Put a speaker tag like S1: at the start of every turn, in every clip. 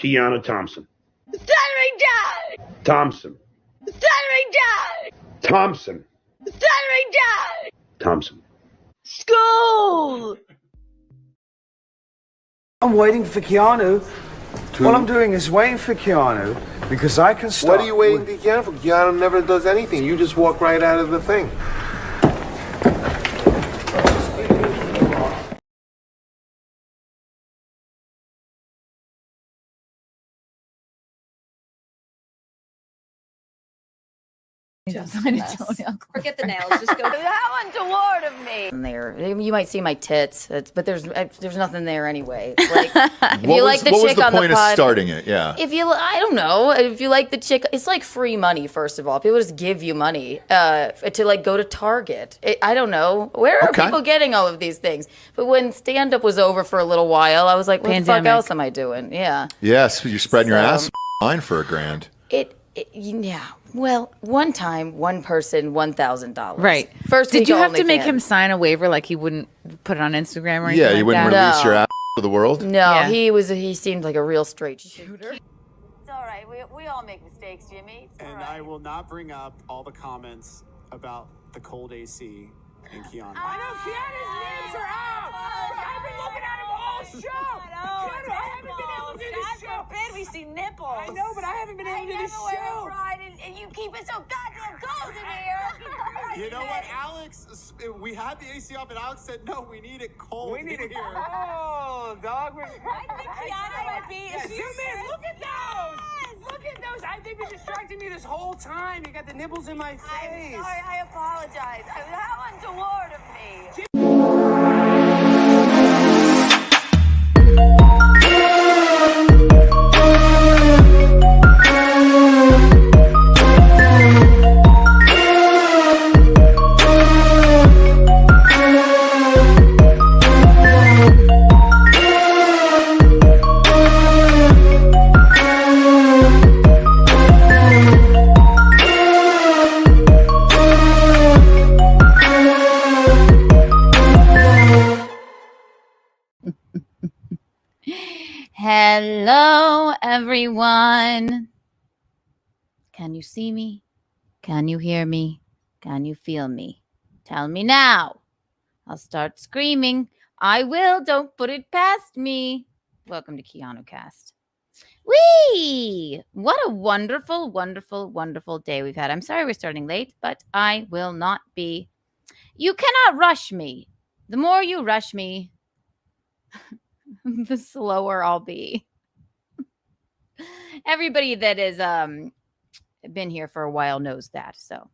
S1: Keanu Thompson.
S2: Stuttering Dad!
S1: Thompson.
S2: Stuttering Dad!
S1: Thompson.
S2: Stuttering Dad!
S1: Thompson.
S2: School!
S3: I'm waiting for Keanu. What I'm doing is waiting for Keanu because I can start.
S4: What are you waiting for Keanu for? Keanu never does anything. You just walk right out of the thing.
S5: Forget the nails. Just go.
S2: That one's a ward of me.
S5: There, you might see my tits, but there's nothing there anyway. Like, if you like the chick on the pod,
S6: what was the point of starting it? Yeah.
S5: I don't know. If you like the chick, it's like free money. First of all, people just give you money to like go to Target. I don't know where are people getting all of these things. But when stand up was over for a little while, I was like, what the fuck else am I doing? Yeah.
S6: Yes, you're spreading your ass line for $1,000.
S5: Yeah. Well, one time, one person, $1,000.
S7: Right.
S5: First,
S7: did you have to make him sign a waiver like he wouldn't put it on Instagram or anything?
S6: Yeah, you wouldn't release your ass to the world.
S5: No, he seemed like a real straight shooter.
S2: It's all right. We all make mistakes, Jimmy. It's all right.
S8: I will not bring up all the comments about the cold AC and Keanu.
S3: I know Keanu's names are out. I've been looking at him all show. Keanu, I haven't been able to do this show.
S2: We see nipples.
S3: I know, but I haven't been able to do this show.
S2: And you keep it so goddamn cold in here.
S8: You know what, Alex? We had the AC up, and Alex said, "No, we need it cold.
S3: We need
S8: in
S3: it
S8: here."
S3: cold, dog.
S2: I think Keanu might be.
S3: Zoom in. Look at those. Look at those. I've been distracting me this whole time. You got the nipples in my face.
S2: I'm sorry. I apologize. That one's a ward of me.
S5: Hello, everyone. Can you see me? Can you hear me? Can you feel me? Tell me now. I'll start screaming. I will. Don't put it past me. Welcome to Keanu Cast. Whee! What a wonderful, wonderful, wonderful day we've had. I'm sorry we're starting late, but I will not be. You cannot rush me. The more you rush me, the slower I'll be. Everybody that has been here for a while knows that. So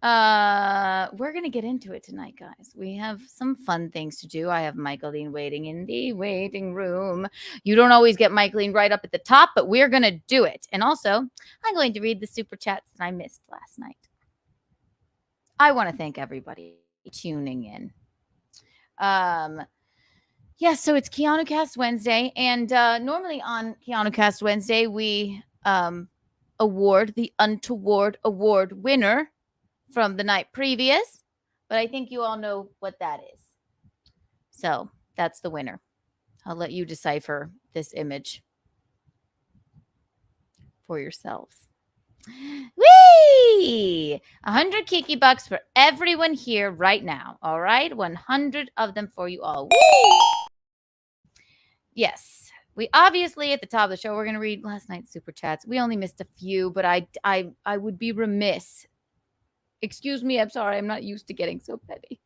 S5: we're gonna get into it tonight, guys. We have some fun things to do. I have Michaeline waiting in the waiting room. You don't always get Michaeline right up at the top, but we're gonna do it. And also, I'm going to read the super chats that I missed last night. I want to thank everybody tuning in. Yeah, so it's Keanu Cast Wednesday, and normally on Keanu Cast Wednesday, we award the Untoward Award winner from the night previous, but I think you all know what that is. So that's the winner. I'll let you decipher this image for yourselves. Whee! 100 Kiki bucks for everyone here right now. All right, 100 of them for you all. Whee! Yes, we obviously at the top of the show we're gonna read last night's super chats. We only missed a few, but I would be remiss. Excuse me, I'm sorry, I'm not used to getting so petty.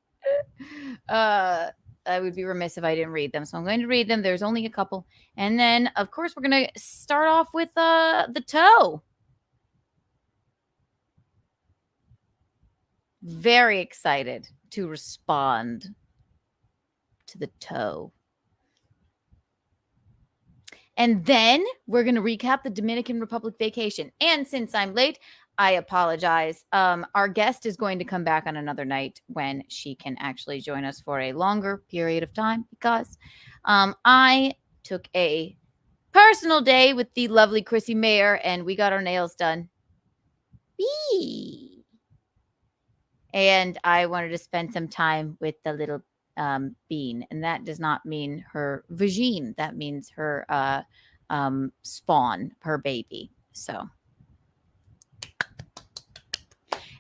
S5: I would be remiss if I didn't read them, so I'm going to read them. There's only a couple, and then of course we're gonna start off with the toe. Very excited to respond to the toe. And then we're going to recap the Dominican Republic vacation. And since I'm late, I apologize. Our guest is going to come back on another night when she can actually join us for a longer period of time because I took a personal day with the lovely Chrissy Mayer and we got our nails done. Whee! And I wanted to spend some time with the little bean. And that does not mean her vagine. That means her spawn her baby. So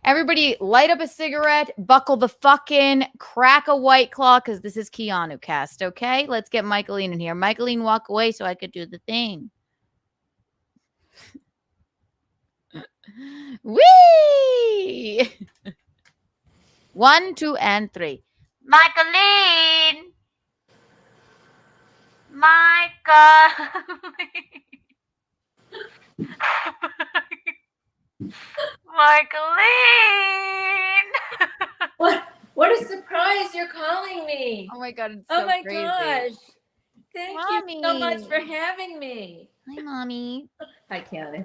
S5: everybody light up a cigarette, buckle the fuck in, crack a White Claw, because this is Keanu cast, okay? Let's get Michaeline in here. Michaeline, walk away so I could do the thing. Whee! 1, 2, and 3. Michaeline! Michaeline!
S1: What a surprise you're calling me.
S5: Oh my God, it's so
S1: Oh my
S5: crazy.
S1: gosh. Thank you so much
S5: Mommy.
S1: for having me.
S5: Hi, Mommy.
S1: Hi, Keanu.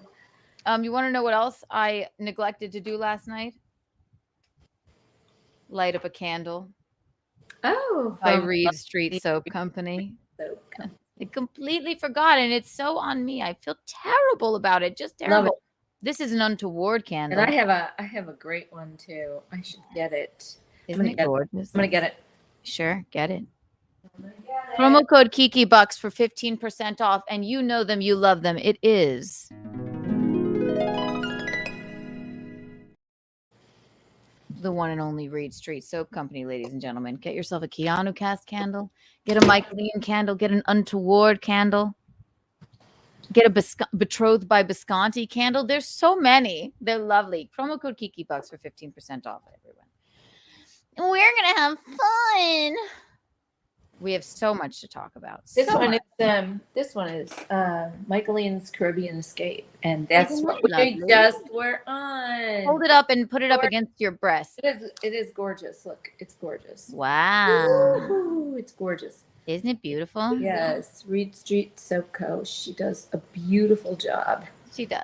S5: You want to know what else I neglected to do last night? Light up a candle.
S1: Oh,
S5: By
S1: from
S5: Reed Street Soap Company.
S1: Soap Company.
S5: I completely forgot, and it's so on me. I feel terrible about it. Just
S1: Love
S5: terrible.
S1: it.
S5: This is an untoward candle.
S1: And I have a great one too. I should get it.
S5: Isn't it gorgeous?
S1: I'm gonna get it.
S5: Sure, get it.
S1: I'm gonna get it.
S5: Promo code KikiBucks for 15% off, and you know them, you love them. It is the one and only Reed Street Soap Company, ladies and gentlemen. Get yourself a Keanu cast candle. Get a Michaeline candle. Get an untoward candle. Get a Betrothed by Bisconti candle. There's so many. They're lovely. Promo code KikiBucks for 15% off, everyone. And we're going to have fun. We have so much to talk about.
S1: This one is Michaeline's Caribbean Escape, and that's what we just were on.
S5: Hold it up and put it up against your breast.
S1: It is gorgeous. Look, it's gorgeous.
S5: Wow.
S1: Ooh, it's gorgeous.
S5: Isn't it beautiful?
S1: Yes, Reed Street Soap Co. She does a beautiful job.
S5: She does.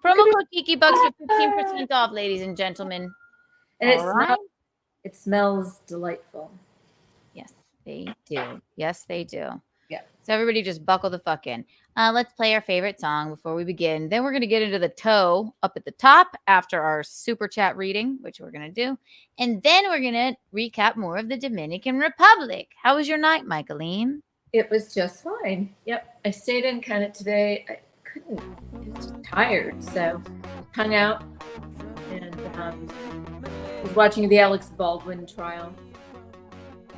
S5: Promo code KikiBucks for 15% off, ladies and gentlemen.
S1: And it smells delightful.
S5: Yes, they do. Yes, they do.
S1: Yeah.
S5: So everybody just buckle the fuck in. Let's play our favorite song before we begin. Then we're going to get into the toe up at the top after our super chat reading, which we're going to do. And then we're going to recap more of the Dominican Republic. How was your night, Michaeline?
S1: It was just fine. Yep. I stayed in kind of today. I couldn't. I was just tired. So hung out and was watching the Alex Baldwin trial.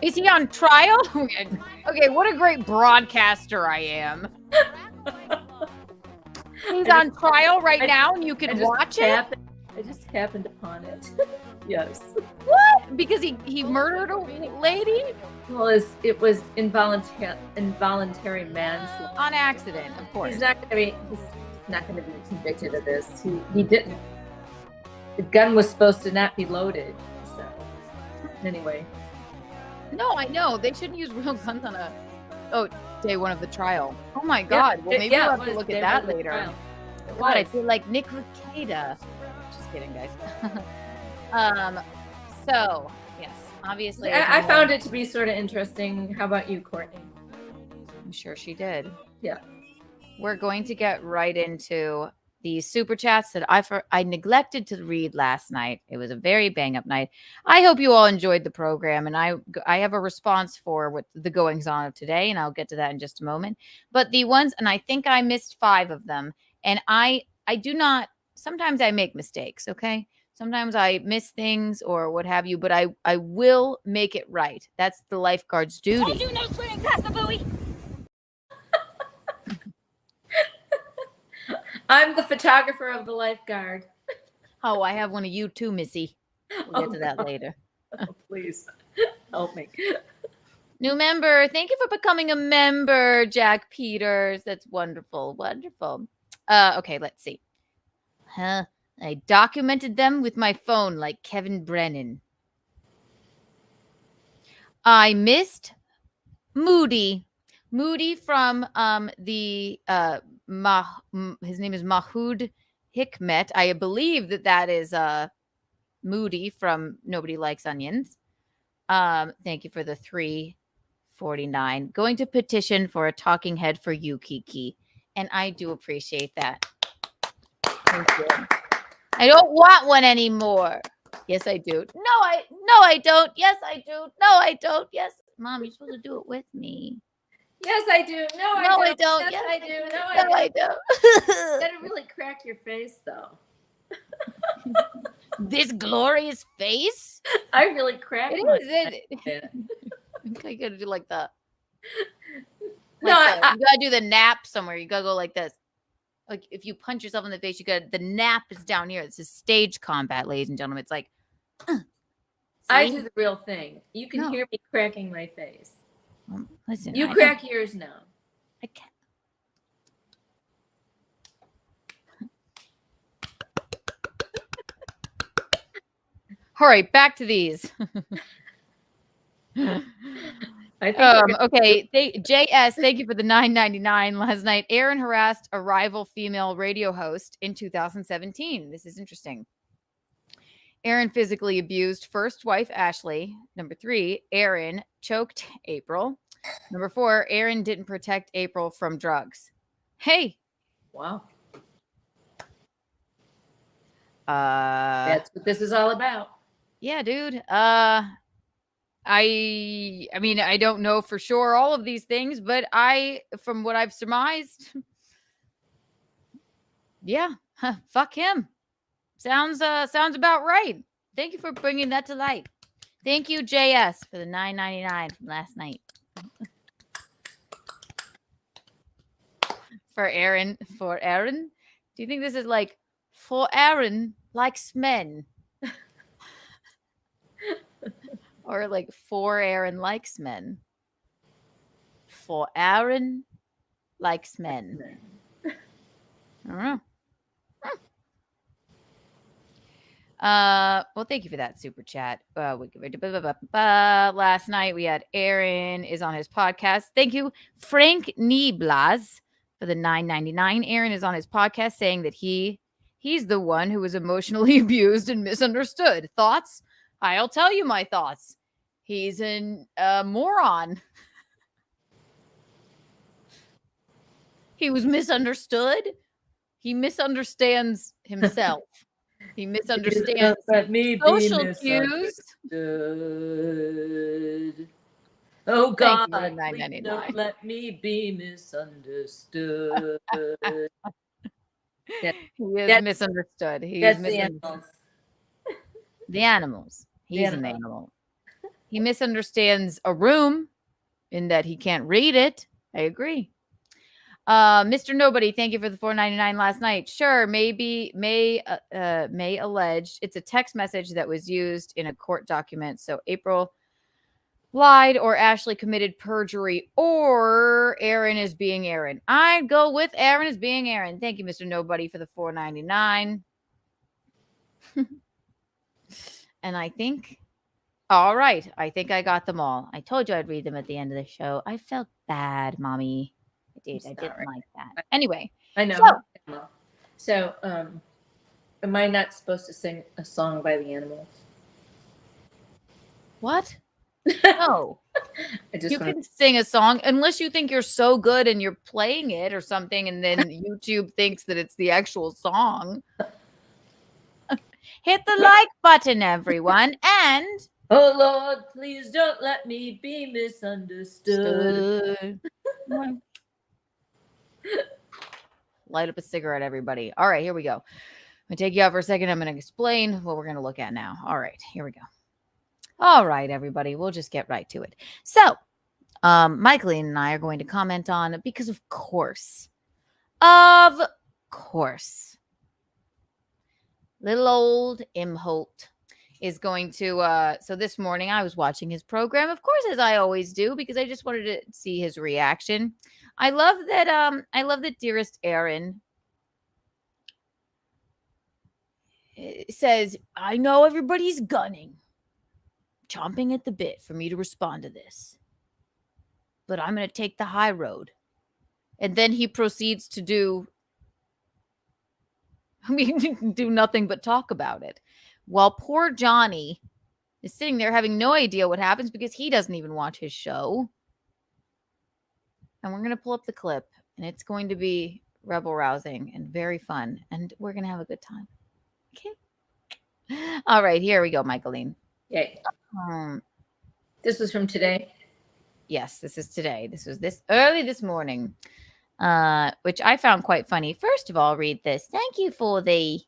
S5: Is he on trial? Okay, what a great broadcaster I am. He's on trial right now and you can watch it?
S1: I just happened upon it. Yes.
S5: What? Because he murdered a lady?
S1: Well, it was involuntary manslaughter.
S5: On accident, of course.
S1: He's not going to be convicted of this. He didn't. The gun was supposed to not be loaded. So anyway.
S5: No, I know. They shouldn't use real guns on day one of the trial. Oh my God. Well, maybe we'll have to look at that later. God, I feel like Nick Ricada. Just kidding, guys. So, yes, obviously.
S1: I found it to be sort of interesting. How about you, Courtney?
S5: I'm sure she did.
S1: Yeah.
S5: We're going to get right into the super chats that I neglected to read last night. It was a very bang up night. I hope you all enjoyed the program, and I have a response for what the goings on of today, and I'll get to that in just a moment. But the ones, and I think I missed 5 of them, and I do not. Sometimes I make mistakes. Okay, sometimes I miss things or what have you, but I will make it right. That's the lifeguard's duty.
S2: Told you no swimming past the buoy.
S1: I'm the photographer of the lifeguard.
S5: Oh, I have one of you too, Missy. We'll get to that later.
S1: Oh, please help me.
S5: New member. Thank you for becoming a member, Jack Peters. That's wonderful. Wonderful. Okay, let's see. I documented them with my phone like Kevin Brennan. I missed Moody. Moody from his name is Mahood Hikmet. I believe that is Moody from Nobody Likes Onions. Thank you for the $3.49. Going to petition for a talking head for you, Kiki. And I do appreciate that. Thank you. I don't want one anymore. Yes, I do. No, I don't. Yes, I do. No, I don't. Yes. Mom, you're supposed to do it with me.
S1: Yes, I do. No,
S5: No,
S1: I
S5: I don't.
S1: Yes,
S5: Yes,
S1: I do. No,
S5: No,
S1: I
S5: I
S1: don't. You
S5: don't.
S1: gotta really crack your face, though.
S5: This glorious face.
S1: I really cracked
S5: It
S1: my
S5: is.
S1: face.
S5: Okay, you gotta do like the.
S1: No,
S5: You gotta do the nap somewhere. You gotta go like this. Like if you punch yourself in the face, you got the nap is down here. It's a stage combat, ladies and gentlemen. It's like.
S1: I
S5: See?
S1: do the real thing. You can
S5: No.
S1: hear me cracking my face.
S5: Listen,
S1: You
S5: I
S1: crack yours now.
S5: I can't. All right, back to these.
S1: I think we're gonna
S5: Okay, JS, thank you for the $9.99 last night. Aaron harassed a rival female radio host in 2017. This is interesting. Aaron physically abused first wife Ashley. Number 3, Aaron choked April. Number 4, Aaron didn't protect April from drugs. Hey.
S1: Wow.
S5: That's
S1: That's what this is all about.
S5: Yeah, dude. I mean, I don't know for sure all of these things, but from what I've surmised, yeah, fuck him. Sounds about right. Thank you for bringing that to light. Thank you, JS, for the $9.99 from last night. For Aaron, do you think this is like for Aaron likes men? Or like for Aaron likes men? For Aaron likes men. I don't know. Well, thank you for that super chat. Last night we had Aaron is on his podcast. Thank you, Frank Nieblas, for the $9.99. Aaron is on his podcast saying that he's the one who was emotionally abused and misunderstood. Thoughts? I'll tell you my thoughts. He's a moron. He was misunderstood. He misunderstands himself. He misunderstands social cues.
S1: Oh God,
S5: please
S1: don't let me be misunderstood.
S5: He is misunderstood. He's
S1: the animals.
S5: The animals. He's an animal. He misunderstands a room in that he can't read it. I agree. Mr. Nobody, thank you for the $4.99 last night. Sure, maybe May alleged it's a text message that was used in a court document. So April lied, or Ashley committed perjury, or Aaron is being Aaron. I'd go with Aaron is being Aaron. Thank you, Mr. Nobody, for the $4.99. And I think, all right, I think I got them all. I told you I'd read them at the end of the show. I felt bad, Mommy. I didn't like that. Anyway.
S1: I know. So, am I not supposed to sing a song by the Animals?
S5: What? No. You can sing a song unless you think you're so good and you're playing it or something, and then YouTube thinks that it's the actual song. Hit the like button, everyone, and
S1: oh Lord, please don't let me be misunderstood.
S5: Light up a cigarette, everybody. All right, here we go. I'm going to take you out for a second. I'm going to explain what we're going to look at now. All right, here we go. All right, everybody. We'll just get right to it. So, Michaeline and I are going to comment on, because of course, little old Imholt is going to, so this morning I was watching his program, of course, as I always do, because I just wanted to see his reaction. I love that dearest Aaron says, I know everybody's chomping at the bit for me to respond to this, but I'm going to take the high road. And then he proceeds to do nothing but talk about it, while poor Johnny is sitting there having no idea what happens because he doesn't even watch his show. And we're going to pull up the clip, and it's going to be rebel rousing and very fun, and we're going to have a good time. Okay. All right, here we go, Michaeline.
S1: Yay. This was from today.
S5: Yes, this is today. This was this early this morning, which I found quite funny. First of all, read this. Thank you for the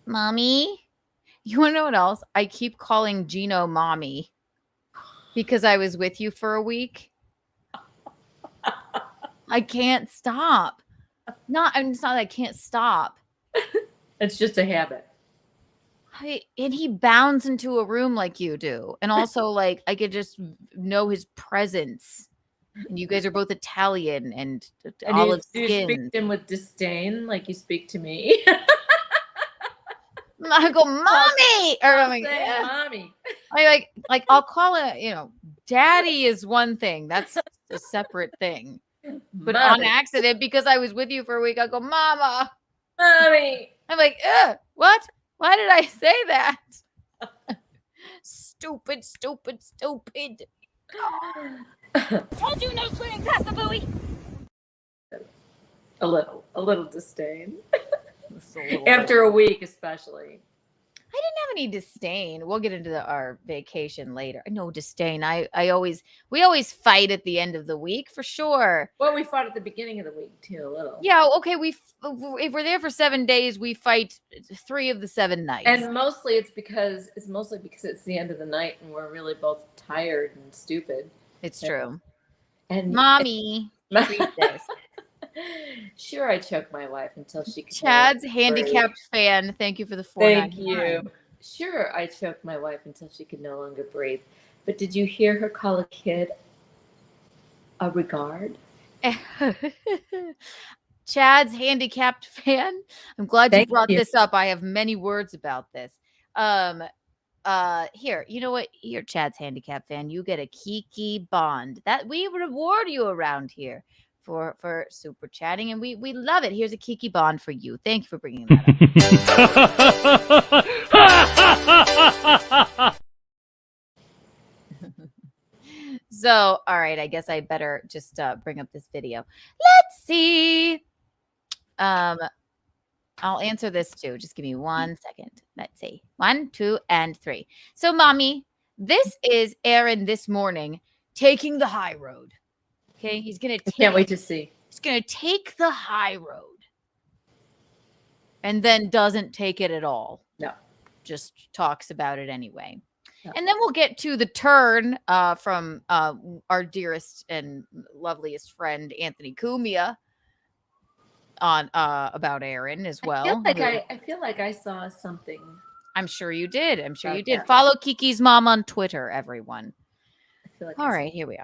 S5: mommy. You want to know what else? I keep calling Gino mommy because I was with you for a week. I can't stop. It's not that I can't stop.
S1: It's just a habit.
S5: And he bounds into a room like you do. And also, like, I could just know his presence. And you guys are both Italian and olive
S1: do you
S5: skin.
S1: speak to him with disdain like you speak to me?
S5: I go, mommy, or I'm like,
S1: Say, mommy.
S5: I like I'll call it, daddy is one thing. That's a separate thing. But on accident, because I was with you for a week, I go, mama,
S1: mommy.
S5: I'm like, what? Why did I say that? Stupid.
S3: Told you no swimming past the buoy.
S1: A little disdain. After a week, especially.
S5: I didn't have any disdain. We'll get into our vacation later. No disdain. We always fight at the end of the week for sure.
S1: Well, we fought at the beginning of the week too, a little.
S5: Yeah, okay. If we're there for 7 days, we fight 3 of the 7 nights.
S1: And mostly it's because it's the end of the night and we're really both tired and stupid.
S5: It's true.
S1: And
S5: mommy, read this.
S1: Sure, I choked my wife until she could.
S5: Chad's handicapped fan. Thank you for the $4.99.
S1: Thank you. Sure, I choked my wife until she could no longer breathe. But did you hear her call a kid a regard?
S5: Chad's handicapped fan. I'm glad you brought
S1: you.
S5: this up. I have many words about this. Here, you know what? Here, Chad's handicapped fan. You get a Kiki bond that we reward you around here for super chatting, and we love it. Here's a Kiki bond for you. Thank you for bringing that up. So, all right, I guess I better just bring up this video. Let's see. I'll answer this too. Just give me 1 second. Let's see. 1, 2, and 3. So, mommy, this is Aaron this morning taking the high road. Okay,
S1: Can't wait to see.
S5: He's gonna take the high road, and then doesn't take it at all.
S1: No,
S5: just talks about it anyway.
S1: No.
S5: And then we'll get to the turn from our dearest and loveliest friend Anthony Cumia on about Aaron as well.
S1: I feel like I saw something.
S5: I'm sure you did.
S1: Yeah.
S5: Follow Kiki's mom on Twitter, everyone.
S1: Like
S5: all right, here we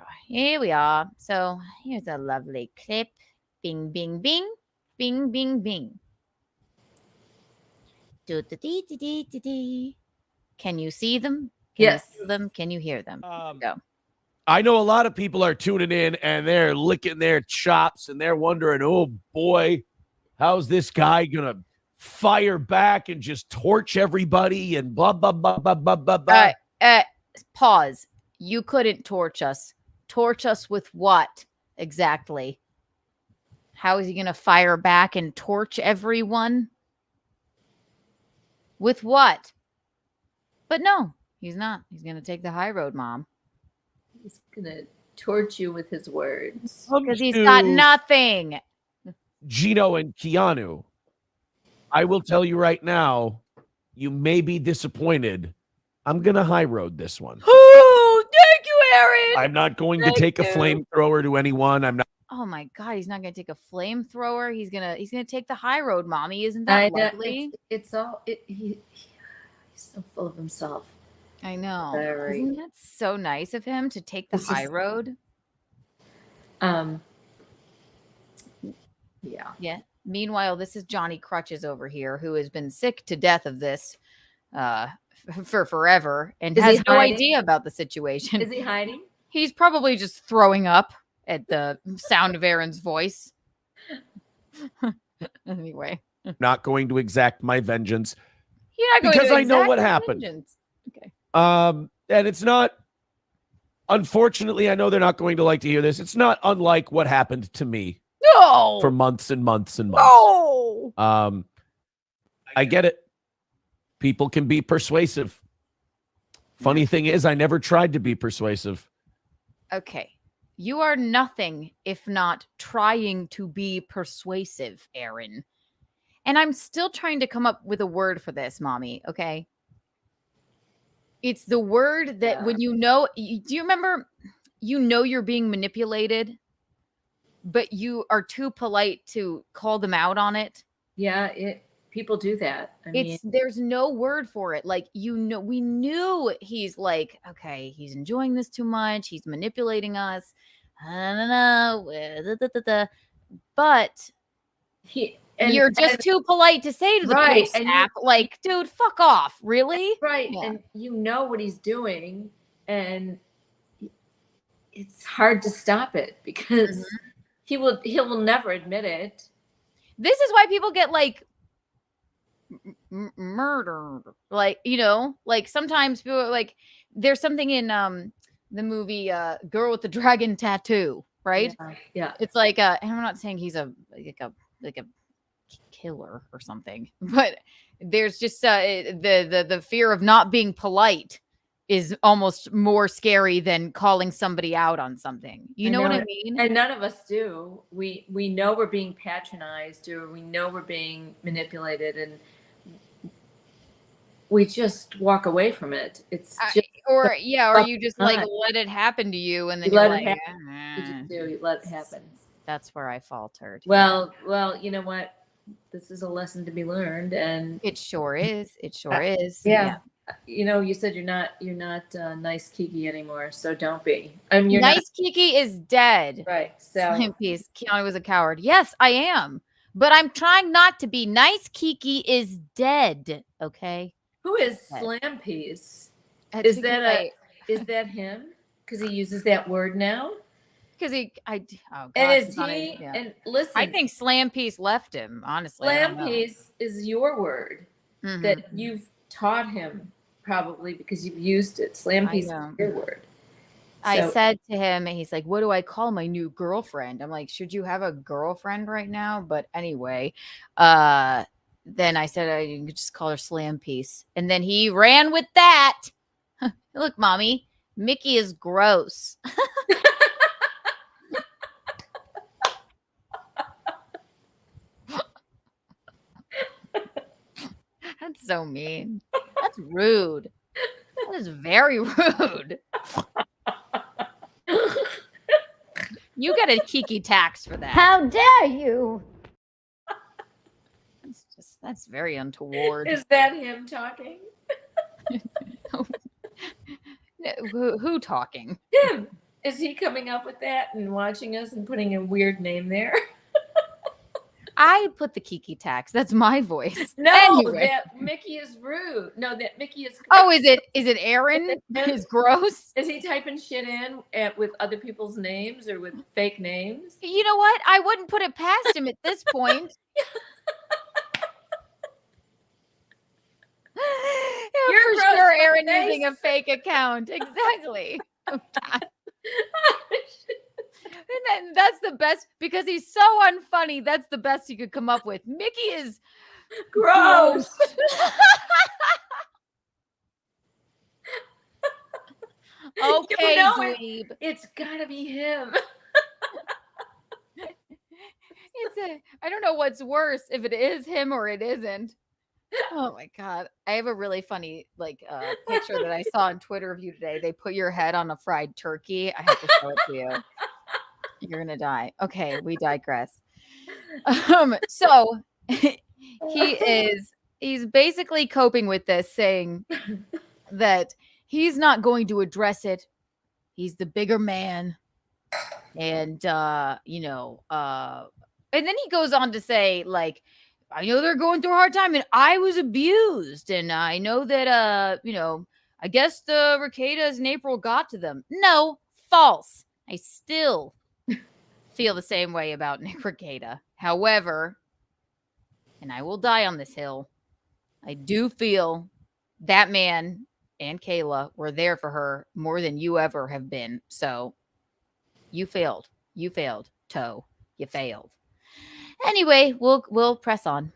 S5: are. So here's a lovely clip. Bing, bing, bing. Bing, bing, bing. Can you see them?
S1: Yes.
S5: You feel them? Can you hear them? Go.
S9: I know a lot of people are tuning in and they're licking their chops and they're wondering, oh boy, how's this guy gonna fire back and just torch everybody and blah blah blah blah blah blah blah.
S5: Pause. You couldn't torch us. Torch us with what exactly? How is he going to fire back and torch everyone? With what? But no, he's not. He's going to take the high road, Mom.
S1: He's going to torch you with his words.
S5: Because he's got nothing.
S9: Gino and Keanu, I will tell you right now, you may be disappointed. I'm going to high road this one.
S5: Thank you, Aaron.
S9: I'm not going to take a flamethrower to anyone. I'm not.
S5: Oh my God, he's not going to take a flamethrower. He's gonna take the high road, Mommy. Isn't that lovely?
S1: He's so full of himself.
S5: I know.
S1: Very.
S5: Isn't that so nice of him to take the high road? Yeah. Meanwhile, this is Johnny Crutches over here, who has been sick to death of this for forever and has no idea about the situation.
S1: Is he hiding?
S5: He's probably just throwing up at the sound of Aaron's voice. Anyway.
S9: Not going to exact my vengeance.
S5: Because
S9: I know what happened.
S5: Okay.
S9: And it's not, unfortunately, I know they're not going to like to hear this. It's not unlike what happened to me.
S5: No.
S9: For months and months and months.
S5: No.
S9: I get it. People can be persuasive. Funny thing is, I never tried to be persuasive.
S5: Okay. You are nothing if not trying to be persuasive, Aaron. And I'm still trying to come up with a word for this, mommy. Okay. It's the word that when do you remember, you're being manipulated, but you are too polite to call them out on it?
S1: Yeah, people do that. I mean,
S5: There's no word for it. Like, we knew he's like, okay, he's enjoying this too much. He's manipulating us. I don't know. But you're just too polite to say to the
S1: right,
S5: post app, like, dude, fuck off. Really?
S1: Right.
S5: Yeah.
S1: And you know what he's doing, and it's hard to stop it because he will never admit it.
S5: This is why people get like murdered. Like, like sometimes people are like, there's something in the movie Girl with the Dragon Tattoo, right?
S1: Yeah.
S5: It's like and I'm not saying he's a killer or something, but there's just the fear of not being polite is almost more scary than calling somebody out on something. You know what I mean?
S1: And none of us do. We know we're being patronized, or we know we're being manipulated, and we just walk away from it. It's just
S5: or you just like let it happen to you, and then
S1: you
S5: you're
S1: let
S5: like,
S1: it happen. You just do. You let it happen.
S5: That's where I faltered.
S1: Well, you know what? This is a lesson to be learned, and
S5: it sure is. It sure is.
S1: Yeah. You said you're not nice Kiki anymore, so don't be. I mean,
S5: nice Kiki is dead.
S1: Right. So
S5: peace. Keanu was a coward. Yes, I am. But I'm trying not to be. Nice Kiki is dead. Okay.
S1: Who is Slam Piece? Is that him? Because he uses that word now?
S5: Because
S1: and listen,
S5: I think Slam Piece left him, honestly.
S1: Slam Piece is your word that you've taught him, probably because you've used it. Slam Piece is your word.
S5: I said to him, and he's like, what do I call my new girlfriend? I'm like, should you have a girlfriend right now? But anyway, then I said, you could just call her Slam Piece. And then he ran with that. Look, mommy, Mickey is gross. That's so mean. That's rude. That is very rude. You get a Kiki tax for that.
S3: How dare you?
S5: That's very untoward.
S1: Is that him talking?
S5: Who talking?
S1: Him. Is he coming up with that and watching us and putting a weird name there?
S5: I put the Kiki tax. That's my voice.
S1: No,
S5: anyway.
S1: that Mickey is rude. No, that Mickey is.
S5: Oh, is it Aaron? Is gross?
S1: Is he typing shit in with other people's names or with fake names?
S5: You know what? I wouldn't put it past him at this point. You're for sure Aaron using a fake account. Exactly. Oh, God. And then that's the best because he's so unfunny. That's the best you could come up with. Mickey is
S1: gross.
S5: Okay, dweeb.
S1: It's gotta be him.
S5: I don't know what's worse, if it is him or it isn't. Oh my God. I have a really funny picture that I saw on Twitter of you today. They put your head on a fried turkey. I have to show it to you. You're gonna die. Okay, we digress. So he's basically coping with this, saying that he's not going to address it. He's the bigger man. And and then he goes on to say, like, I know they're going through a hard time, and I was abused, and I know that I guess the Ricadas in April got to them. No, false. I still feel the same way about Nick Ricada. However, and I will die on this hill, I do feel that man and Kayla were there for her more than you ever have been. So you failed. You failed. Toe. You failed. Anyway, we'll press on.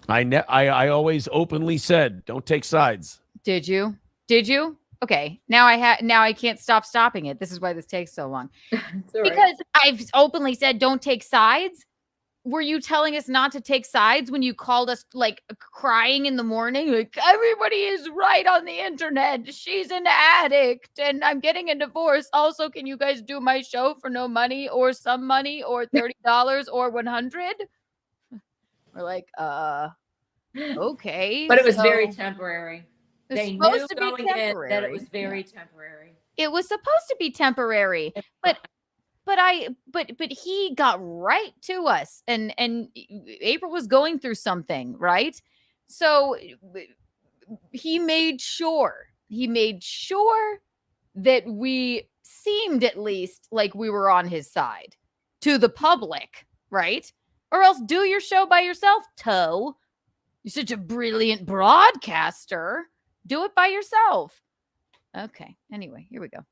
S9: I always openly said, don't take sides.
S5: Did you? Did you? Okay, now I can't stop stopping it. This is why this takes so long.
S1: It's all right.
S5: Because I've openly said don't take sides. Were you telling us not to take sides when you called us like crying in the morning? Like, everybody is right on the internet. She's an addict and I'm getting a divorce. Also, can you guys do my show for no money or some money or $30 or 100? We're like, okay.
S1: But it was very
S5: so
S1: temporary.
S5: it was
S1: They knew
S5: supposed to be
S1: going in that it
S5: temporary.
S1: was very temporary.
S5: It was supposed to be temporary, but he got right to us, and April was going through something, right? So he made sure that we seemed at least like we were on his side to the public, right? Or else do your show by yourself, Toe. You're such a brilliant broadcaster. Do it by yourself. Okay. Anyway, here we go.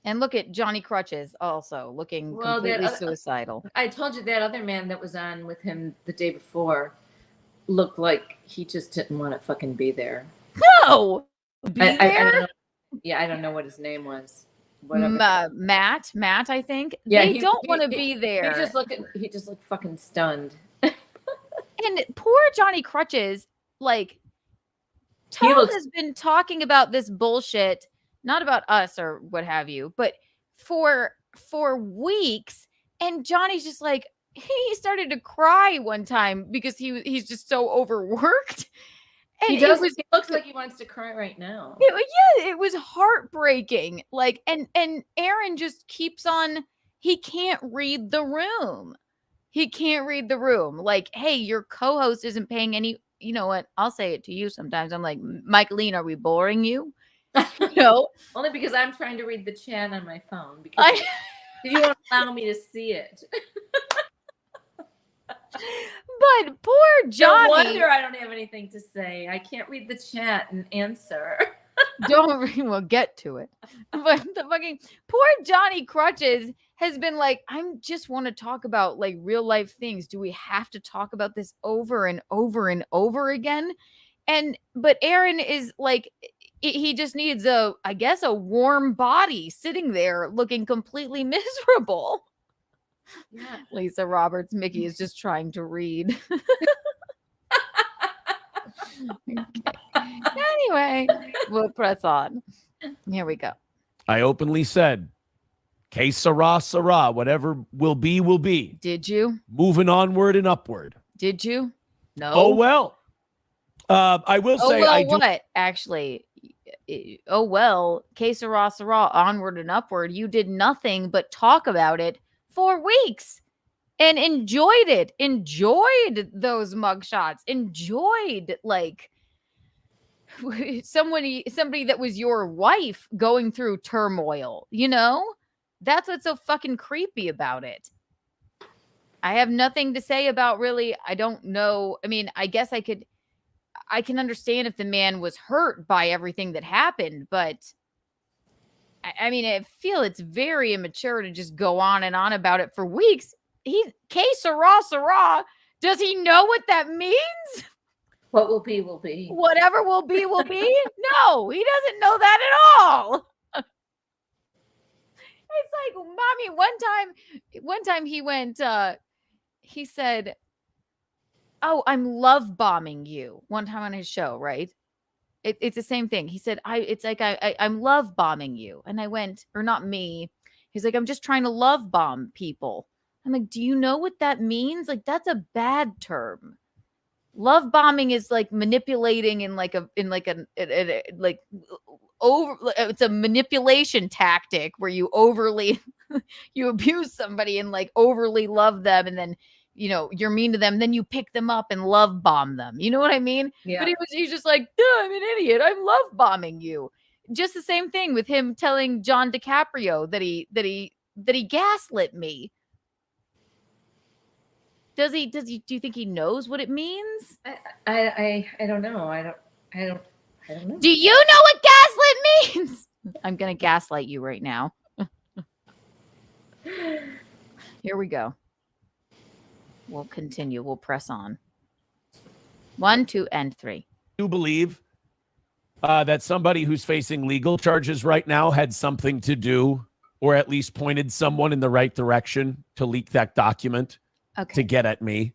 S5: And look at Johnny Crutches also looking completely suicidal.
S1: I told you that other man that was on with him the day before looked like he just didn't want to fucking be there.
S5: No!
S1: I don't know. Yeah, I don't know what his name was. Whatever.
S5: Matt, I think.
S1: Yeah,
S5: they don't want to be there.
S1: He just looked fucking stunned.
S5: And poor Johnny Crutches, like, Tom has been talking about this bullshit, not about us or what have you, but for weeks. And Johnny's just like, he started to cry one time because he's just so overworked. And
S1: he looks like he wants to cry right now.
S5: It was heartbreaking. Like, and Aaron just keeps on, he can't read the room. Like, hey, your co-host isn't paying any, you know what? I'll say it to you sometimes. I'm like, Michaeline, are we boring you? No.
S1: Only because I'm trying to read the chat on my phone because you won't allow me to see it.
S5: But poor Johnny.
S1: No wonder I don't have anything to say. I can't read the chat and answer.
S5: We'll get to it. But the fucking poor Johnny Crutches has been like, I just want to talk about like real life things. Do we have to talk about this over and over and over again? But Aaron is like, he just needs a warm body sitting there looking completely miserable. Yeah. Lisa Roberts, Mickey is just trying to read. Anyway, we'll press on. Here we go.
S9: I openly said, que sera, sera. Whatever will be, will be.
S5: Did you?
S9: Moving onward and upward.
S5: Did you? No.
S9: Oh, well. I will say
S5: well,
S9: I do.
S5: What? Actually, oh, well, que sera, sera, onward and upward. You did nothing but talk about it for weeks and enjoyed it. Enjoyed those mugshots. Enjoyed, like, somebody that was your wife going through turmoil, you know? That's what's so fucking creepy about it. I have nothing to say about really, I don't know. I mean, I guess I can understand if the man was hurt by everything that happened, but I mean, I feel it's very immature to just go on and on about it for weeks. Que sera, sera. Does he know what that means?
S1: What will be, will be.
S5: Whatever will be, will be? No, he doesn't know that at all. It's like, mommy, one time he went, he said, oh, I'm love bombing you one time on his show, right? It's the same thing. He said, I'm love bombing you. And I went, or not me. He's like, I'm just trying to love bomb people. I'm like, do you know what that means? Like, that's a bad term. Love bombing is like manipulating it's a manipulation tactic where you overly you abuse somebody and like overly love them, and then you're mean to them, then you pick them up and love bomb them. You know what I mean?
S1: Yeah.
S5: But he's just like, duh, I'm an idiot. I'm love bombing you. Just the same thing with him telling John DiCaprio that he gaslit me. Do you think he knows what it means?
S1: I don't know. I don't know.
S5: Do you know what gaslit means? I'm going to gaslight you right now. Here we go. We'll continue. We'll press on. 1, 2, and 3.
S9: I do believe that somebody who's facing legal charges right now had something to do, or at least pointed someone in the right direction to leak that document to get at me.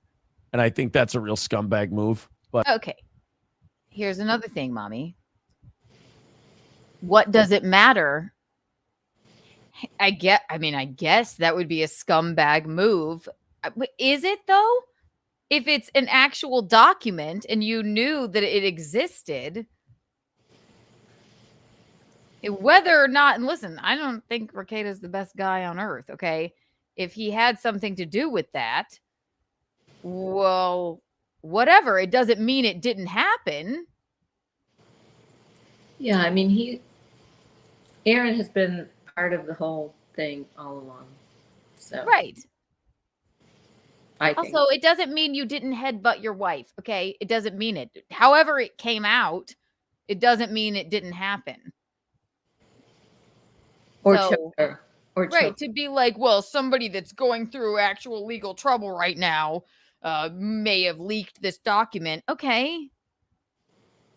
S9: And I think that's a real scumbag move. But
S5: Okay. Here's another thing, Mommy. What does it matter? I guess that would be a scumbag move. Is it though? If it's an actual document and you knew that it existed, whether or not, and listen, I don't think Rekieta's the best guy on earth, okay? If he had something to do with that, well, whatever. It doesn't mean it didn't happen.
S1: Yeah, I mean, Aaron has been part of the whole thing all along. So
S5: Right.
S1: I think.
S5: Also, it doesn't mean you didn't headbutt your wife, okay? It doesn't mean it. However it came out, it doesn't mean it didn't happen.
S1: Or
S5: So-
S1: choke her. Or
S5: Right,
S1: choke.
S5: to be like, well, somebody that's going through actual legal trouble right now may have leaked this document. Okay.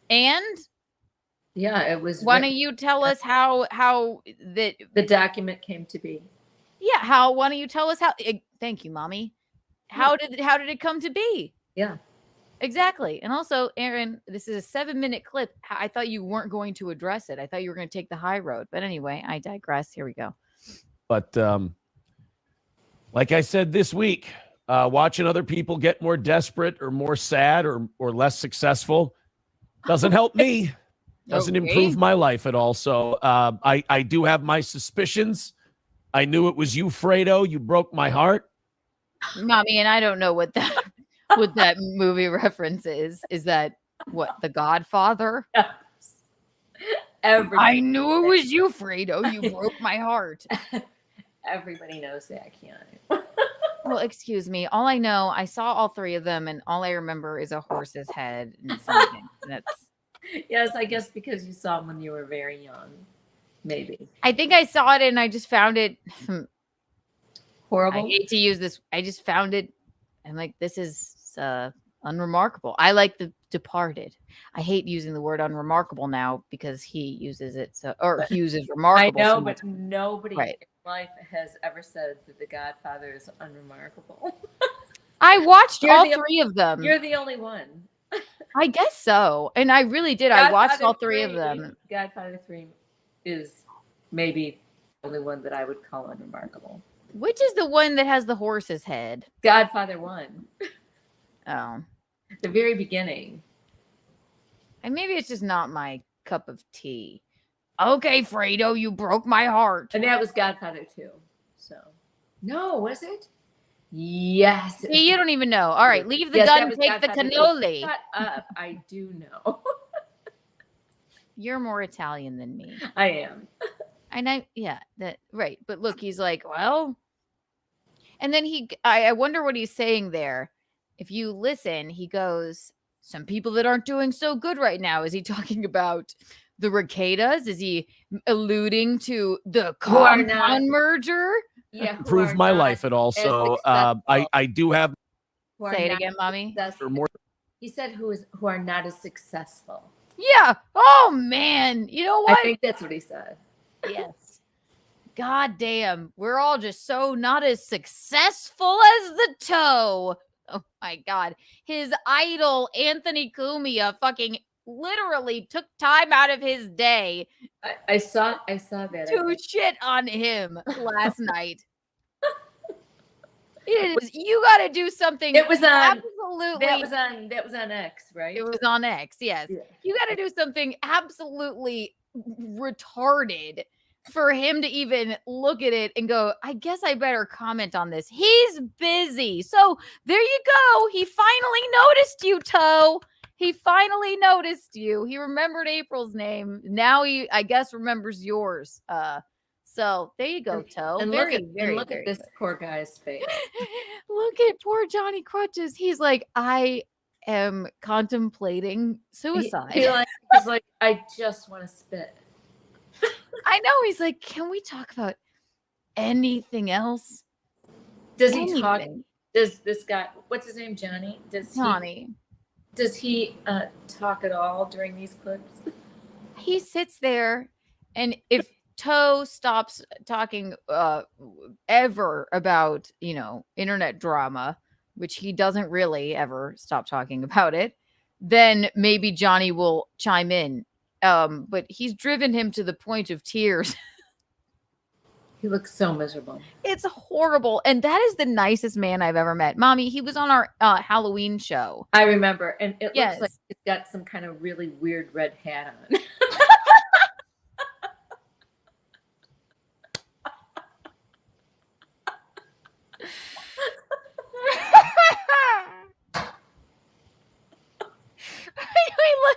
S5: And
S1: Yeah, it was.
S5: why don't you tell us how that
S1: the document came to be?
S5: Yeah, why don't you tell us how thank you, Mommy. How did it come to be?
S1: Yeah.
S5: Exactly. And also, Aaron, this is a 7-minute clip. I thought you weren't going to address it. I thought you were going to take the high road. But anyway, I digress. Here we go.
S9: But like I said this week, watching other people get more desperate or more sad or less successful doesn't help me. Doesn't improve my life at all. So I do have my suspicions. I knew it was you, Fredo. You broke my heart.
S5: Mommy, and I don't know what that movie reference is. Is that what, The Godfather? I knew it was you, Fredo. You broke my heart.
S1: Everybody knows that, Keanu.
S5: Well, excuse me. All I know, I saw all three of them, and all I remember is a horse's head and something. That's.
S1: Yes, I guess because you saw them when you were very young. Maybe.
S5: I think I saw it and I just found it
S1: horrible.
S5: I hate to use this. I just found it. I'm like, this is unremarkable. I like The Departed. I hate using the word unremarkable now because he uses it he uses remarkable.
S1: I know,
S5: so
S1: but nobody
S5: Right.
S1: in life has ever said that The Godfather is unremarkable.
S5: I watched
S1: You're
S5: all
S1: the-
S5: three of them.
S1: You're the only one.
S5: I guess so. And I really did. I watched all three of them.
S1: Godfather 3 is maybe the only one that I would call unremarkable.
S5: Which is the one that has the horse's head?
S1: Godfather 1.
S5: Oh.
S1: The very beginning.
S5: And maybe it's just not my cup of tea. Okay, Fredo, you broke my heart.
S1: And that was Godfather 2. So, no, was it? Yes. it was
S5: See, you don't even know. All right, leave the
S1: Yes, that
S5: gun,
S1: was
S5: take the
S1: Godfather 2.
S5: cannoli.
S1: Shut up. I do know.
S5: You're more Italian than me.
S1: I am.
S5: And right. But look, he's like, well, and then I wonder what he's saying there. If you listen, he goes, some people that aren't doing so good right now. Is he talking about the Rekieta's? Is he alluding to the
S1: Who are not-
S5: compound merger?
S1: Yeah. who
S9: Improve
S1: are
S9: my
S1: not
S9: life. And also,
S1: as successful.
S9: I do have
S1: Who are
S5: Say it
S1: not
S5: again, Mommy.
S1: successful.
S9: or more.
S1: He said who are not as successful.
S5: Yeah. Oh man. You know what?
S1: I think that's what he said.
S5: Yes. God damn. We're all just so not as successful as the toe. Oh my God. His idol, Anthony Cumia, fucking literally took time out of his day
S1: I saw that.
S5: to shit on him last night. You got to do something.
S1: It was on.
S5: absolutely.
S1: That was on X, right?
S5: It was on X. Yes.
S1: Yeah.
S5: You got to do something absolutely retarded for him to even look at it and go, I guess I better comment on this. He's busy. So there you go. He finally noticed you, Toe. He finally noticed you. He remembered April's name. Now he, I guess, remembers yours. So there you go, Toe.
S1: And
S5: Very,
S1: look at this poor guy's face.
S5: Look at poor Johnny Crutches. He's like, I am contemplating suicide.
S1: He's like, I just want to spit.
S5: I know. He's like, can we talk about anything else?
S1: Does he talk?
S5: Anything.
S1: Does this guy? What's his name? Johnny.
S5: Johnny.
S1: Does he talk at all during these clips?
S5: he sits there, and if Toe stops talking ever about, internet drama, which he doesn't really ever stop talking about it, then maybe Johnny will chime in. But he's driven him to the point of tears.
S1: He looks so miserable.
S5: It's horrible. And that is the nicest man I've ever met. Mommy, he was on our Halloween show.
S1: I remember. And it
S5: Yes.
S1: looks like he's got some kind of really weird red hat on.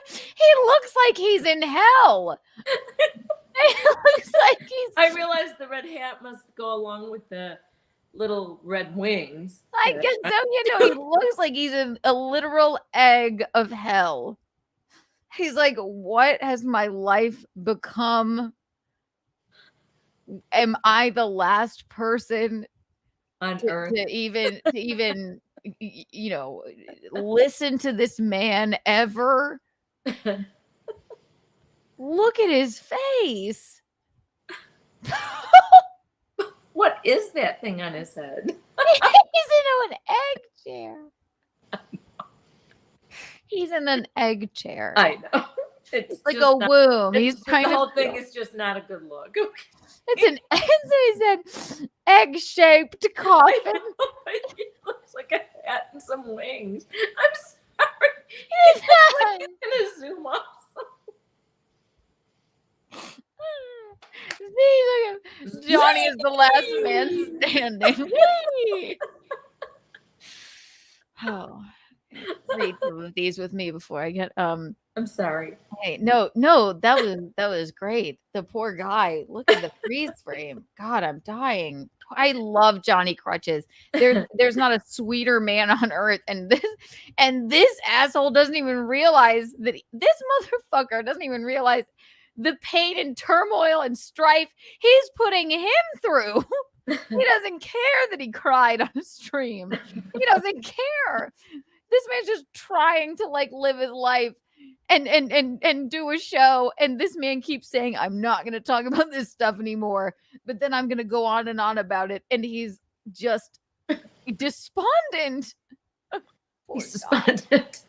S5: He looks like he's in hell. It looks like he's.
S1: I realized the red hat must go along with the little red wings.
S5: I guess so. He looks like he's a literal egg of hell. He's like, what has my life become? Am I the last person
S1: On Earth.
S5: to even listen to this man ever? Look at his face.
S1: What is that thing on his head?
S5: He's in an egg chair. He's in an egg chair.
S1: I know. It's
S5: like
S1: just
S5: a womb. He's
S1: the
S5: trying
S1: whole
S5: to.
S1: thing is just not a good look.
S5: He said egg-shaped coffin.
S1: He looks like a hat and some wings. I'm sorry. He's like gonna zoom off.
S5: See, look at Johnny is the last man standing. Oh, read some of these with me before I get
S1: I'm sorry.
S5: Hey, no, that was great. The poor guy. Look at the freeze frame. God, I'm dying. I love Johnny Crutches. There's not a sweeter man on earth, and this asshole doesn't even realize that this motherfucker doesn't even realize the pain and turmoil and strife he's putting him through. He doesn't care that he cried on a stream. He doesn't care. This man's just trying to live his life and do a show, and this man keeps saying, I'm not going to talk about this stuff anymore, but then I'm going to go on and on about it, and he's just despondent.
S1: He's despondent.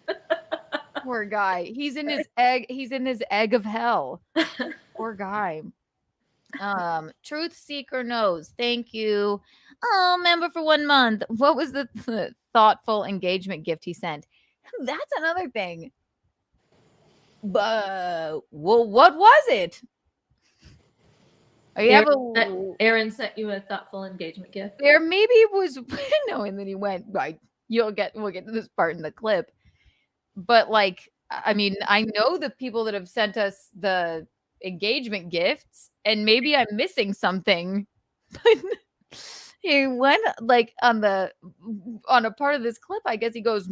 S5: Poor guy. He's in his egg of hell. Poor guy. Truth Seeker knows. Thank you. Oh, member for 1 month. What was the thoughtful engagement gift he sent? That's another thing. But what was it?
S1: Aaron sent you a thoughtful engagement gift.
S5: There maybe was knowing that he went right. We'll get to this part in the clip. But I mean, I know the people that have sent us the engagement gifts, and maybe I'm missing something. He went on a part of this clip, I guess he goes,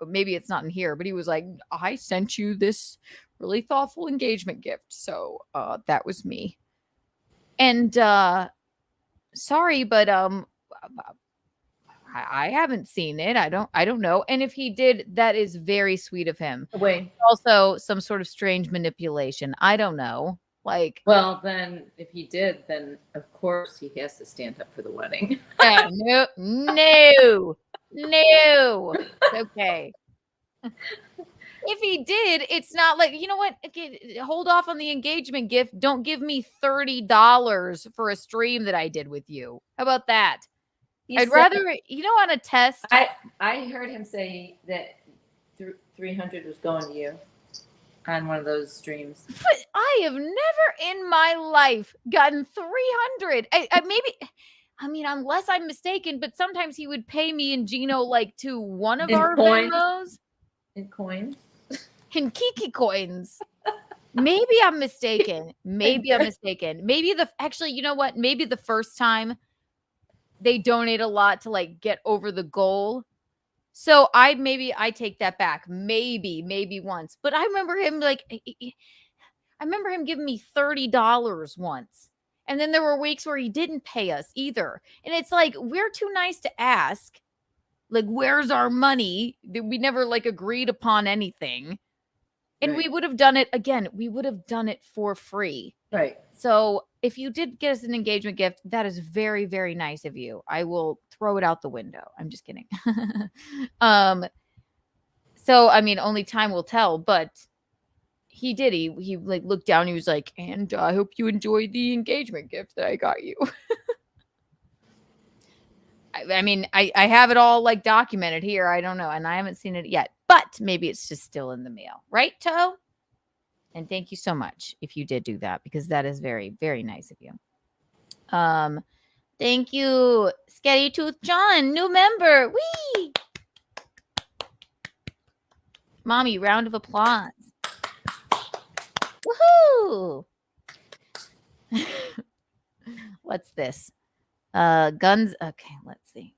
S5: maybe it's not in here, but he was like, I sent you this really thoughtful engagement gift. So that was me. And sorry, but I haven't seen it. I don't know. And if he did, that is very sweet of him.
S1: Wait.
S5: Also some sort of strange manipulation. I don't know.
S1: Well, then if he did, then of course he has to stand up for the wedding.
S5: No. Okay. If he did, it's not you know what? Hold off on the engagement gift. Don't give me $30 for a stream that I did with you. How about that? I'd rather, on a test.
S1: I heard him say that 300 was going to you on one of those streams.
S5: But I have never in my life gotten 300. Unless I'm mistaken, but sometimes he would pay me in Gino to one of our Venmos.
S1: In coins.
S5: In Kiki coins. Maybe I'm mistaken. Maybe actually, you know what? Maybe the first time they donate a lot to get over the goal. So I take that back. Maybe once. But I remember him giving me $30 once. And then there were weeks where he didn't pay us either. And it's we're too nice to ask. Where's our money? We never agreed upon anything. And
S1: Right.
S5: we would have done it again. We would have done it for free.
S1: Right.
S5: So if you did get us an engagement gift, that is very, very nice of you. I will throw it out the window. I'm just kidding. So I mean, only time will tell, but he did. He like looked down. He was like, and I hope you enjoyed the engagement gift that I got you. I mean, I have it all like documented here. I don't know. And I haven't seen it yet, but maybe it's just still in the mail. Right, Toe? And thank you so much if you did do that, because that is very, very nice of you. Thank you, Scary Tooth John, new member. Whee! Mommy, round of applause. Woohoo! What's this? Guns. Okay, let's see.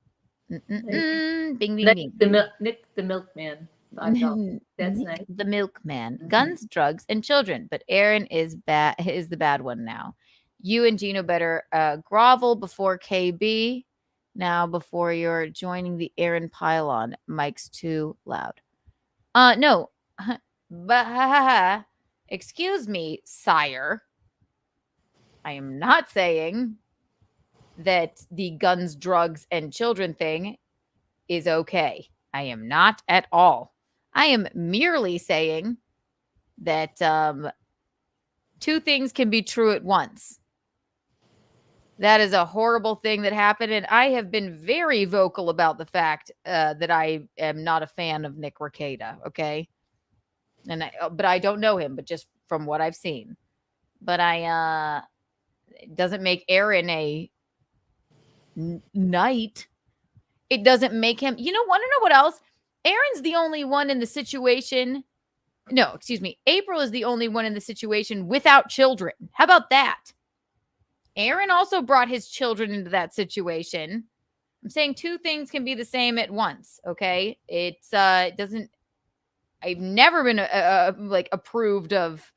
S5: Bing, bing, bing.
S1: Nick the milkman. $5. That's nice.
S5: The milkman. Guns, drugs, and children. But Aaron is the bad one now. You and Gino better grovel before KB. Now, before you're joining the Aaron pylon. Mike's too loud. No. Excuse me, sire. I am not saying that the guns, drugs, and children thing is okay. I am not at all. I am merely saying that two things can be true at once. That is a horrible thing that happened, and I have been very vocal about the fact that I am not a fan of Nick Rekieta, okay? But I don't know him, but just from what I've seen. But it doesn't make Aaron a knight. It doesn't make him, want to know what else? Aaron's the only one in the situation. No, excuse me. April is the only one in the situation without children. How about that? Aaron also brought his children into that situation. I'm saying two things can be the same at once. Okay. It doesn't, I've never been like approved of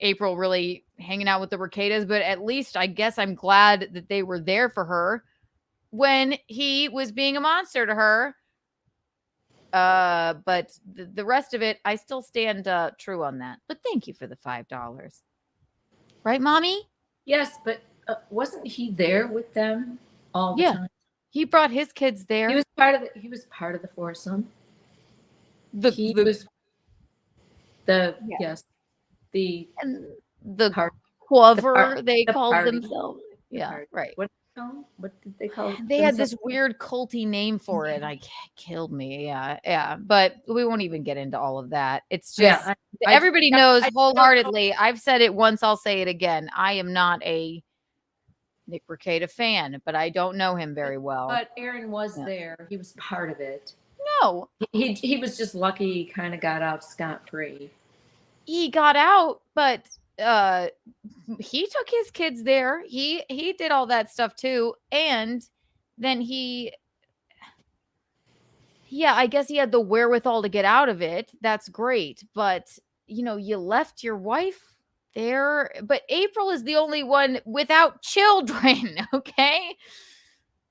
S5: April really hanging out with the Reketas, but at least I guess I'm glad that they were there for her when he was being a monster to her. But the rest of it, I still stand true on that. But thank you for the $5. Right, Mommy?
S1: Yes, but wasn't he there with them all the time?
S5: He brought his kids there.
S1: He was part of the foursome. The
S5: Quover they called themselves. Yeah, right.
S1: What did they call it?
S5: They had this weird culty name for it. I killed me. Yeah. But we won't even get into all of that. It's just everybody knows wholeheartedly. I've said it once. I'll say it again. I am not a Nick Rekieta fan, but I don't know him very well.
S1: But Aaron was there. He was part of it.
S5: No,
S1: he was just lucky. He kind of got out scot-free.
S5: He got out, but he took his kids there. He did all that stuff too, and then I guess he had the wherewithal to get out of it. That's great, but you left your wife there. But April is the only one without children. Okay,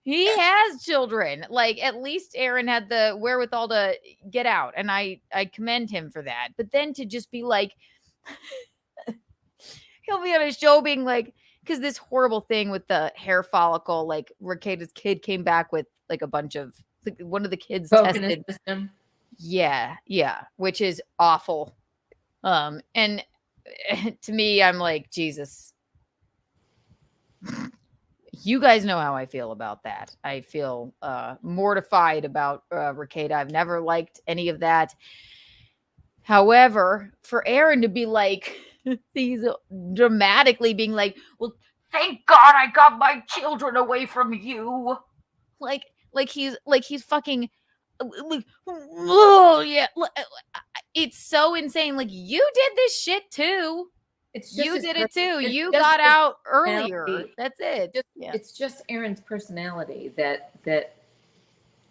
S5: he has children. Like, at least Aaron had the wherewithal to get out, and I commend him for that. But then to just be like, he'll be on a show being like, because this horrible thing with the hair follicle, like Rekieta's kid came back with like a bunch of, like, one of the kids tested. Yeah, which is awful. And to me, I'm like, Jesus. You guys know how I feel about that. I feel mortified about Rekieta. I've never liked any of that. However, for Aaron to be like, he's dramatically being like, well, thank God I got my children away from you. Like he's fucking, oh yeah. It's so insane. Like, you did this shit too. You did it too. You got out earlier. That's it.
S1: It's just Aaron's personality that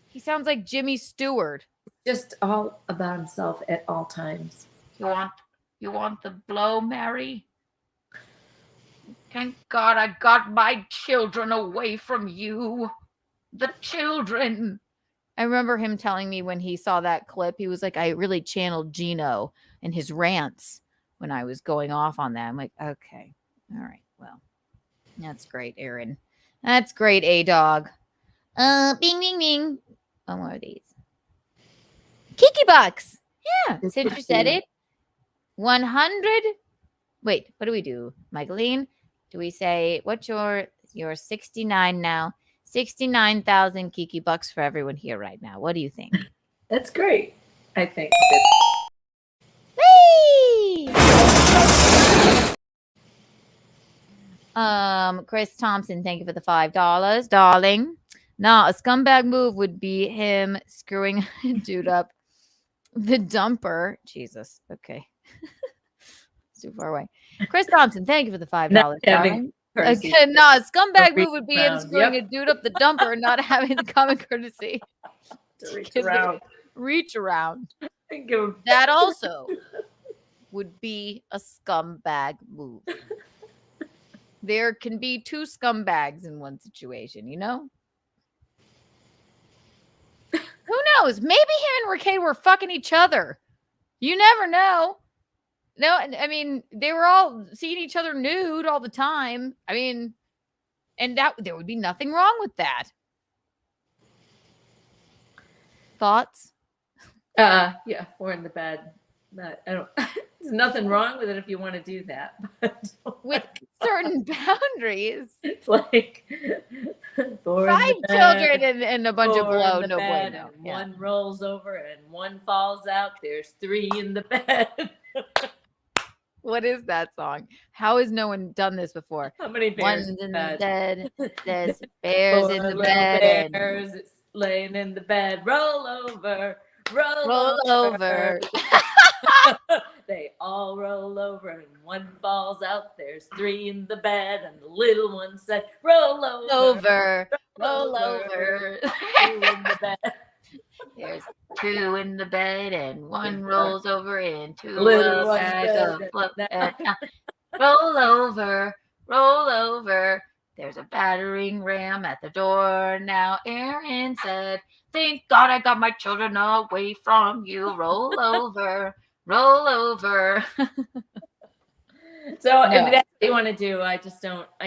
S5: he sounds like Jimmy Stewart.
S1: Just all about himself at all times.
S5: You want the blow, Mary? Thank God I got my children away from you. The children. I remember him telling me when he saw that clip, he was like, I really channeled Gino and his rants when I was going off on that. I'm like, okay. All right. Well, that's great, Aaron. That's great, A-Dog. Bing, bing, bing. One more of these. Kiki Bucks. Yeah, since you said it. 100. Wait, what do we do? Michaeline, do we say, what's your 69 now? 69,000 Kiki Bucks for everyone here right now. What do you think?
S1: That's great. I think.
S5: Whee! Chris Thompson, thank you for the $5, darling. Nah, a scumbag move would be him screwing a dude up the dumper. Jesus. Okay. Too far away. Chris Thompson, thank you for the $5, darling. Okay, no, scumbag move would be him screwing a dude up the dumper and not having the common courtesy
S1: to
S5: reach around. That also would be a scumbag move. There can be two scumbags in one situation, you know? Who knows? Maybe him and Raquel were fucking each other. You never know. No, I mean, they were all seeing each other nude all the time. I mean, and that there would be nothing wrong with that. Thoughts?
S1: Yeah, 4 in the bed. I don't. There's nothing wrong with it if you want to do that, but
S5: with certain boundaries.
S1: It's like
S5: 5 children and a bunch of blow. No bueno.
S1: Yeah. One rolls over and one falls out. There's 3 in the bed.
S5: What is that song? How has no one done this before?
S1: How many bears?
S5: One's in the bed. There's bears in the bed.
S1: Bears laying in the bed. Roll over.
S5: Roll over.
S1: They all roll over and one falls out. There's 3 in the bed and the little one said, roll over.
S5: Roll over.
S1: 2 in the bed.
S5: There's 2 in the bed and one rolls over and 2
S1: little
S5: roll over. Roll over. There's a battering ram at the door. Now Aaron said, thank God I got my children away from you. Roll over. Roll over.
S1: So if that's what you want to do, I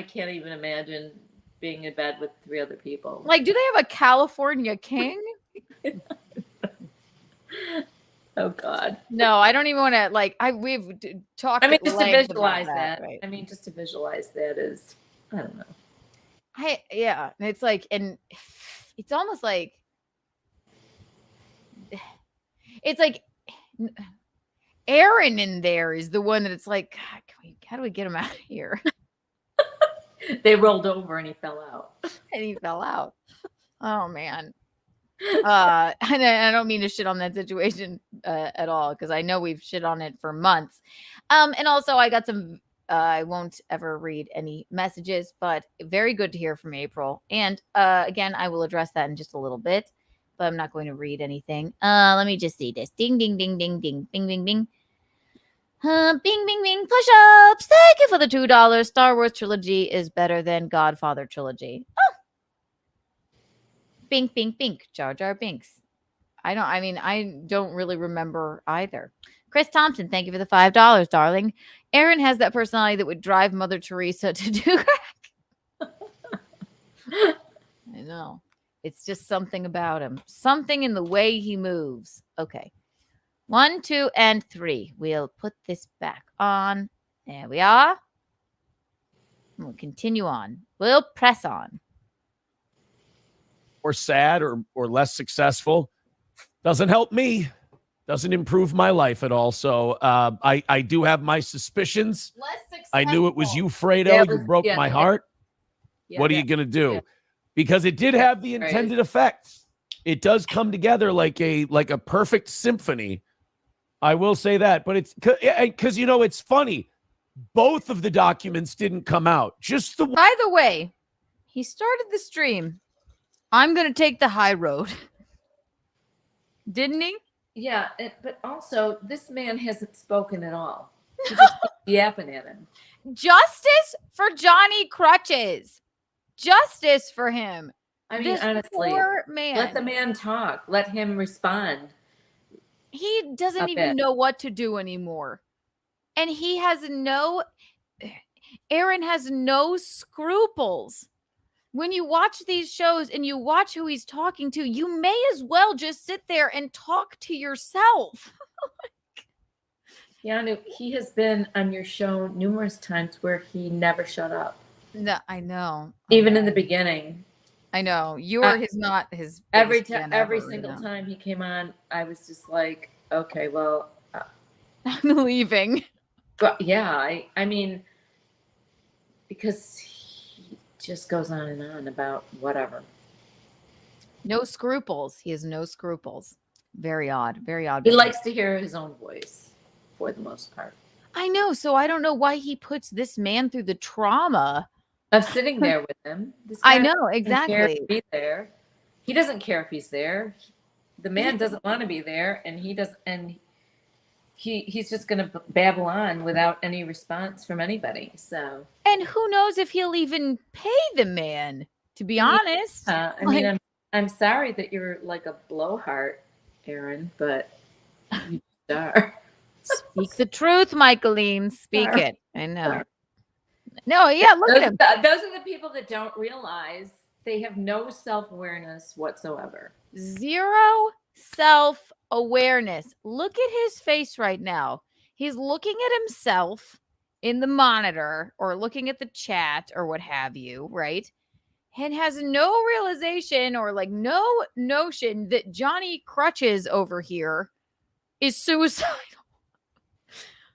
S1: can't even imagine being in bed with 3 other people.
S5: Like, do they have a California king?
S1: Oh God.
S5: No, I don't even want to we've talked.
S1: I mean, just to visualize
S5: that.
S1: Right? I mean, just to visualize that is, I don't know.
S5: It's like, and it's almost like, it's like Aaron in there is the one that it's like, God, how do we get him out of here?
S1: They rolled over and he fell out.
S5: Oh man. And I don't mean to shit on that situation at all, because I know we've shit on it for months. And also I got some I won't ever read any messages, but very good to hear from April. And again, I will address that in just a little bit, but I'm not going to read anything. Let me just see this. Ding, ding, ding, ding, ding, bing, bing, bing. Bing, bing, bing, push-ups. Thank you for the $2. Star Wars trilogy is better than Godfather trilogy. Oh. Bink, bink, bink. Jar Jar Binks. I don't really remember either. Chris Thompson, thank you for the $5, darling. Aaron has that personality that would drive Mother Teresa to do crack. I know. It's just something about him. Something in the way he moves. Okay. 1, 2, and 3. We'll put this back on. There we are. We'll continue on. We'll press on.
S9: Or sad or less successful doesn't help me. Doesn't improve my life at all. So I do have my suspicions.
S5: Less successful.
S9: I knew it was you, Fredo. You broke my heart. What are you going to do? Yeah. Because it did have the intended effect. It does come together like a perfect symphony. I will say that. But it's because, it's funny. Both of the documents didn't come out. By
S5: the way, he started the stream. I'm going to take the high road. Didn't he?
S1: Yeah, but also, this man hasn't spoken at all. He just keeps yapping at him.
S5: Justice for Johnny Crutches. Justice for him.
S1: I mean,
S5: This
S1: honestly,
S5: poor man.
S1: let the man talk. Let him respond.
S5: He doesn't
S1: A
S5: even
S1: bit.
S5: know what to do anymore. And he has Aaron has no scruples. When you watch these shows and you watch who he's talking to, you may as well just sit there and talk to yourself.
S1: Keanu, he has been on your show numerous times where he never shut up.
S5: No, I know.
S1: Even in the beginning.
S5: I know. He's not his
S1: Every
S5: biggest fan
S1: every
S5: ever,
S1: single
S5: you know.
S1: time he came on, I was just like, okay, well,
S5: I'm leaving.
S1: but yeah, I mean, because he just goes on and on about whatever.
S5: No scruples. He has no scruples. Very odd. Very odd.
S1: He likes to hear his own voice for the most part.
S5: I know. So I don't know why he puts this man through the trauma
S1: of sitting there with him. This
S5: I
S1: guy
S5: know,
S1: doesn't
S5: exactly.
S1: care to be there. He doesn't care if he's there. The man doesn't want to be there, and he does, and he's just going to babble on without any response from anybody. So,
S5: and who knows if he'll even pay the man? To be honest,
S1: I mean, I'm sorry that you're like a blowhard, Aaron, but you are.
S5: Speak the truth, Michaeline. Speak it. I know. No, yeah, look at him.
S1: Those are the people that don't realize they have no self-awareness whatsoever.
S5: Zero self-awareness. Look at his face right now. He's looking at himself in the monitor or looking at the chat or what have you, right? And has no realization or like no notion that Johnny Crutches over here is suicidal.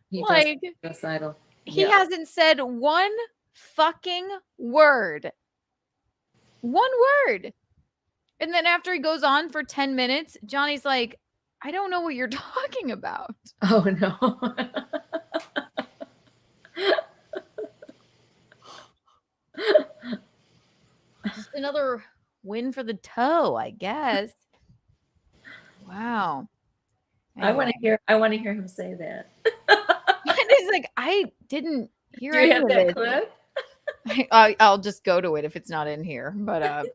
S1: He
S5: like
S1: suicidal.
S5: He hasn't said one fucking word. One word. And then after he goes on for 10 minutes, Johnny's like, I don't know what you're talking about.
S1: Oh, no.
S5: Just another win for the toe, I guess. Wow. Anyway.
S1: I want to hear him say that.
S5: He's like, I didn't hear
S1: Do you
S5: any
S1: have
S5: of
S1: that
S5: it.
S1: clip?
S5: I'll just go to it if it's not in here. But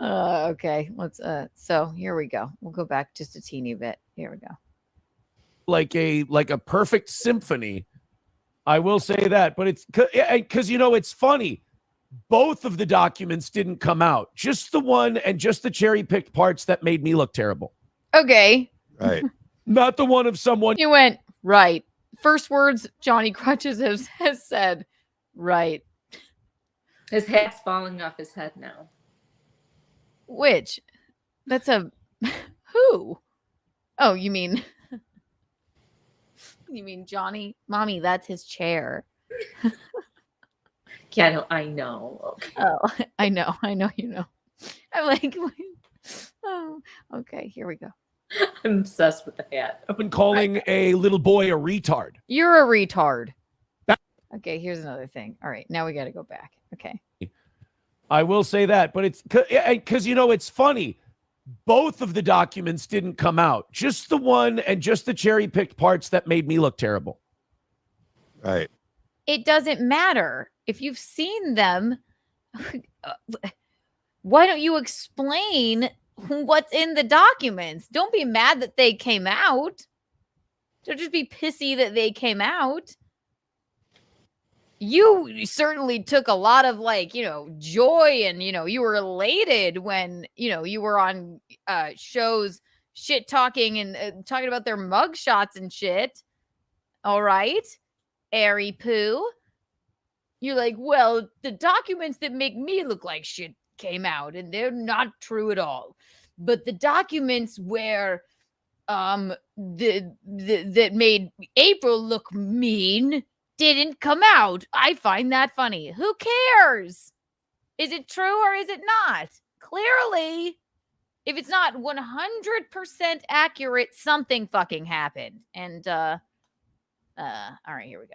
S5: okay, let's so here we go. We'll go back just a teeny bit. Here we go.
S9: Like a perfect symphony. I will say that, but it's because it's funny. Both of the documents didn't come out. Just the one and just the cherry-picked parts that made me look terrible.
S5: Okay.
S6: Right.
S9: Not the one of someone.
S5: He went, right. First words Johnny Crutches has said, right.
S1: His hat's falling off his head now.
S5: Which? That's a who? Oh, you mean Johnny? Mommy, that's his chair.
S1: Yeah, I know. Okay.
S5: Oh, I know you know. I'm like, oh, okay, here we go.
S1: I'm obsessed with the hat.
S9: I've been calling a little boy a retard.
S5: You're a retard. Okay, here's another thing. All right, now we got to go back. Okay.
S9: I will say that, but it's because it's funny. Both of the documents didn't come out. Just the one and just the cherry-picked parts that made me look terrible.
S6: Right.
S5: It doesn't matter. If you've seen them, why don't you explain what's in the documents? Don't be mad that they came out. Don't just be pissy that they came out. You certainly took a lot of joy and, you were elated when, you were on shows shit talking and talking about their mug shots and shit. All right. Airy poo. You're like, well, the documents that make me look like shit came out and they're not true at all. But the documents where that made April look mean didn't come out. I find that funny. Who cares? Is it true or is it not? Clearly, if it's not 100% accurate, something fucking happened. And all right, here we go.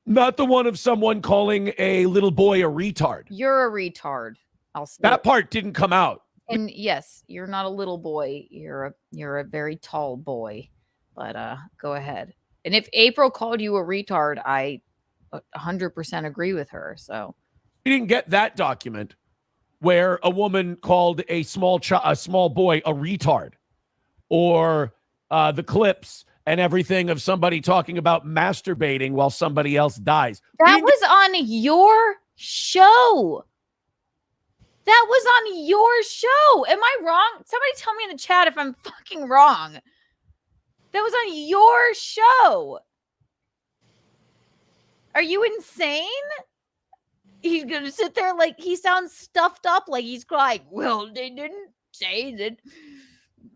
S9: Not the one of someone calling a little boy a retard.
S5: You're a retard. I'll say
S9: that part didn't come out.
S5: And yes, you're not a little boy. You're a very tall boy. But go ahead. And if April called you a retard, I 100% agree with her. So
S9: you didn't get that document. where a woman called a small boy a retard, or the clips and everything of somebody talking about masturbating while somebody else dies.
S5: That was on your show. That was on your show. Am I wrong? Somebody tell me in the chat if I'm fucking wrong. That was on your show. Are you insane? He's going to sit there like he sounds stuffed up, like he's crying. Well, they didn't say that,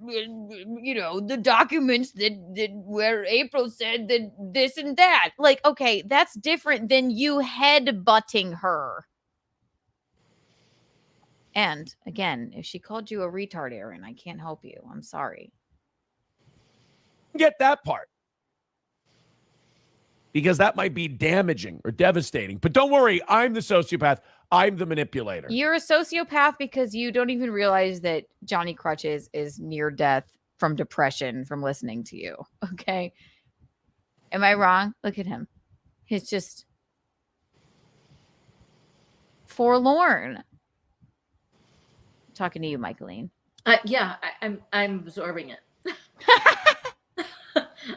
S5: you know, the documents that where April said that this and that. Like, okay, that's different than you headbutting her. And again, if she called you a retard, Aaron, I can't help you. I'm sorry.
S9: Get that part, because that might be damaging or devastating. But don't worry, I'm the sociopath. I'm the manipulator.
S5: You're a sociopath because you don't even realize that Johnny Crutches is near death from depression from listening to you. Okay. Am I wrong? Look at him. He's just forlorn. Talking to you, Michaeline.
S1: Yeah, I'm absorbing it.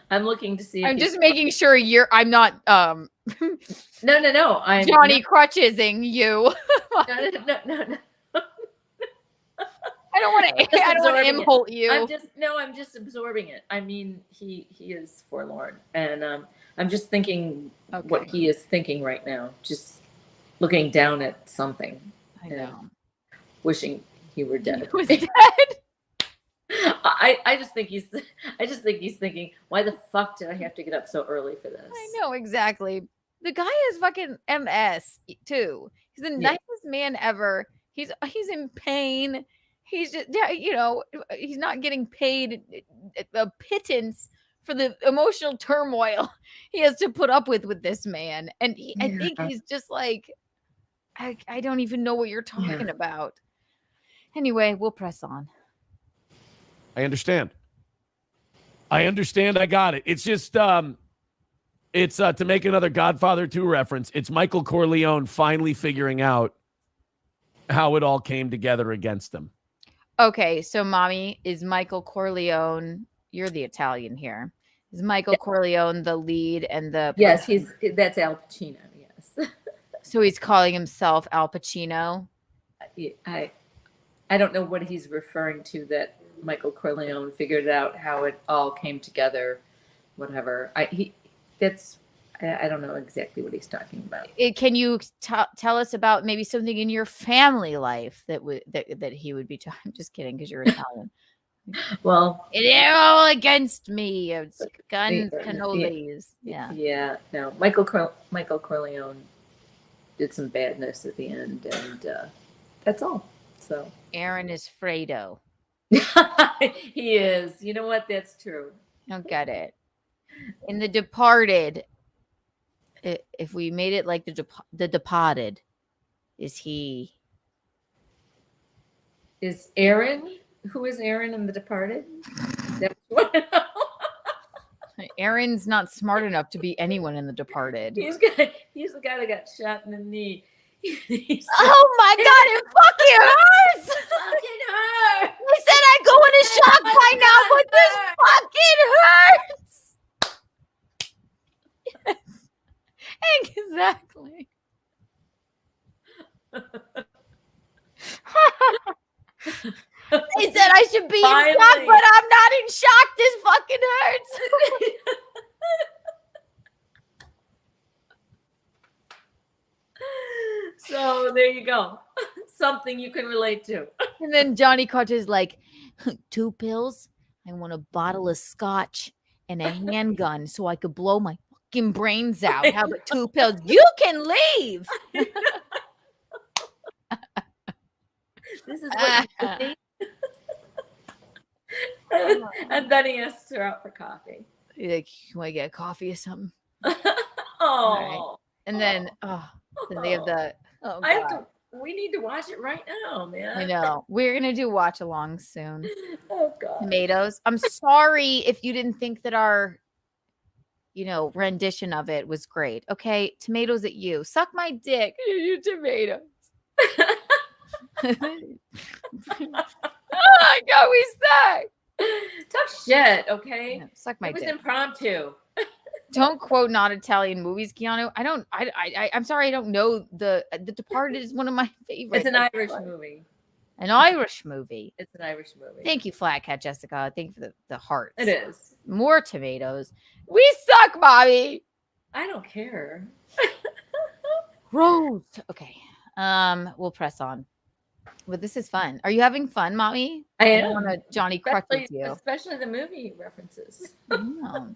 S1: I'm looking to see.
S5: I'm just making sure I'm not
S1: No. I'm
S5: Johnny Crutchesing you.
S1: No.
S5: I don't want to impult you.
S1: I'm just absorbing it. I mean, he is forlorn, and I'm just thinking what he is thinking right now. Just looking down at something.
S5: I know.
S1: Wishing he were dead.
S5: He was dead.
S1: I just think he's thinking, why the fuck did I have to get up so early for this?
S5: I know, exactly. The guy is fucking MS too. He's the nicest man ever. He's in pain. He's just, you know, he's not getting paid a pittance for the emotional turmoil he has to put up with this man. And I think he's just like, I don't even know what you're talking about. Anyway, we'll press on.
S9: I understand. I got it. It's just, it's to make another Godfather 2 reference. It's Michael Corleone finally figuring out how it all came together against him.
S5: Okay, so mommy, is Michael Corleone, you're the Italian here. Is Michael Corleone the lead and the
S1: Yes, that's Al Pacino, yes.
S5: So he's calling himself Al Pacino?
S1: I don't know what he's referring to, that Michael Corleone figured out how it all came together, whatever. I don't know exactly what he's talking about.
S5: Can you tell us about maybe something in your family life that he would be talking? I'm just kidding, because you're Italian.
S1: Well,
S5: they're all against me. It's guns, cannolis.
S1: Yeah. No, Michael Corleone did some badness at the end, and that's all. So
S5: Aaron is Fredo.
S1: He is. You know what? That's true.
S5: I don't get it. In The Departed, if we made it like the Departed, is
S1: Aaron? Who is Aaron in The Departed?
S5: Aaron's not smart enough to be anyone in The Departed.
S1: He's the guy that got shot in the knee.
S5: Oh my God, it fucking hurts!
S1: It fucking hurts!
S5: I said I'd go into shock by now, but this fucking hurts! Yes. Exactly. They said I should be in shock, but I'm not in shock. This fucking hurts.
S1: So there you go. Something you can relate to.
S5: And then Johnny Carter's like, 2 pills. I want a bottle of scotch and a handgun so I could blow my fucking brains out. How about 2 pills? You can leave.
S1: This is what you think. And then he asks her out for coffee.
S5: He's like, you want to get a coffee or something?
S1: Oh.
S5: Right. And then, then they have the. Oh, God.
S1: We need to watch it right now, man.
S5: I know. We're gonna do watch along soon.
S1: Oh God.
S5: Tomatoes. I'm sorry if you didn't think that our, rendition of it was great. Okay, tomatoes at you. Suck my dick. You tomatoes. I know we suck.
S1: Tough shit, okay?
S5: Yeah, suck my
S1: It was
S5: dick.
S1: impromptu.
S5: Don't quote non-Italian movies, Keanu. I'm sorry, I don't know. The Departed is one of my favorites.
S1: It's an Irish movie.
S5: An Irish movie.
S1: It's an Irish movie.
S5: Thank you, Flat Cat Jessica. Thank you for the hearts.
S1: It is.
S5: More tomatoes. We suck, Bobby.
S1: I don't care.
S5: Rose. Okay. We'll press on. But this is fun. Are you having fun, Mommy?
S1: I
S5: don't
S1: am.
S5: want to Johnny Crutch with you.
S1: Especially the movie references.
S5: Oh.
S1: Who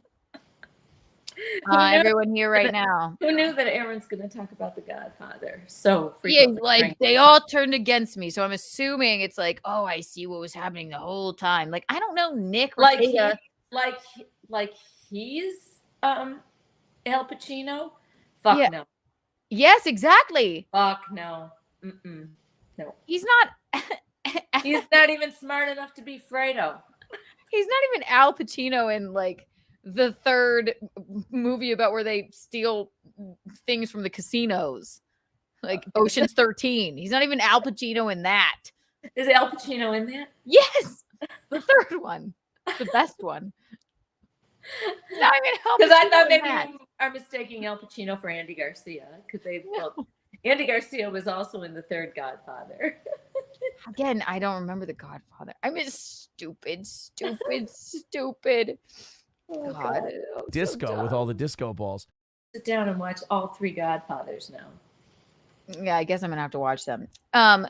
S1: knew-
S5: Everyone here right now.
S1: Who knew that Aaron's going to talk about The Godfather so
S5: Yeah,
S1: frequently?
S5: like they all turned against me. So I'm assuming it's like, oh, I see what was happening the whole time. Like, I don't know, Nick.
S1: like
S5: Ricada.
S1: he's Al Pacino. Fuck
S5: Yeah.
S1: no.
S5: Yes, exactly.
S1: Fuck no. Mm-mm. No.
S5: He's not.
S1: He's not even smart enough to be Fredo.
S5: He's not even Al Pacino in like the third movie about where they steal things from the casinos, like Ocean's 13. He's not even Al Pacino in that.
S1: Is Al Pacino in that?
S5: Yes, the third one, the best one. Not even Al
S1: Because I
S5: Pacino
S1: thought
S5: in
S1: maybe
S5: that.
S1: you are mistaking Al Pacino for Andy Garcia. Because Andy Garcia was also in the third Godfather.
S5: Again, I don't remember The Godfather. I'm just stupid.
S1: Oh,
S5: God,
S1: God.
S5: I'm so
S9: Disco with
S5: dumb.
S9: all the disco balls.
S1: Sit down and watch all three Godfathers now.
S5: Yeah, I guess I'm gonna have to watch them.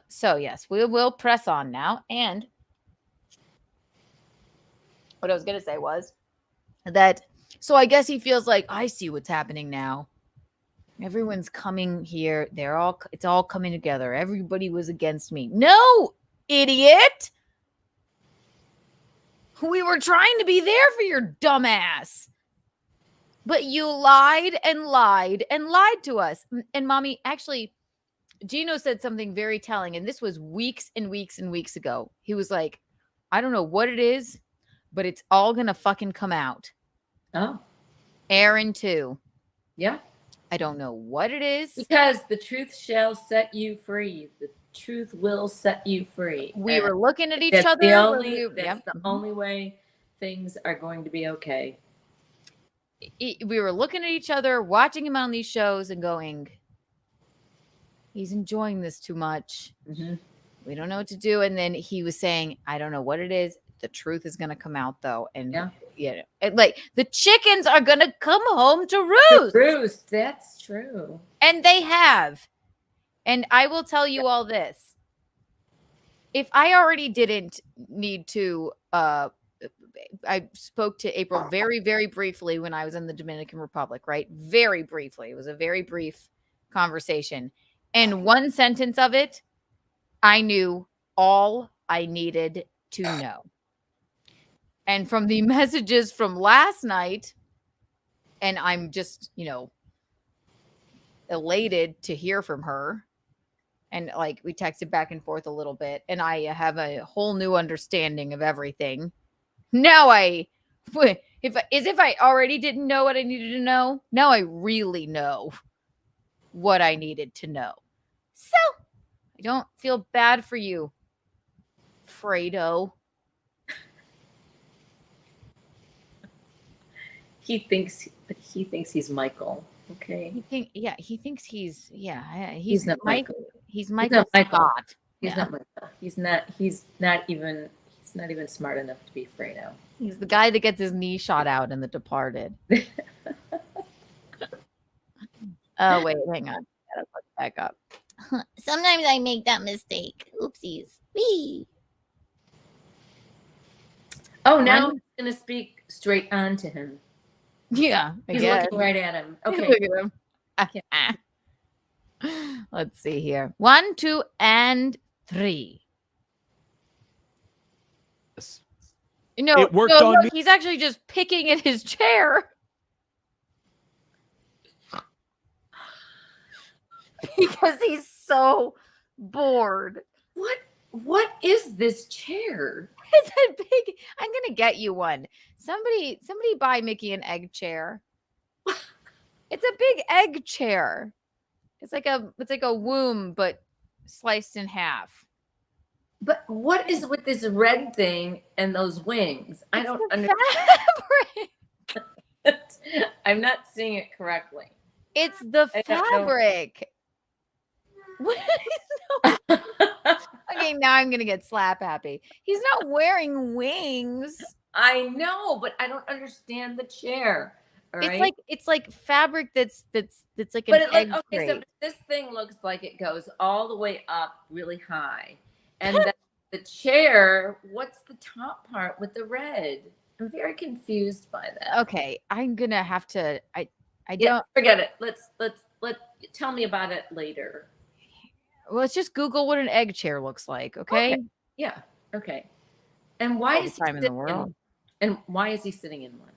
S5: So yes, we will press on now. And what I was gonna say was that so I guess he feels like I see what's happening now. Everyone's coming here. It's all coming together. Everybody was against me. No, idiot. We were trying to be there for your dumbass. But you lied and lied and lied to us. And Mommy, actually, Gino said something very telling, and this was weeks and weeks and weeks ago. He was like, I don't know what it is, but it's all going to fucking come out.
S1: Oh.
S5: Aaron, too.
S1: Yeah.
S5: I don't know what it is.
S1: Because the truth shall set you free. The truth will set you free.
S5: We
S1: And
S5: were looking at each
S1: that's
S5: other.
S1: The
S5: when
S1: only,
S5: we-
S1: that's
S5: yep.
S1: the only way things are going to be okay.
S5: We were looking at each other, watching him on these shows and going, he's enjoying this too much.
S1: Mm-hmm.
S5: We don't know what to do. And then he was saying, I don't know what it is. The truth is going to come out, though. And like the chickens are going to come home to roost.
S1: Roost, that's true.
S5: And they have. And I will tell you all this. If I already didn't need to, I spoke to April very, very briefly when I was in the Dominican Republic, right? Very briefly. It was a very brief conversation. And one sentence of it, I knew all I needed to know. And from the messages from last night, and I'm just, elated to hear from her. And like we texted back and forth a little bit, and I have a whole new understanding of everything. Now if I already didn't know what I needed to know, now I really know what I needed to know. So I don't feel bad for you, Fredo.
S1: He thinks he's Michael. Okay.
S5: He thinks he's
S1: He's not Michael.
S5: He's Michael Scott.
S1: He's not Michael. He's not even smart enough to be Fredo.
S5: He's the guy that gets his knee shot out in The Departed. Oh, wait, hang on. I gotta look back up. Sometimes I make that mistake. Oopsies. Wee.
S1: Oh, now I'm going to speak straight on to him.
S5: Yeah, I
S1: He's
S5: guess.
S1: looking right at him. Okay.
S5: Look at him. Let's see here. 1, 2, and 3.
S9: Yes.
S5: No,
S9: It worked on me.
S5: He's actually just picking at his chair. Because he's so bored.
S1: What is this chair?
S5: It's a big. I'm gonna get you one. Somebody buy Mickey an egg chair. It's a big egg chair. It's like a womb, but sliced in half.
S1: But what is with this red thing and those wings? I
S5: It's
S1: don't
S5: the
S1: understand.
S5: fabric.
S1: I'm not seeing it correctly.
S5: It's the
S1: I don't know.
S5: fabric. Okay, now I'm gonna get slap happy. He's not wearing wings.
S1: I know, but I don't understand the chair. All right.
S5: It's like fabric that's like
S1: But
S5: an
S1: it like
S5: egg
S1: okay, so
S5: crate.
S1: this thing looks like it goes all the way up really high. And then the chair, what's the top part with the red? I'm very confused by that.
S5: Okay, I'm gonna have to. I
S1: Yeah,
S5: don't.
S1: forget it. Let's tell me about it later.
S5: Well, let's just Google what an egg chair looks like. Okay.
S1: Yeah. Okay. And why
S5: All the
S1: is he
S5: time in the
S1: sitting
S5: world.
S1: and why is he sitting in one?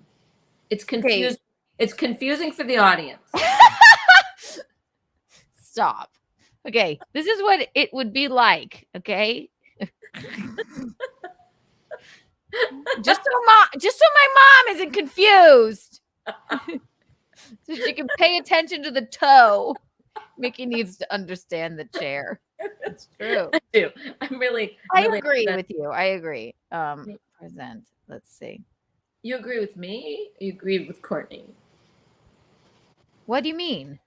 S1: It's
S5: Okay.
S1: confusing. It's confusing for the audience.
S5: Stop. Okay, this is what it would be like. Okay. just so my mom isn't confused, so she can pay attention to the toe. Mickey needs to understand the chair. It's true.
S1: I do. I'm really.
S5: I
S1: really
S5: agree
S1: upset.
S5: with you. I agree. Present. Let's see.
S1: You agree with me? You agree with Courtney
S5: What do you mean?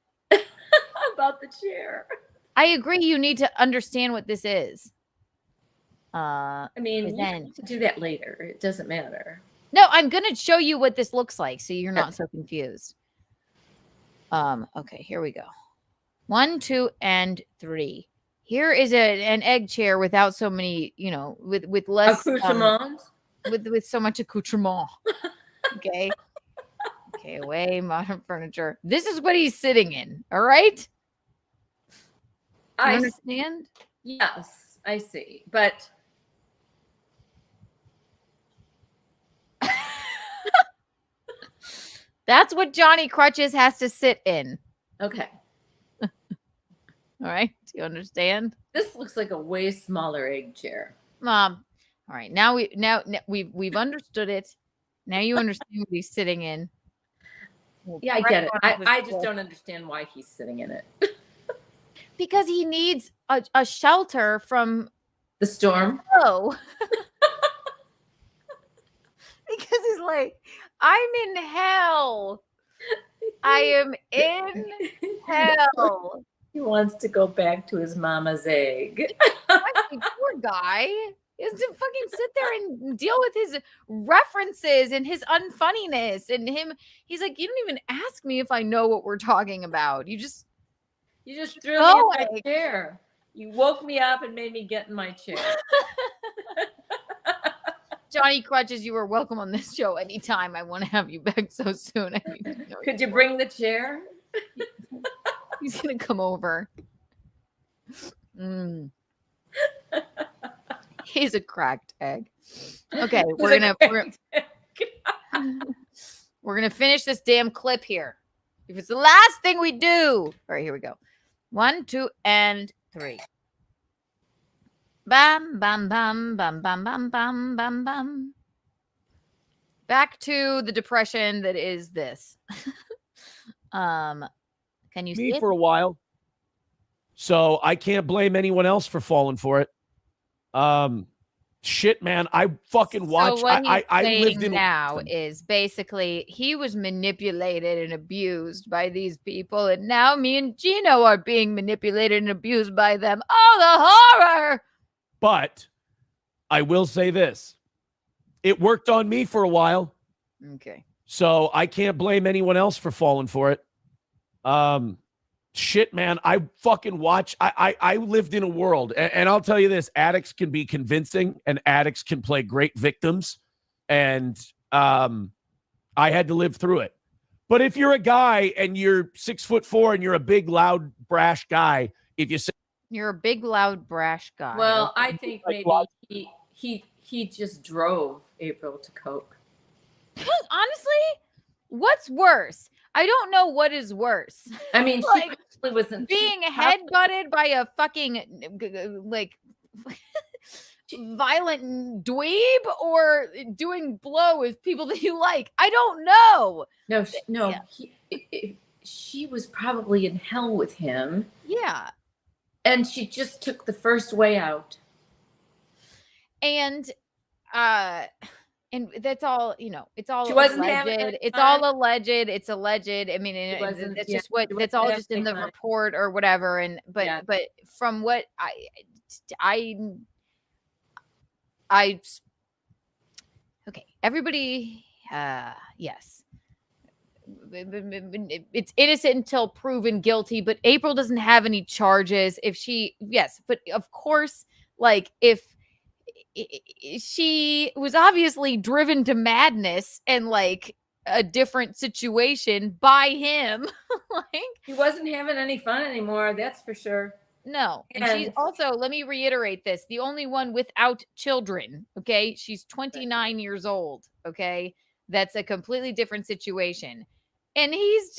S1: about the chair?
S5: I agree. You need to understand what this is.
S1: I mean, you
S5: Present.
S1: can do that later. It doesn't matter.
S5: No, I'm gonna show you what this looks like, so you're not so confused. Okay, here we go. 1, 2, and 3. Here is an egg chair without so many, with less
S1: Accoutrements.
S5: with so much accoutrement. Okay. Okay, away, modern furniture. This is what he's sitting in. All right. You understand?
S1: Yes, I see. But
S5: that's what Johnny Crutches has to sit in.
S1: okay,
S5: All right. Do you understand?
S1: this looks like a way smaller egg chair.
S5: Mom. All right. Now we've understood it. Now you understand what he's sitting in.
S1: Yeah, I get it. I just don't understand why he's sitting in it.
S5: Because he needs a shelter from
S1: The storm.
S5: Oh. Because he's like, I'm in hell. I am in hell.
S1: He wants to go back to his mama's egg.
S5: Poor guy. He has to fucking sit there and deal with his references and his unfunniness and him. He's like, you don't even ask me if I know what we're talking about. You just
S1: threw me in my chair. You woke me up and made me get in my chair.
S5: Johnny Crutches, you are welcome on this show anytime. I want to have you back so soon.
S1: Could you bring the chair?
S5: He's gonna come over. He's a cracked egg. Okay, we're gonna finish this damn clip here. If it's the last thing we do. All right, here we go. 1, 2, and 3. Bam, bam, bam, bam, bam, bam, bam, bam, bam. Back to the depression that is this. Can you see
S9: Me
S5: it?
S9: for a while. So I can't blame anyone else for falling for it. Shit, man. I fucking watched.
S5: So what he's
S9: I
S5: saying
S9: lived in
S5: now is basically he was manipulated and abused by these people, and now me and Gino are being manipulated and abused by them. Oh, the horror!
S9: But I will say this: it worked on me for a while.
S5: Okay.
S9: So I can't blame anyone else for falling for it. Shit, man. I fucking watch. I lived in a world, and I'll tell you this: addicts can be convincing, and addicts can play great victims. And I had to live through it. But if you're a guy and you're 6'4" and you're a big, loud, brash guy, if you say
S5: You're a big, loud, brash guy.
S1: Well, I think maybe he just drove April to coke.
S5: Honestly, what's worse? I don't know what is worse.
S1: I mean,
S5: Like,
S1: she probably wasn't
S5: being headbutted by a fucking like violent dweeb or doing blow with people that you like. I don't know.
S1: No, she was probably in hell with him.
S5: Yeah.
S1: And she just took the first way out.
S5: And that's all, it's all
S1: She wasn't
S5: alleged.
S1: having any
S5: It's
S1: fun.
S5: all alleged. It's alleged. I mean,
S1: She wasn't-
S5: that's
S1: yeah,
S5: just what
S1: she
S5: that's
S1: wasn't
S5: all
S1: having
S5: just in
S1: any
S5: the
S1: fun.
S5: report or whatever. And but
S1: Yeah.
S5: from what I okay, everybody, yes. It's innocent until proven guilty, but April doesn't have any charges. Yes, but of course, like if she was obviously driven to madness and like a different situation by him, like
S1: He wasn't having any fun anymore, that's for sure.
S5: no. And she's also, let me reiterate this, the only one without children. Okay. She's 29 years old. Okay. That's a completely different situation. And he's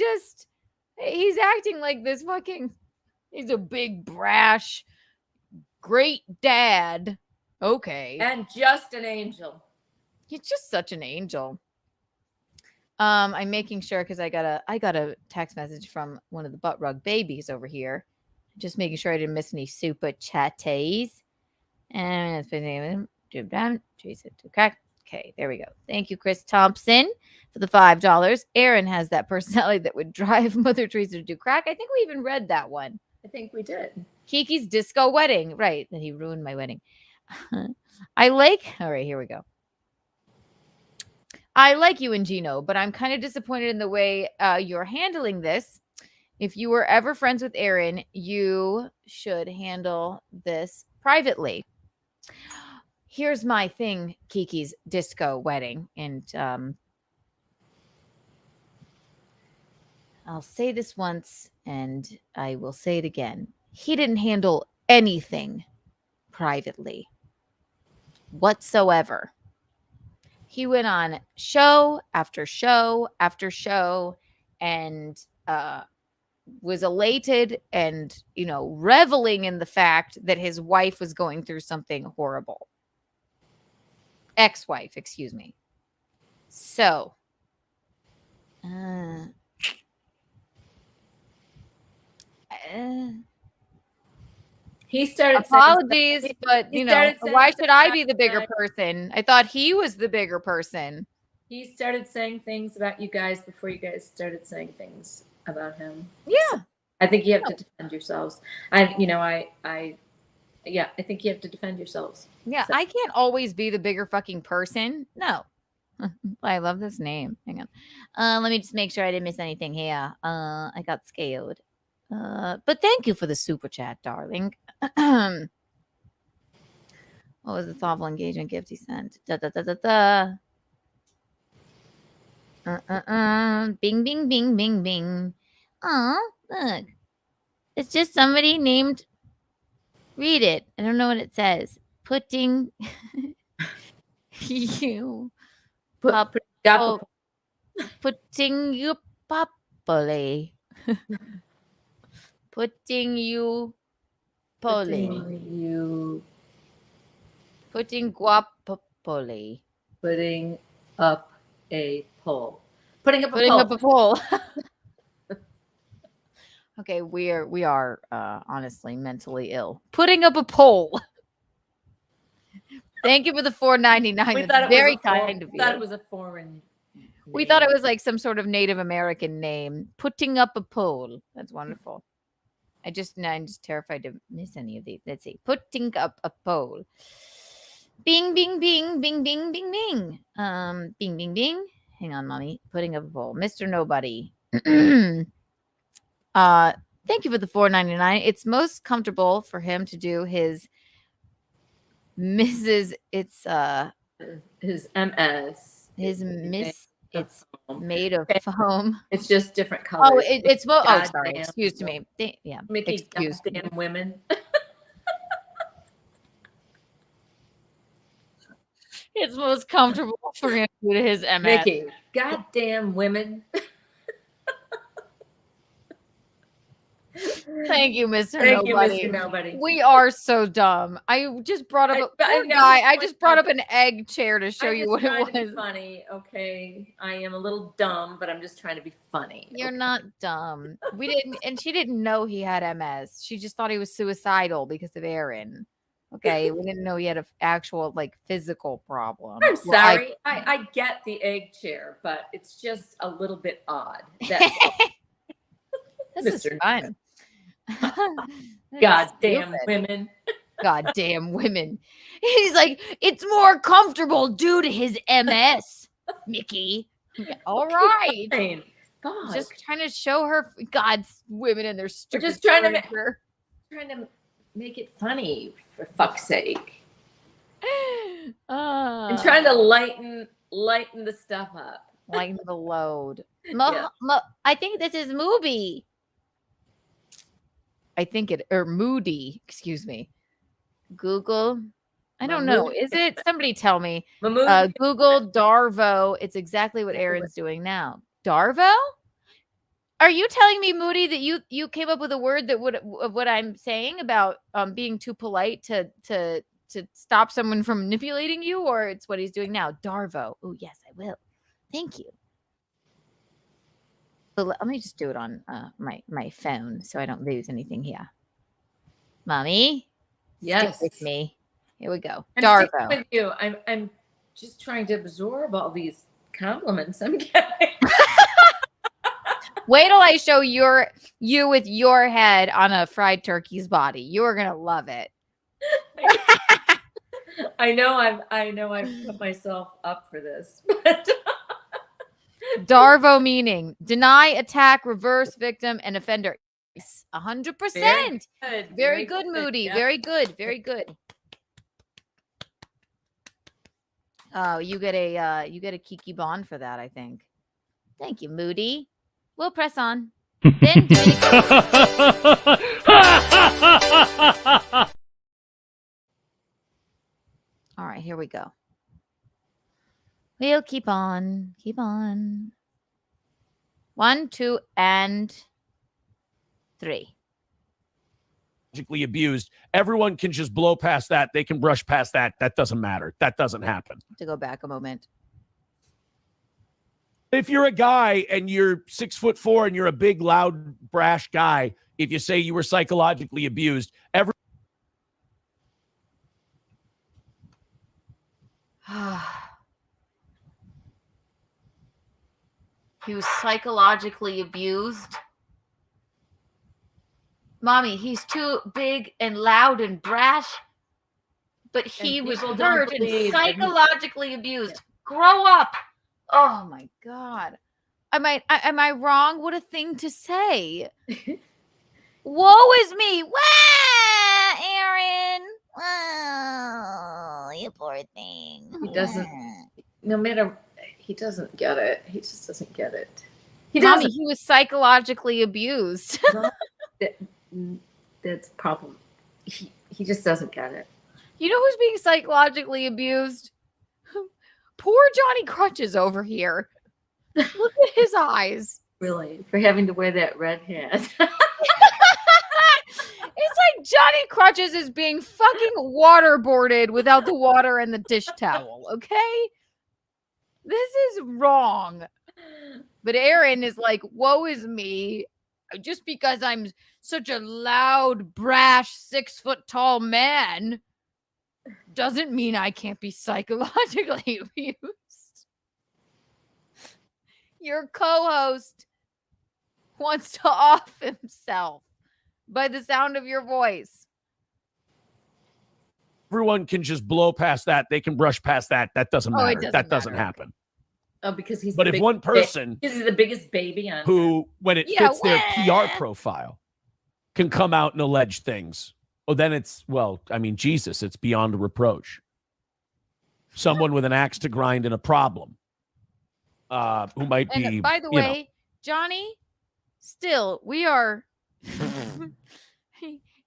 S5: acting like this he's a big, brash, great dad. Okay.
S1: And just an angel.
S5: He's just such an angel. I'm making sure because I got a text message from one of the butt rug babies over here. Just making sure I didn't miss any super chatties. And okay, there we go. Thank you, Chris Thompson, for the $5. Aaron has that personality that would drive Mother Teresa to do crack. I think we even read that one.
S1: I think we did.
S5: Kiki's disco wedding. Right. That he ruined my wedding. All right, here we go. I like you and Gino, but I'm kind of disappointed in the way you're handling this. If you were ever friends with Aaron, you should handle this privately. Here's my thing, Kiki's disco wedding. And I'll say this once and I will say it again. He didn't handle anything privately whatsoever. He went on show after show after show and was elated and, reveling in the fact that his wife was going through something horrible. Ex-wife, excuse me. So,
S1: he started
S5: apologies,
S1: saying,
S5: but why should I be the bigger person? I thought he was the bigger person.
S1: He started saying things about you guys before you guys started saying things about him.
S5: Yeah.
S1: So I think you have to defend yourselves. I think you have to defend yourselves.
S5: Yeah,
S1: So.
S5: I can't always be the bigger fucking person. No. I love this name. Hang on. Let me just make sure I didn't miss anything here. I got scared. But thank you for the super chat, darling. What was the thoughtful engagement gift he sent? Bing, bing, bing, bing, bing. Aw, look. It's just somebody named. Read it. I don't know what it says. Putting you. Putting you properly. Putting you poly. Putting guapopoli.
S1: Putting up a pole. Putting up a
S5: pole. Okay, we are honestly mentally ill. Putting up a pole. Thank you for the $4.99. That's very kind of you.
S1: We thought it was a foreign name.
S5: We thought it was like some sort of Native American name. Putting up a pole. That's wonderful. I'm just terrified to miss any of these. Let's see. Putting up a pole. Bing, bing, bing, bing, bing, bing, bing. Bing, bing, bing. Hang on, mommy. Putting up a pole. Mr. Nobody. Thank you for the $4.99. It's most comfortable for him to do his Mrs. It's
S1: his MS.
S5: His Miss. It's made of foam.
S1: It's just different colors.
S5: Oh, it's sorry. Excuse me. Yeah.
S1: Mickey's goddamn women.
S5: It's most comfortable for him to do his MS.
S1: Mickey, goddamn women.
S5: Thank you, Mr.
S1: Thank you,
S5: Nobody.
S1: Mr. Nobody.
S5: We are so dumb. I just brought up I just brought up an egg chair to show you what it was.
S1: To be funny, okay. I am a little dumb, but I'm just trying to be funny.
S5: You're
S1: okay?
S5: not dumb. We didn't, and she didn't know he had MS. She just thought he was suicidal because of Aaron. Okay, we didn't know he had an actual like physical problem.
S1: I'm sorry. I get the egg chair, but it's just a little bit odd. That's
S5: this is fun.
S1: Goddamn women.
S5: Goddamn women. He's like, it's more comfortable due to his MS, Mickey. All right.
S1: Fine. God.
S5: Just trying to show her God's women and their stupid.
S1: We're just trying to make it funny, for fuck's sake. And trying to lighten the stuff up.
S5: Lighten the load.
S1: Yeah.
S5: I think this is Moody. Moody, excuse me. Google. I don't know. Is it? Somebody tell me. Google Darvo. It's exactly what Aaron's doing now. Darvo? Are you telling me, Moody, that you came up with a word that would of what I'm saying about being too polite to stop someone from manipulating you, or it's what he's doing now? Darvo. Oh yes, I will. Thank you. So let me just do it on my phone so I don't lose anything here. Mommy,
S1: yes,
S5: stick with me. Here we go.
S1: I'm
S5: Darvo.
S1: with you. I'm just trying to absorb all these compliments I'm getting.
S5: Wait till I show you with your head on a fried turkey's body. You are gonna love it.
S1: I know I've put myself up for this. But
S5: Darvo meaning deny, attack, reverse, victim, and offender. 100%. Very good, Moody.
S1: Yeah.
S5: Very good. Very good. Oh, you get a Kiki Bond for that, I think. Thank you, Moody. We'll press on. Then all right, here we go. We'll keep on. Keep on. 1, 2, and 3.
S9: Logically abused. Everyone can just blow past that. They can brush past that. That doesn't matter. That doesn't happen.
S5: To go back a moment.
S9: If you're a guy and you're 6'4" and you're a big, loud, brash guy, if you say you were psychologically abused,
S5: He was psychologically abused. Mommy, he's too big and loud and brash, but he was hurt and psychologically abused. Grow up. Oh my God. Am I wrong? What a thing to say. Woe is me. Wah, Aaron. Oh, you poor thing.
S1: He doesn't. No matter. He doesn't get it. He just doesn't get it. He
S5: Mommy,
S1: doesn't.
S5: he was psychologically abused.
S1: That's a problem. He just doesn't get it.
S5: You know who's being psychologically abused? Poor Johnny Crutches over here. Look at his eyes.
S1: Really, for having to wear that red hat.
S5: It's like Johnny Crutches is being fucking waterboarded without the water and the dish towel, okay? This is wrong. But Aaron is like, woe is me. Just because I'm such a loud, brash, 6-foot-tall man doesn't mean I can't be psychologically abused. Your co-host wants to off himself by the sound of your voice.
S9: everyone can just blow past that. They can brush past that. That doesn't matter. That doesn't happen.
S1: Oh, because he's.
S9: But if one person,
S1: he's the biggest baby on
S9: who, when it fits their PR profile, can come out and allege things, oh, then it's, well, I mean, Jesus, it's beyond a reproach. Someone with an axe to grind and a problem, who might be.
S5: And by the way, Johnny, still, we are.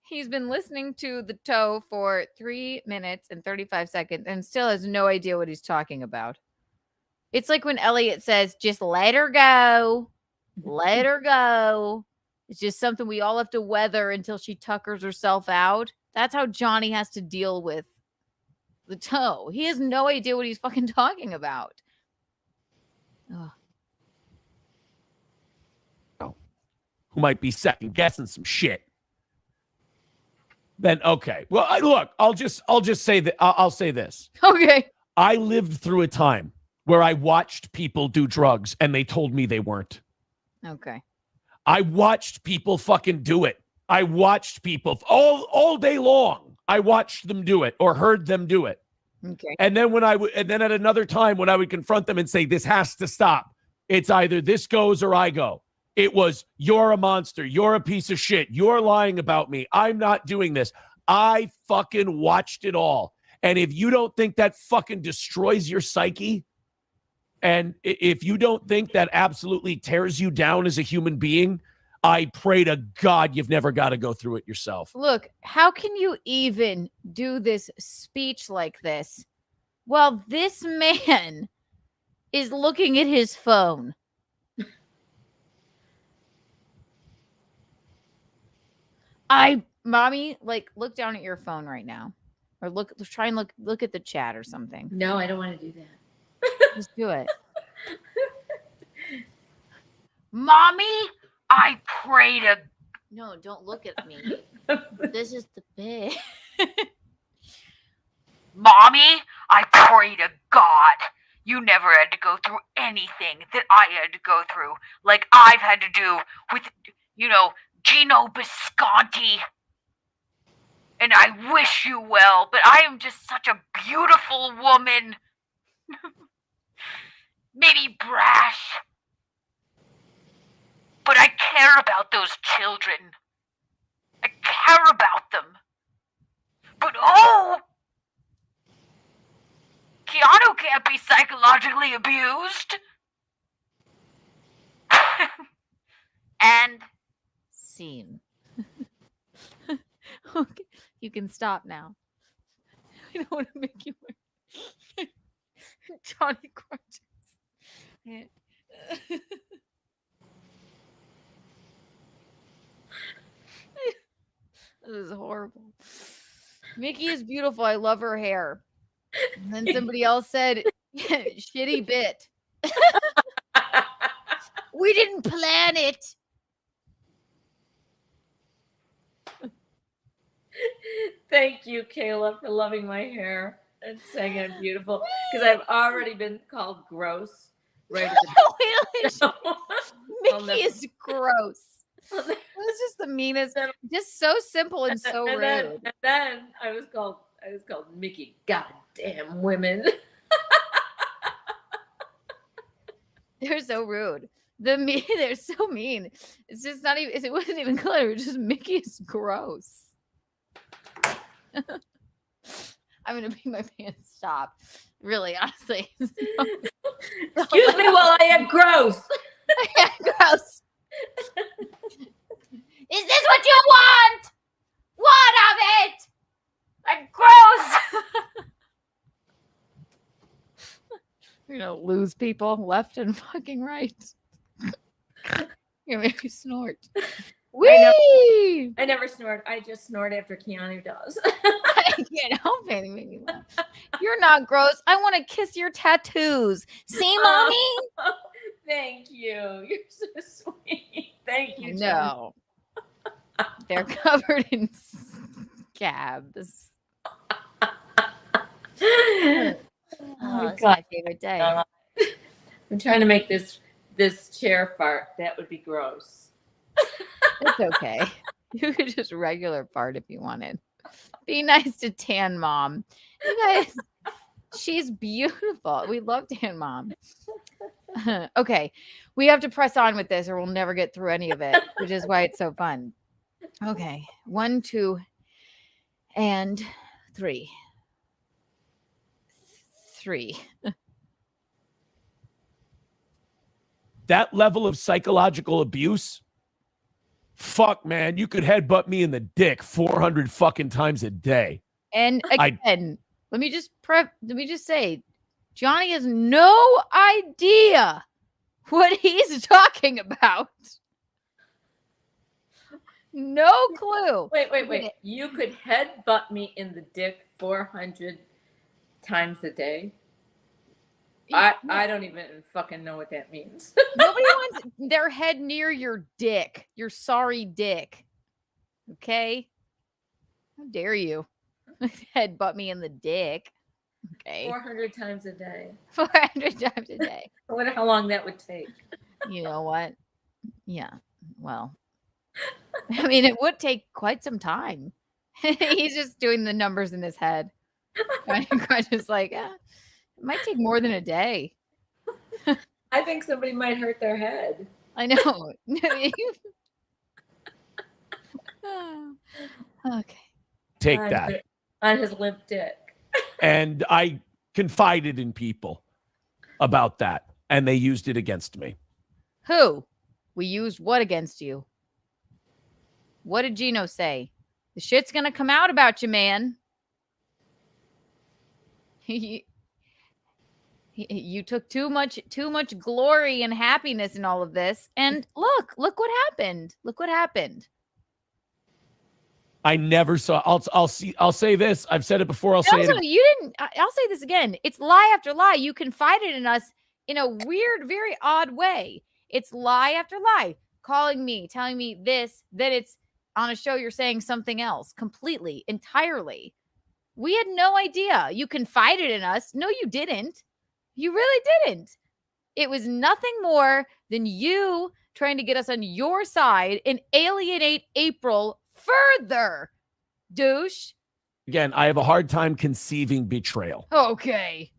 S5: He's been listening to the toe for 3 minutes and 35 seconds and still has no idea what he's talking about. It's like when Elliot says, just let her go. Let her go. It's just something we all have to weather until she tuckers herself out. That's how Johnny has to deal with the toe. He has no idea what he's fucking talking about. Ugh.
S9: Who might be second guessing some shit. Then okay. Well, look, I'll just say that I'll say this.
S5: Okay.
S9: I lived through a time where I watched people do drugs and they told me they weren't.
S5: Okay.
S9: I watched people fucking do it. I watched people all day long. I watched them do it or heard them do it.
S5: Okay.
S9: And then and then at another time when I would confront them and say, this has to stop. It's either this goes or I go. It was, you're a monster. You're a piece of shit. You're lying about me. I'm not doing this. I fucking watched it all. And if you don't think that fucking destroys your psyche, and if you don't think that absolutely tears you down as a human being, I pray to God you've never got to go through it yourself.
S5: Look, how can you even do this speech like this while this man is looking at his phone? Mommy, like, look down at your phone right now. Or try and look at the chat or something.
S1: No, I don't want to do that.
S5: Just do it. Mommy, I pray to... No, don't look at me. This is the bed.
S10: Mommy, I pray to God you never had to go through anything that I had to go through, like I've had to do with, Gino Bisconti. And I wish you well, but I am just such a beautiful woman. Maybe brash. But I care about those children. I care about them. But Keanu can't be psychologically abused. And
S5: scene. Okay, you can stop now. I don't want to make you wear Johnny Crunches. This is horrible. Mickey is beautiful. I love her hair. And then somebody else said, shitty bit. We didn't plan it.
S1: Thank you, Kayla, for loving my hair and saying I'm beautiful. Because I've already been called gross. Right.
S5: Mickey is gross. That's just the meanest. Just so simple and so rude.
S1: And then I was called Mickey. Goddamn women.
S5: They're so rude. They're so mean. It's just not even. It wasn't even clear. It was just Mickey is gross. I'm gonna make my pants stop. Really, honestly.
S1: Excuse me while I am gross.
S5: I am gross. Is this what you want? What of it? I'm gross. You're gonna lose people left and fucking right. You're gonna make me snort. Whee!
S1: I never snort. I just snort after Keanu does.
S5: I can't help it. Make me laugh. You're not gross. I want to kiss your tattoos. See, mommy?
S1: Oh, thank you. You're so sweet. Thank you.
S5: No. They're covered in scabs. Oh, it's my favorite day.
S1: I'm trying to make this chair fart. That would be gross.
S5: It's okay. You could just regular fart if you wanted. Be nice to Tan Mom. You guys, she's beautiful. We love Tan Mom. Okay. We have to press on with this or we'll never get through any of it, which is why it's so fun. Okay. 1, 2, and 3. 3.
S9: That level of psychological abuse, fuck, man, you could headbutt me in the dick 400 fucking times a day.
S5: And again, let me just say, Johnny has no idea what he's talking about. No clue.
S1: Wait. You could headbutt me in the dick 400 times a day. I don't even fucking know what that means.
S5: Nobody wants their head near your dick. Your sorry dick. Okay? How dare you headbutt me in the dick? Okay.
S1: 400 times a day.
S5: 400 times a day.
S1: I wonder how long that would take.
S5: You know what? Yeah. Well, I mean, it would take quite some time. He's just doing the numbers in his head. I'm just like, it might take more than a day.
S1: I think somebody might hurt their head.
S5: I know. Okay.
S9: Take that.
S1: On his limp dick.
S9: And I confided in people about that, and they used it against me.
S5: Who? We used what against you? What did Gino say? The shit's gonna come out about you, man. You took too much glory and happiness in all of this, and look what happened. Look what happened.
S9: I never saw. I'll say this. I've said it before. I'll say it.
S5: You didn't. I'll say this again. It's lie after lie. You confided in us in a weird, very odd way. It's lie after lie. Calling me, telling me this, then it's on a show. You're saying something else completely, entirely. We had no idea. You confided in us. No, you didn't. You really didn't. It was nothing more than you trying to get us on your side and alienate April further, douche.
S9: Again, I have a hard time conceiving betrayal.
S5: Okay.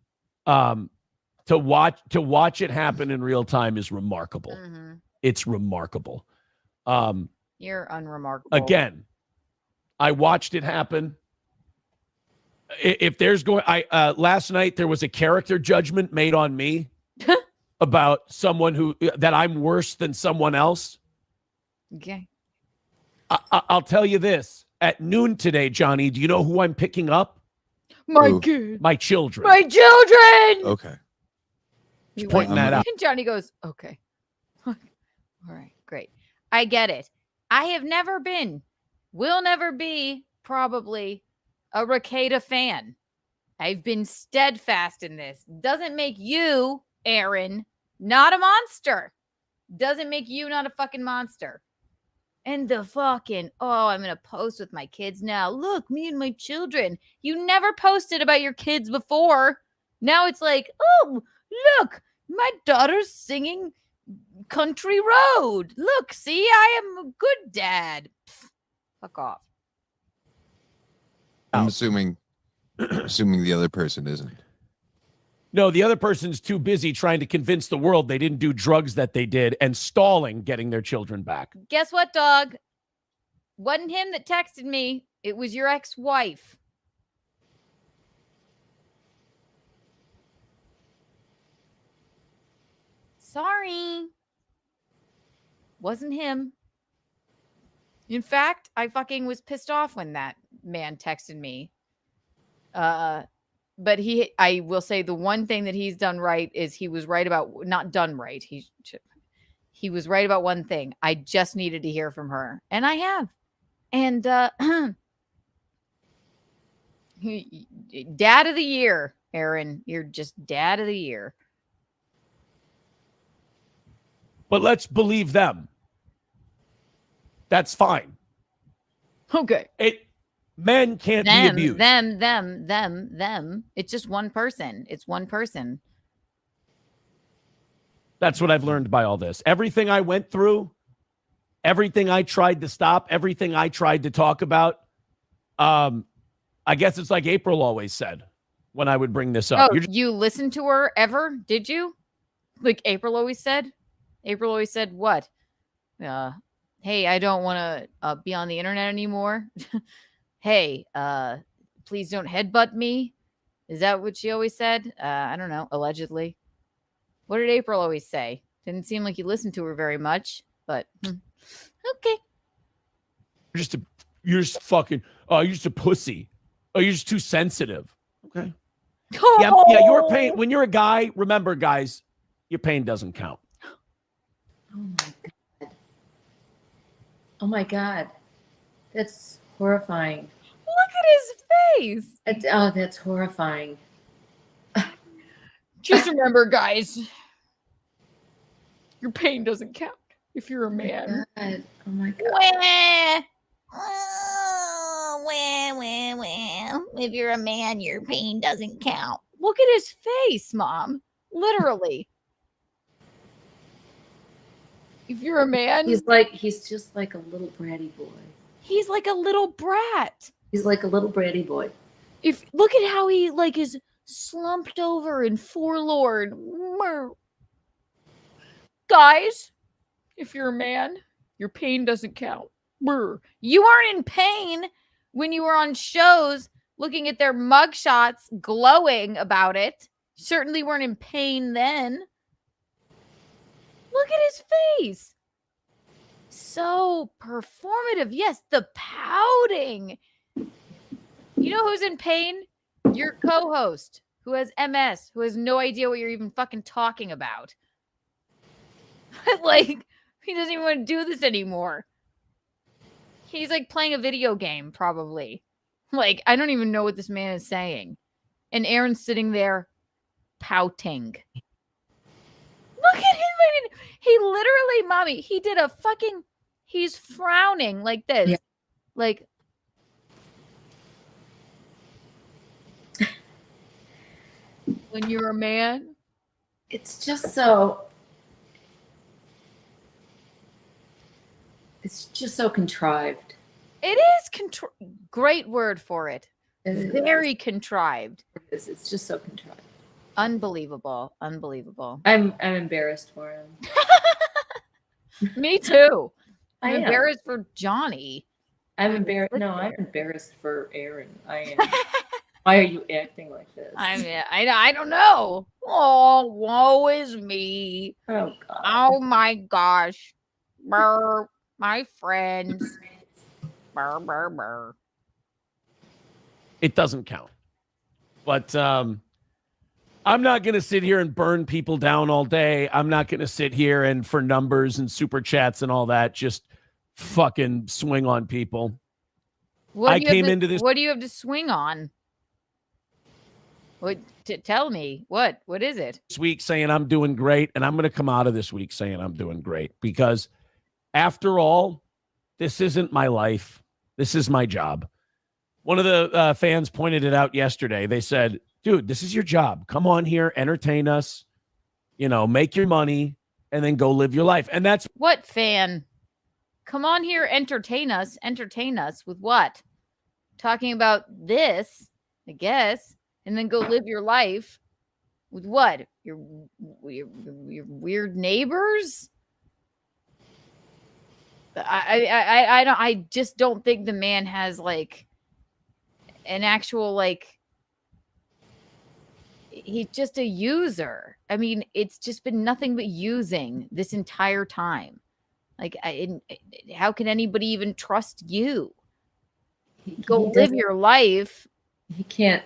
S9: To watch it happen in real time is remarkable.
S5: Mm-hmm.
S9: It's remarkable.
S5: You're unremarkable.
S9: Again, I watched it happen. If there's last night there was a character judgment made on me about someone that I'm worse than someone else.
S5: Okay.
S9: I'll tell you this. At noon today, Johnny, do you know who I'm picking up?
S5: My kid.
S9: My children.
S5: My children.
S6: Okay.
S9: Just pointing that out.
S5: And Johnny goes, okay. All right, great. I get it. I have never been, will never be, probably, a Rakeda fan. I've been steadfast in this. Doesn't make you, Aaron, not a monster. Doesn't make you not a fucking monster. And the fucking, I'm going to post with my kids now. Look, me and my children. You never posted about your kids before. Now it's like, oh, look, my daughter's singing Country Road. Look, see, I am a good dad. Fuck off.
S6: I'm assuming the other person isn't.
S9: No, the other person's too busy trying to convince the world they didn't do drugs that they did and stalling getting their children back.
S5: Guess what, dog? Wasn't him that texted me. It was your ex-wife. Sorry. Wasn't him. In fact, I fucking was pissed off when that man texted me. But I will say the one thing that he's done right is he was right about, not done right. He was right about one thing. I just needed to hear from her. And I have. And dad of the year, Aaron. You're just dad of the year.
S9: But let's believe them. That's fine.
S5: Okay.
S9: Men can't be abused.
S5: Them. It's just one person. It's one person.
S9: That's what I've learned by all this. Everything I went through, everything I tried to stop, everything I tried to talk about, I guess it's like April always said when I would bring this up.
S5: Oh, you listened to her ever? Did you? Like April always said? April always said what? Hey, I don't want to be on the internet anymore. Hey, please don't headbutt me. Is that what she always said? I don't know, allegedly. What did April always say? Didn't seem like you listened to her very much, but okay.
S9: You're just a pussy. Oh, you're just too sensitive. Okay. Yeah, your pain, when you're a guy, remember, guys, your pain doesn't count.
S1: Oh my God. That's horrifying.
S7: Look at his face.
S1: Oh, that's horrifying.
S7: Just remember, guys, your pain doesn't count if you're a man.
S1: God. Oh my God.
S5: Wah. Oh, wah, wah, wah. If you're a man, your pain doesn't count.
S7: Look at his face, Mom. Literally. If you're a man,
S1: He's just like a little bratty boy.
S7: he's like a little brat.
S1: He's like a little bratty boy.
S7: If look at how he like is slumped over and forlorn. Guys, if you're a man, your pain doesn't count. You aren't in pain when you were on shows looking at their mugshots glowing about it. Certainly weren't in pain then. Look at his face. So performative. Yes, the pouting. You know who's in pain? Your co-host who has MS, who has no idea what you're even fucking talking about. Like, he doesn't even want to do this anymore. He's like playing a video game, probably. Like, I don't even know what this man is saying. And Aaron's sitting there pouting. Look at him. I mean, he literally, Mommy, he did a fucking, he's frowning like this.
S1: Yeah.
S7: Like, when you're a man.
S1: It's just so contrived.
S7: It is great word for it. Very contrived.
S1: It's just so contrived.
S7: Unbelievable. Unbelievable.
S1: I'm embarrassed for him.
S7: Me too.
S1: I
S7: I'm
S1: am.
S7: embarrassed for Johnny.
S1: I'm embarrassed. No, I'm embarrassed for Aaron. I am. Why are you acting like this?
S7: I don't know. Oh, woe is me.
S1: Oh God.
S7: Oh my gosh. Brr, my friends. Brr, brr, brr.
S9: It doesn't count. But I'm not going to sit here and burn people down all day. I'm not going to sit here and for numbers and super chats and all that, just fucking swing on people.
S7: What do you have to swing on? What tell me? What is it?
S9: This week saying I'm doing great, and I'm going to come out of this week saying I'm doing great because after all, this isn't my life. This is my job. One of the fans pointed it out yesterday. They said, dude, this is your job. Come on here, entertain us, make your money, and then go live your life. And that's
S7: what fan? Come on here, entertain us. Entertain us with what? Talking about this, I guess, and then go live your life with what? Your weird neighbors? I just don't think the man has like an actual like. He's just a user. I mean, it's just been nothing but using this entire time. Like, how can anybody even trust you? Go live your life.
S1: He can't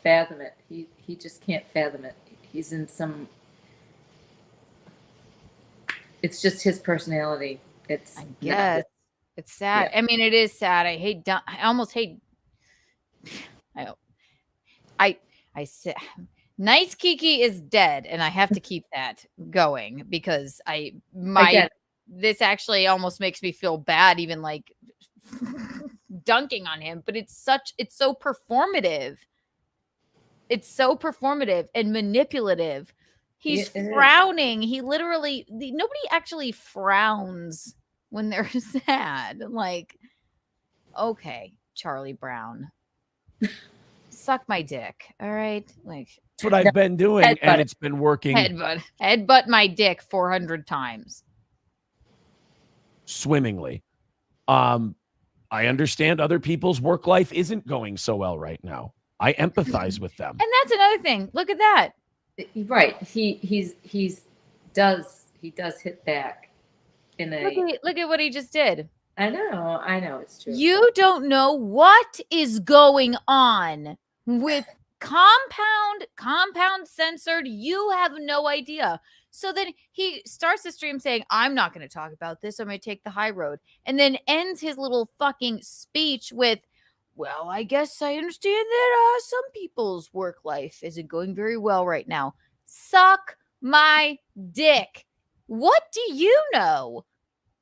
S1: fathom it. He just can't fathom it. He's in some. It's just his personality. It's.
S7: I guess it's sad. Yeah. I mean, it is sad. I almost hate. I said, nice Kiki is dead, and I have to keep that going because this actually almost makes me feel bad, even like dunking on him. But it's so performative. It's so performative and manipulative. He's frowning. He literally nobody actually frowns when they're sad. Like, okay, Charlie Brown. Suck my dick, all right? Like
S9: that's what I've been doing, and it's been working.
S7: Headbutt my dick 400 times.
S9: Swimmingly. I understand other people's work life isn't going so well right now. I empathize with them.
S7: And that's another thing. Look at that.
S1: Right. He does hit back in a
S7: look at what he just did.
S1: I know, it's true.
S7: You don't know what is going on with compound censored. You have no idea. So then he starts the stream saying, I'm not going to talk about this. I'm going to take the high road. And then ends his little fucking speech with, well, I guess I understand that some people's work life isn't going very well right now. Suck my dick. What do you know?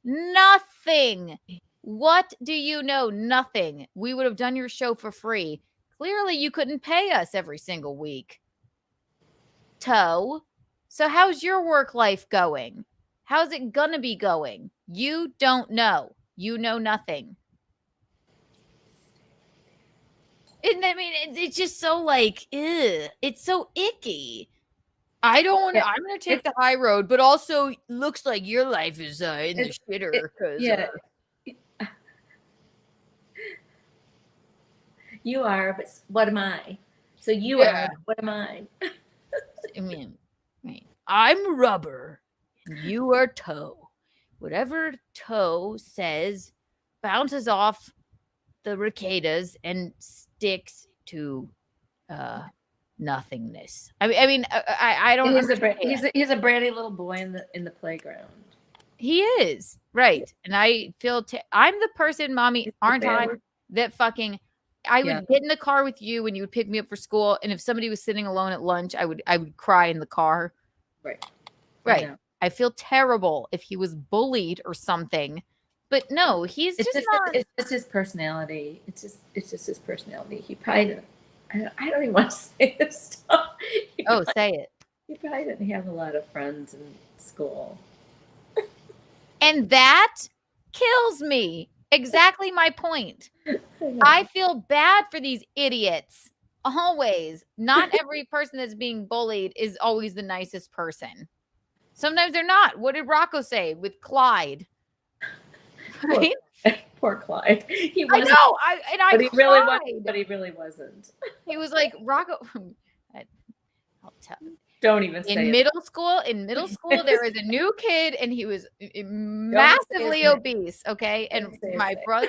S7: Nothing. What do you know? Nothing. We would have done your show for free. Clearly, you couldn't pay us every single week. Toe. So how's your work life going? How's it gonna be going? You don't know. You know nothing. And I mean, it's just so like, ugh. It's so icky. I don't want to. I'm going to take the high road, but also looks like your life is in the shitter.
S1: Yeah. You are, but what am I? So you are, what am I?
S7: I mean, I'm rubber and you are toe. Whatever toe says bounces off the ricadas and sticks to nothingness. I don't.
S1: He's a bratty little boy in the playground.
S7: He is right, and I feel I'm the person, mommy, aren't I? That fucking. I would get in the car with you when you would pick me up for school, and if somebody was sitting alone at lunch, I would cry in the car. Right. I feel terrible if he was bullied or something, but no, he's just not.
S1: It's just his personality. It's just his personality. He probably. I don't even want to say this stuff.
S7: Say it.
S1: He probably didn't have a lot of friends in school.
S7: And that kills me. Exactly my point. I feel bad for these idiots. Always. Not every person that's being bullied is always the nicest person. Sometimes they're not. What did Rocco say with Clyde? Right?
S1: Poor Clyde. He
S7: wasn't, I know. But
S1: he really wasn't.
S7: He was like, Rocco. I'll tell you.
S1: Don't even say
S7: in middle school, there was a new kid and he was massively obese. Okay. And my brother,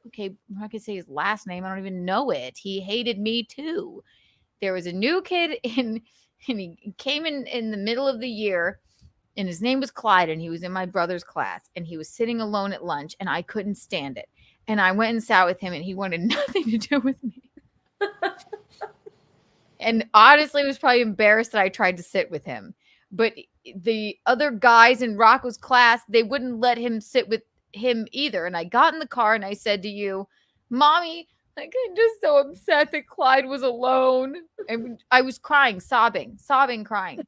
S7: okay, I'm not gonna say his last name. I don't even know it. He hated me too. There was a new kid and he came in the middle of the year and his name was Clyde and he was in my brother's class and he was sitting alone at lunch and I couldn't stand it. And I went and sat with him and he wanted nothing to do with me. And honestly, was probably embarrassed that I tried to sit with him. But the other guys in Rocco's class, they wouldn't let him sit with him either. And I got in the car and I said to you, Mommy, like, I'm just so upset that Clyde was alone. And I was crying, sobbing, crying.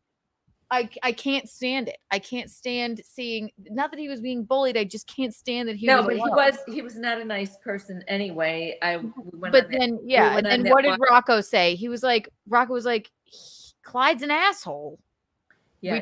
S7: I can't stand it. I can't stand seeing, not that he was being bullied. I just can't stand that he was alone.
S1: He was not a nice person anyway. And then
S7: what did Rocco say? Rocco was like, Clyde's an asshole. Yeah. We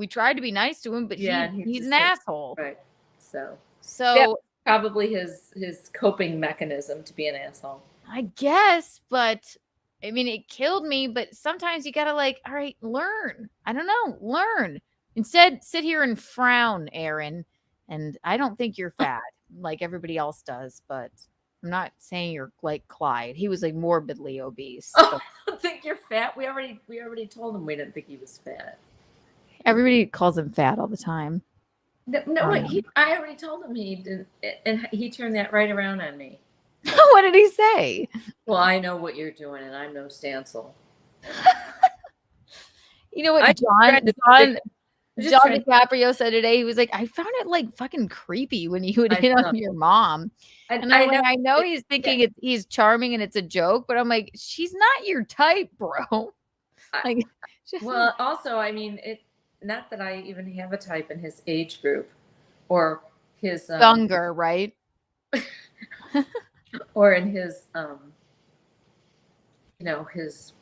S7: tried to be nice to him, but he's an asshole.
S1: Right. So that's probably his coping mechanism to be an asshole.
S7: I guess, but I mean, it killed me, but sometimes you gotta all right, learn. I don't know, learn. Instead, sit here and frown, Aaron. And I don't think you're fat like everybody else does, but I'm not saying you're like Clyde. He was morbidly obese.
S1: Oh, I don't think you're fat. We already told him we didn't think he was fat.
S7: Everybody calls him fat all the time.
S1: No, I already told him he didn't, and he turned that right around on me.
S7: What did he say?
S1: Well, I know what you're doing, and I'm no Stancil.
S7: You know what John DiCaprio said today? He was like, I found it fucking creepy when you would hit on your mom. And I know he's thinking he's charming and it's a joke, but I'm like, she's not your type, bro.
S1: Well, also, I mean, not that I even have a type in his age group or his
S7: younger, right?
S1: Or in his his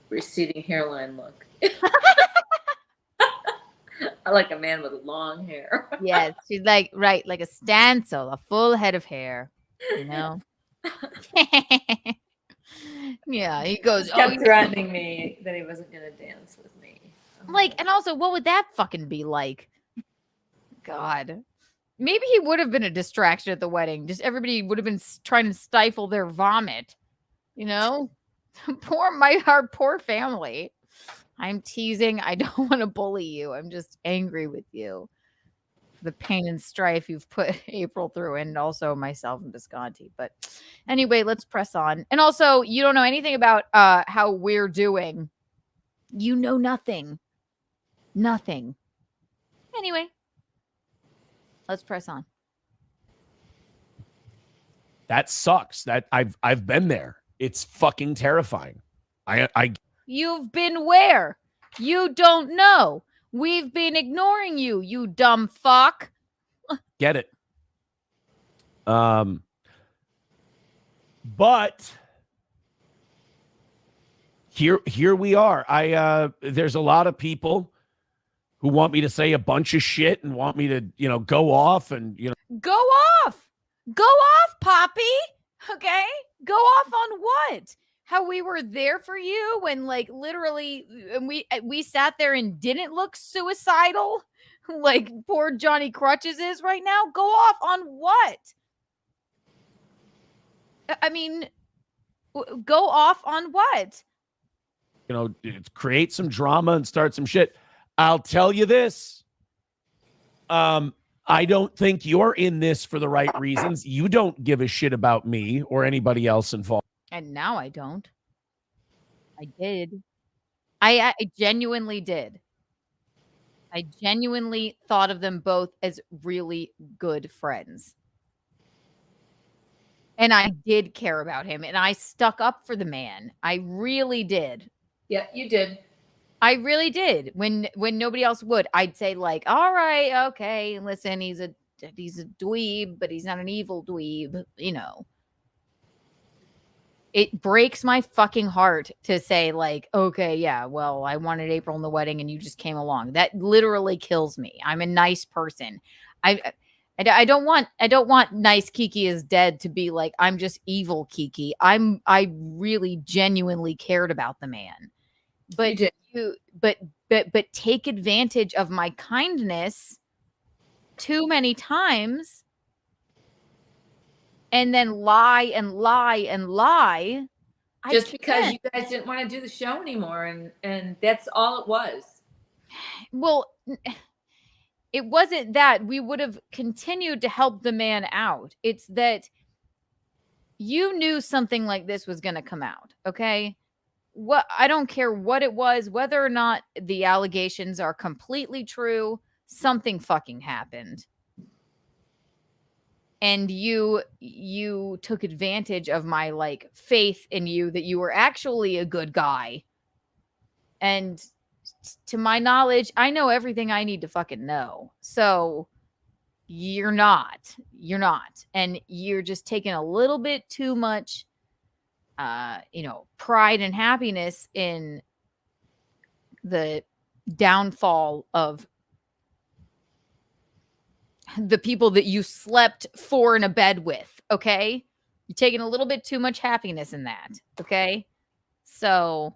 S1: receding hairline look. I like a man with long hair.
S7: Yes, she's like a Stancil, a full head of hair, you know. Yeah, he goes,
S1: kept threatening me that he wasn't gonna dance with me.
S7: And also, what would that fucking be like? God. Maybe he would have been a distraction at the wedding. Just everybody would have been trying to stifle their vomit, you know? Our poor family. I'm teasing. I don't want to bully you. I'm just angry with you for the pain and strife you've put April through, and also myself and Visconti. But anyway, let's press on. And also, you don't know anything about how we're doing. You know nothing. Nothing. Anyway, let's press on.
S9: That sucks. That I've been there. It's fucking terrifying.
S7: You've been where? You don't know. We've been ignoring you, you dumb fuck.
S9: Get it. But here we are. There's a lot of people who want me to say a bunch of shit and want me to, go off and,
S7: Go off. Go off, Poppy. Okay? Go off on what? How we were there for you when, like, literally, and we sat there and didn't look suicidal like poor Johnny Crutches is right now. Go off on what? I mean, go off on what?
S9: Create some drama and start some shit. I'll tell you this. I don't think you're in this for the right reasons. You don't give a shit about me or anybody else involved.
S7: And now I don't. I did. I genuinely did. I genuinely thought of them both as really good friends. And I did care about him, and I stuck up for the man. I really did.
S1: Yeah, you did.
S7: I really did. When nobody else would, I'd say, like, all right, okay, listen, he's a dweeb, but he's not an evil dweeb, It breaks my fucking heart to say, like, okay, yeah, well, I wanted April in the wedding and you just came along. That literally kills me. I'm a nice person. I don't want nice Kiki is dead to be like, I'm just evil Kiki. I really genuinely cared about the man. But but take advantage of my kindness too many times. And then lie and lie and lie.
S1: Just because you guys didn't want to do the show anymore. And that's all it was.
S7: Well, it wasn't that. We would have continued to help the man out. It's that you knew something like this was going to come out. Okay. I don't care what it was, whether or not the allegations are completely true. Something fucking happened. And you took advantage of my, like, faith in you that you were actually a good guy. And to my knowledge, I know everything I need to fucking know. So you're not. And you're just taking a little bit too much, pride and happiness in the downfall of the people that you slept for in a bed with, okay? You're taking a little bit too much happiness in that, okay? So,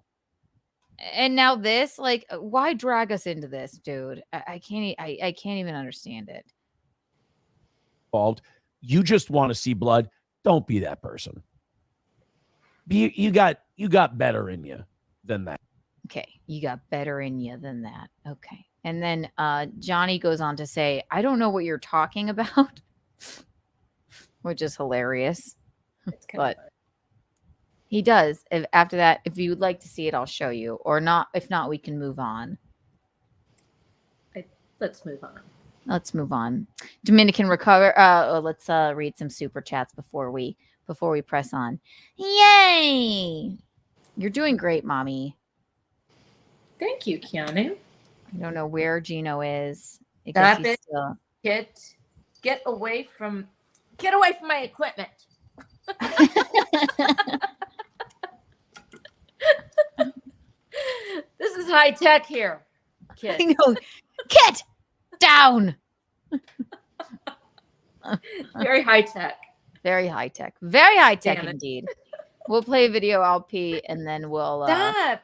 S7: and now this, like, why drag us into this, dude? I can't even understand it.
S9: You just want to see blood. Don't be that person. You got better in you than that.
S7: Okay, you got better in you than that. Okay. And then Johnny goes on to say, I don't know what you're talking about, which is hilarious. But he does. After that, if you would like to see it, I'll show you. Or not. If not, we can move on.
S1: Let's move on.
S7: Let's move on. Dominican recover. Let's read some super chats before we press on. Yay! You're doing great, Mommy.
S1: Thank you, Keanu.
S7: I don't know where Gino is.
S1: Stop it. Get away from my equipment. This is high tech here, kid.
S7: I know. Get down.
S1: Very high tech.
S7: Very high tech. Very high tech indeed. We'll play a video. I'll pee, and then we'll
S1: Stop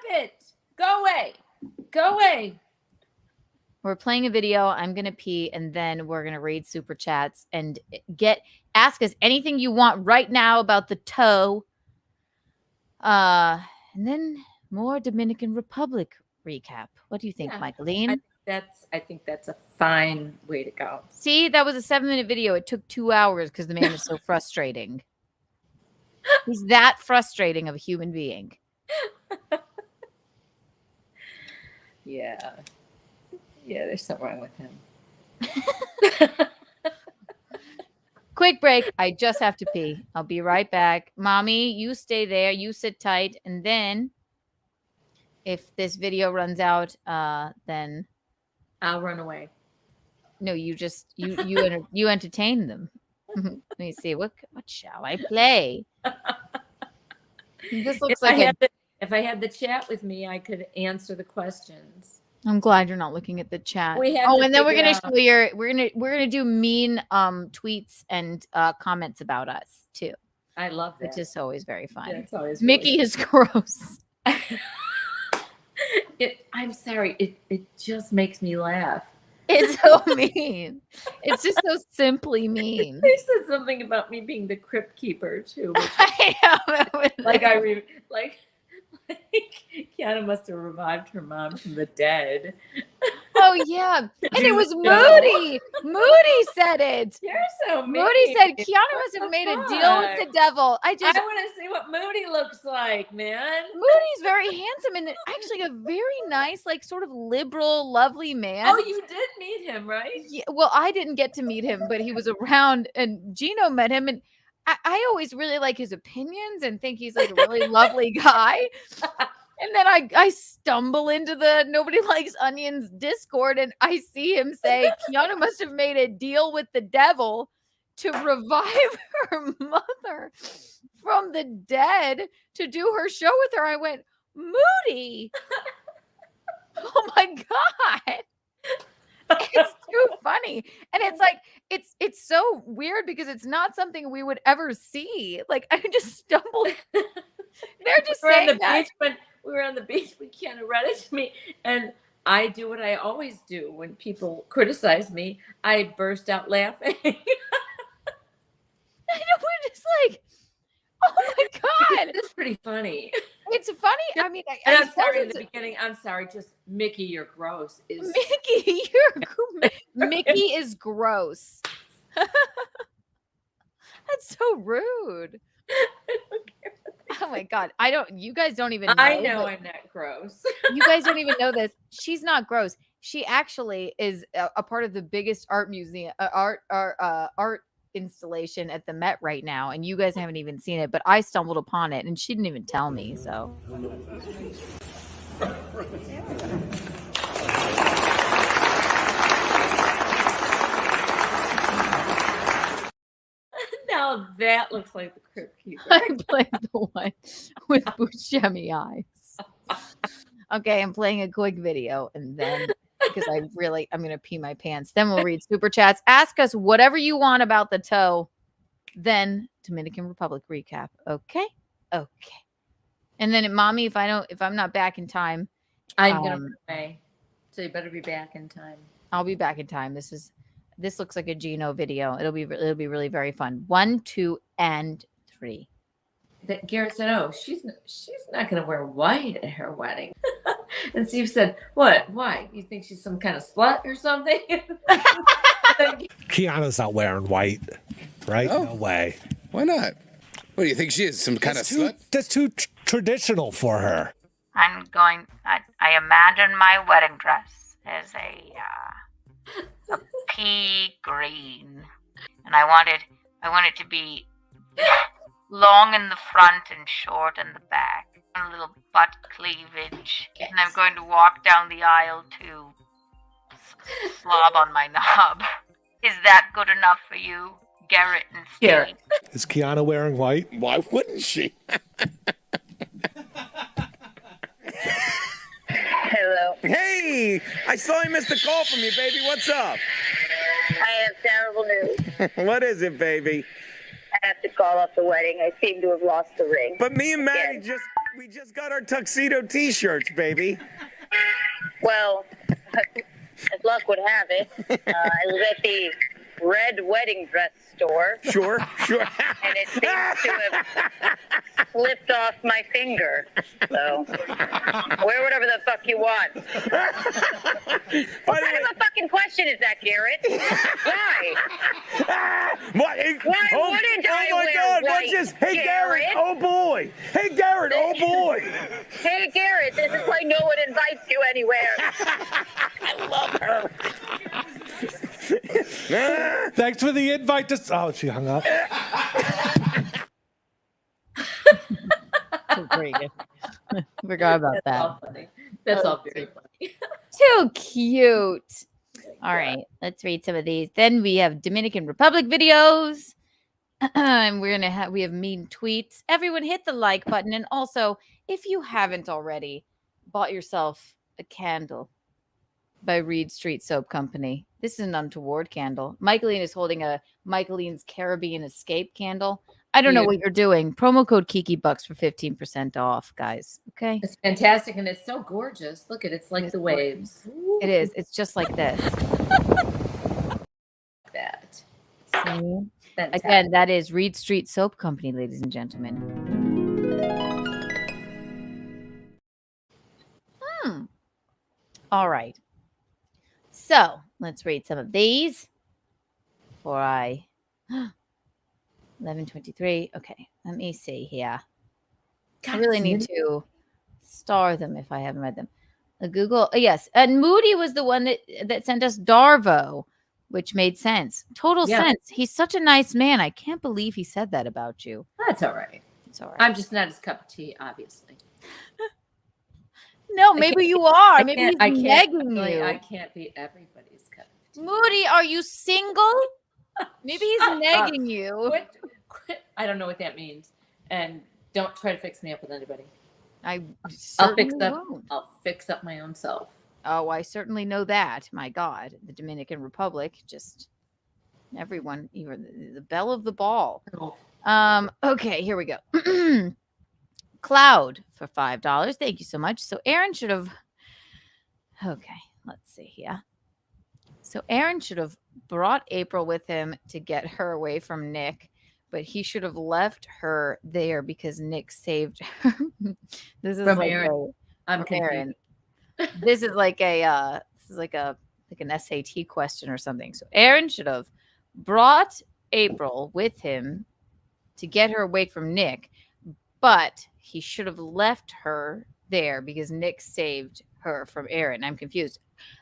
S1: it. Go away. Go away.
S7: We're playing a video. I'm going to pee, and then we're going to read super chats and ask us anything you want right now about the toe
S5: And then more Dominican Republic recap. What do you think,
S1: Yeah,
S5: Michaeline?
S1: I think that's a fine way to go.
S5: See, that was a 7-minute video. It took 2 hours because the man is so frustrating. He's that frustrating of a human being.
S1: Yeah. Yeah, there's something wrong with him.
S5: Quick break. I just have to pee. I'll be right back. Mommy, you stay there. You sit tight. And then if this video runs out, then
S1: I'll run away.
S5: no, you just you entertain them. Let me see. What shall I play? This looks
S1: If I had the chat with me, I could answer the questions.
S5: I'm glad you're not looking at the chat.
S1: We have
S5: oh,
S1: to
S5: and then we're
S1: figure
S5: gonna
S1: out-
S5: show your we're gonna do mean tweets and comments about us too,
S1: I love that.
S5: which is always very fun.
S1: Yeah, it's always
S5: Mickey is gross.
S1: I'm sorry. It just makes me laugh.
S5: It's so mean. It's just so simply mean.
S1: They said something about me being the crypt keeper too. Which,
S5: I know.
S1: like Keanu must have revived her mom from the dead.
S5: Oh yeah, and it was
S1: No.
S5: Moody. Moody said it.
S1: You're so mean.
S5: Moody said Keanu
S1: What
S5: must have
S1: the
S5: made a deal with the
S1: fuck?
S5: devil. I
S1: I
S5: just
S1: want to see what Moody looks like, man.
S5: Moody's very handsome and actually a very nice, like sort of liberal, lovely man.
S1: Oh, you did meet him, right?
S5: Yeah, well, I didn't get to meet him, but he was around, and Gino met him, and I always really like his opinions and think he's like a really lovely guy. And then I stumble into the Nobody Likes Onions Discord, and I see him say Keanu must have made a deal with the devil to revive her mother from the dead to do her show with her. I went, Moody. Oh my God. It's too funny. And it's like it's so weird because it's not something we would ever see. Like I just stumbled. They're just
S1: We were on
S5: saying
S1: the
S5: that.
S1: beach when we were on the beach when Keanu read it to me, and I do what I always do when people criticize me. I burst out laughing.
S5: I know, we're just like, oh my God.
S1: It's pretty funny.
S5: It's funny. I mean,
S1: And
S5: I
S1: I'm sorry in
S5: suppose
S1: the beginning. I'm sorry. Just Mickey, you're gross. Is
S5: Mickey, Mickey is gross. That's so rude. Oh my God. You guys don't even know.
S1: I know
S5: but
S1: I'm not gross.
S5: you guys don't even know this. She's not gross. She actually is a part of the biggest art museum, art installation at the Met right now, and you guys haven't even seen it. But I stumbled upon it, and she didn't even tell me. So.
S1: Now that looks like the Crypt Keeper.
S5: I played the one with Buscemi eyes. Okay, I'm playing a quick video, and then because I'm gonna pee my pants. Then we'll read super chats. Ask us whatever you want about the toe. Then Dominican Republic recap. Okay. And then, mommy, if I'm not back in time,
S1: I'm gonna run away. So you better be back in time.
S5: I'll be back in time. This looks like a Gino video. It'll be really very fun. 1, 2, and 3.
S1: That Garrett said, "Oh, she's not going to wear white at her wedding." And Steve said, "What? Why? You think she's some kind of slut or something?"
S11: Keanu's not wearing white, right?
S12: Oh.
S11: No way.
S12: Why not? What do you think she is? Some kind of slut?
S11: That's too traditional for her.
S10: I imagine my wedding dress as a pea green, and I want it to be long in the front and short in the back, and a little butt cleavage.
S1: Yes.
S10: And I'm going to walk down the aisle to slob on my knob. Is that good enough for you, Garrett and Steve?
S1: Garrett.
S11: Is Keanu wearing white?
S12: Why wouldn't she?
S13: Hello.
S12: Hey, I saw you missed a call from you, baby. What's up?
S13: I have terrible news.
S12: What is it, baby?
S13: I have to call off the wedding. I seem to have lost the ring.
S12: But me and Maddie
S13: Yes.
S12: we just got our tuxedo T-shirts, baby.
S13: Well, as luck would have it, I was at the red wedding dress store.
S12: Sure.
S13: And it seems to have slipped off my finger. So, wear whatever the fuck you want. What kind of a fucking question is that, Garrett? Why?
S12: What?
S13: Why wouldn't I
S12: Oh my
S13: wear
S12: God!
S13: white,
S12: What's this? Hey, Garrett!
S13: Garrett?
S12: Oh boy! Hey, Garrett! Oh boy!
S13: Hey, Garrett, this is why no one invites you anywhere.
S12: I love her.
S11: Thanks for the invite to. Oh, she hung up.
S7: Forgot about
S1: That's
S7: that.
S1: all funny. That's all very funny.
S7: Too cute. All right, let's read some of these. Then we have Dominican Republic videos. And we have mean tweets. Everyone hit the like button. And also, if you haven't already, bought yourself a candle by Reed Street Soap Company. This is an untoward candle. Michaeline is holding a Michaeline's Caribbean Escape candle. I don't know what you're doing. Promo code KikiBucks for 15% off, guys. Okay.
S1: It's fantastic and it's so gorgeous. Look at it. It's like the waves.
S7: It is. It's just like this.
S1: That.
S7: See?
S1: Fantastic.
S7: Again, that is Reed Street Soap Company, ladies and gentlemen. All right. So let's read some of these before I 11:23. Okay, let me see here. I really need to star them if I haven't read them. Google, yes, and Moody was the one that sent us Darvo, which made sense. Total sense. He's such a nice man. I can't believe he said that about you.
S1: That's all right.
S7: It's all right.
S1: I'm just not his cup of tea, obviously.
S7: No, maybe you are. Maybe he's negging you.
S1: I can't be everybody's cup of tea.
S7: Moody, are you single? Maybe he's negging you.
S1: Quit. I don't know what that means. And don't try to fix me up with anybody.
S7: I'll
S1: fix up my own self.
S7: Oh, I certainly know that. My God, the Dominican Republic, just everyone, even the belle of the ball.
S1: Oh.
S7: Okay, here we go. Cloud for $5. Thank you so much. So Aaron should have. Okay, let's see here. So Aaron should have brought April with him to get her away from Nick, but he should have left her there because Nick saved her. This is
S1: From
S7: like
S1: Aaron. I'm
S7: Aaron. This is like an SAT question or something. So Aaron should have brought April with him to get her away from Nick, but he should have left her there because Nick saved her from Aaron. I'm confused.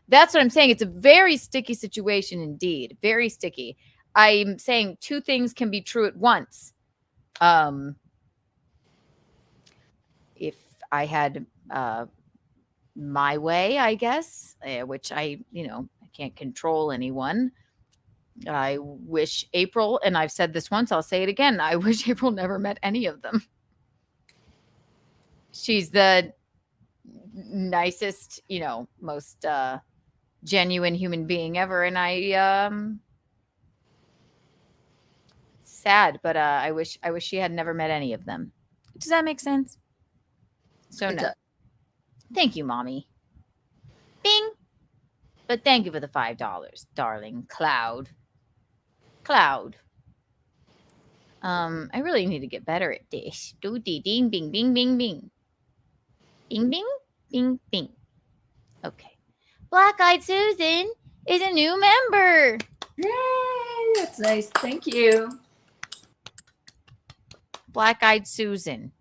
S7: That's what I'm saying. It's a very sticky situation indeed. Very sticky. I'm saying two things can be true at once. If I had my way, I guess, which I can't control anyone. I wish April, and I've said this once, I'll say it again. I wish April never met any of them. She's the nicest, most genuine human being ever. And sad, but I wish she had never met any of them. Does that make sense? So no. Thank you, Mommy. Bing. But thank you for the $5, darling. Cloud. I really need to get better at this. Ding, bing, bing, bing, bing. Bing, bing, bing, bing. Okay. Black-Eyed Susan is a new member.
S1: Yay! That's nice. Thank you.
S7: Black-Eyed Susan.